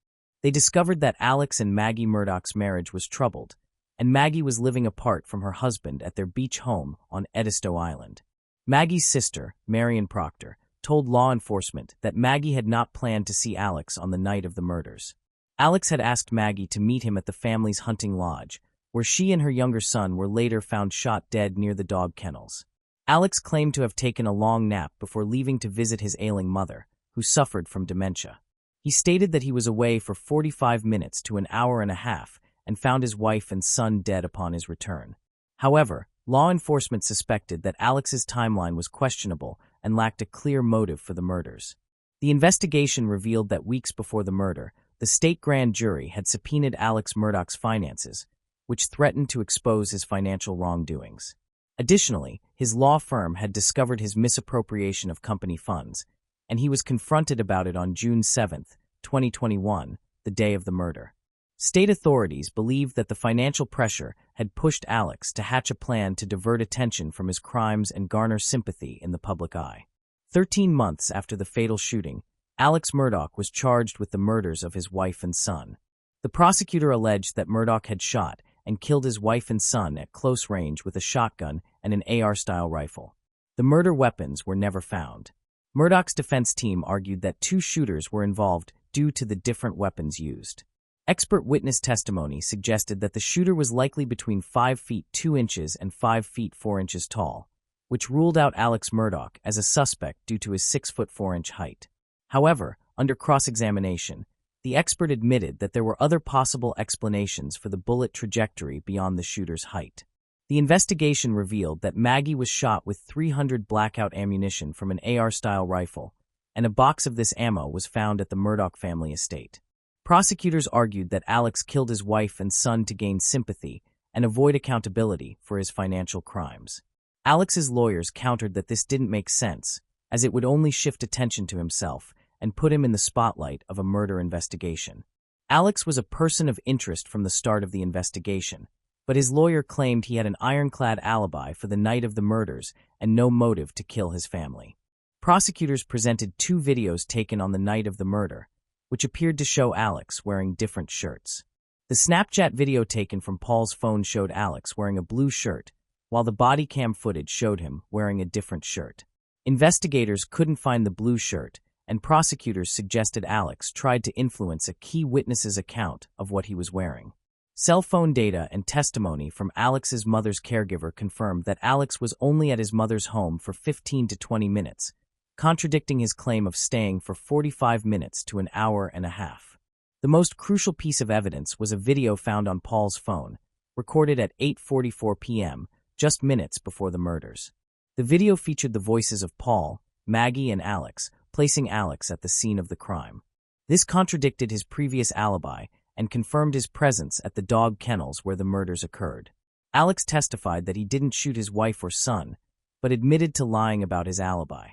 They discovered that Alex and Maggie Murdaugh's marriage was troubled, and Maggie was living apart from her husband at their beach home on Edisto Island. Maggie's sister, Marion Proctor, told law enforcement that Maggie had not planned to see Alex on the night of the murders. Alex had asked Maggie to meet him at the family's hunting lodge, where she and her younger son were later found shot dead near the dog kennels. Alex claimed to have taken a long nap before leaving to visit his ailing mother, who suffered from dementia. He stated that he was away for 45 minutes to an hour and a half and found his wife and son dead upon his return. However, law enforcement suspected that Alex's timeline was questionable and lacked a clear motive for the murders. The investigation revealed that weeks before the murder, the state grand jury had subpoenaed Alex Murdaugh's finances, which threatened to expose his financial wrongdoings. Additionally, his law firm had discovered his misappropriation of company funds, and he was confronted about it on June 7, 2021, the day of the murder. State authorities believed that the financial pressure had pushed Alex to hatch a plan to divert attention from his crimes and garner sympathy in the public eye. 13 months after the fatal shooting, Alex Murdaugh was charged with the murders of his wife and son. The prosecutor alleged that Murdaugh had shot and killed his wife and son at close range with a shotgun and an AR-style rifle. The murder weapons were never found. Murdaugh's defense team argued that 2 shooters were involved due to the different weapons used. Expert witness testimony suggested that the shooter was likely between 5 feet 2 inches and 5 feet 4 inches tall, which ruled out Alex Murdaugh as a suspect due to his 6 foot 4 inch height. However, under cross-examination, the expert admitted that there were other possible explanations for the bullet trajectory beyond the shooter's height. The investigation revealed that Maggie was shot with 300 blackout ammunition from an AR-style rifle, and a box of this ammo was found at the Murdaugh family estate. Prosecutors argued that Alex killed his wife and son to gain sympathy and avoid accountability for his financial crimes. Alex's lawyers countered that this didn't make sense, as it would only shift attention to himself and put him in the spotlight of a murder investigation. Alex was a person of interest from the start of the investigation, but his lawyer claimed he had an ironclad alibi for the night of the murders and no motive to kill his family. Prosecutors presented 2 videos taken on the night of the murder, which appeared to show Alex wearing different shirts. The Snapchat video taken from Paul's phone showed Alex wearing a blue shirt, while the body cam footage showed him wearing a different shirt. Investigators couldn't find the blue shirt, and prosecutors suggested Alex tried to influence a key witness's account of what he was wearing. Cell phone data and testimony from Alex's mother's caregiver confirmed that Alex was only at his mother's home for 15 to 20 minutes, contradicting his claim of staying for 45 minutes to an hour and a half. The most crucial piece of evidence was a video found on Paul's phone, recorded at 8:44 p.m., just minutes before the murders. The video featured the voices of Paul, Maggie, and Alex, placing Alex at the scene of the crime. This contradicted his previous alibi and confirmed his presence at the dog kennels where the murders occurred. Alex testified that he didn't shoot his wife or son, but admitted to lying about his alibi.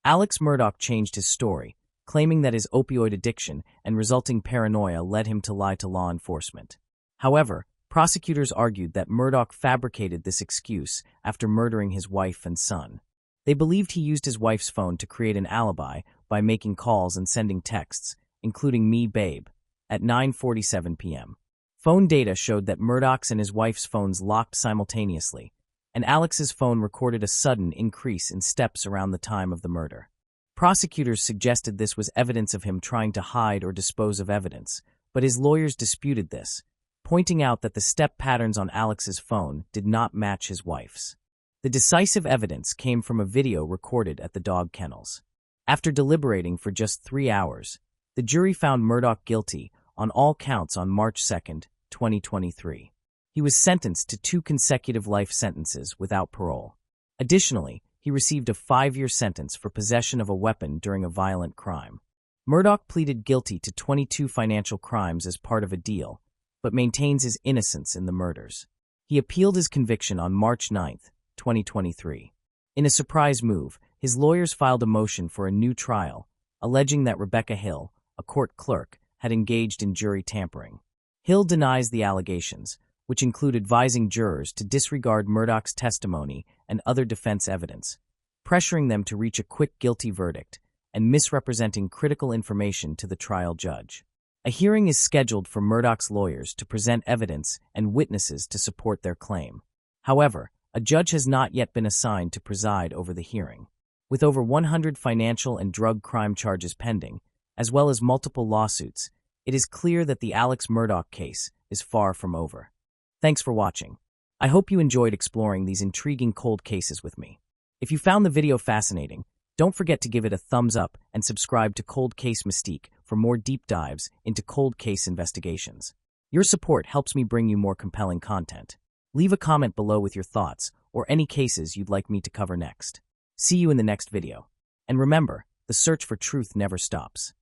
Alex Murdaugh changed his story, claiming that his opioid addiction and resulting paranoia led him to lie to law enforcement. However, Prosecutors argued that Murdaugh fabricated this excuse after murdering his wife and son. They believed he used his wife's phone to create an alibi by making calls and sending texts, including "me, babe," at 9:47 p.m. Phone data showed that Murdaugh's and his wife's phones locked simultaneously, and Alex's phone recorded a sudden increase in steps around the time of the murder. Prosecutors suggested this was evidence of him trying to hide or dispose of evidence, but his lawyers disputed this, pointing out that the step patterns on Alex's phone did not match his wife's. The decisive evidence came from a video recorded at the dog kennels. After deliberating for just 3 hours, the jury found Murdaugh guilty on all counts on March 2, 2023. He was sentenced to 2 consecutive life sentences without parole. Additionally, he received a 5-year sentence for possession of a weapon during a violent crime. Murdaugh pleaded guilty to 22 financial crimes as part of a deal, but maintains his innocence in the murders. He appealed his conviction on March 9, 2023. In a surprise move, his lawyers filed a motion for a new trial, alleging that Rebecca Hill, a court clerk, had engaged in jury tampering. Hill denies the allegations, which include advising jurors to disregard Murdaugh's testimony and other defense evidence, pressuring them to reach a quick guilty verdict, and misrepresenting critical information to the trial judge. A hearing is scheduled for Murdaugh's lawyers to present evidence and witnesses to support their claim. However, a judge has not yet been assigned to preside over the hearing. With over 100 financial and drug crime charges pending, as well as multiple lawsuits, it is clear that the Alex Murdaugh case is far from over. Thanks for watching. I hope you enjoyed exploring these intriguing cold cases with me. If you found the video fascinating, don't forget to give it a thumbs up and subscribe to Cold Case Mystique for more deep dives into cold case investigations. Your support helps me bring you more compelling content. Leave a comment below with your thoughts or any cases you'd like me to cover next. See you in the next video. And remember, the search for truth never stops.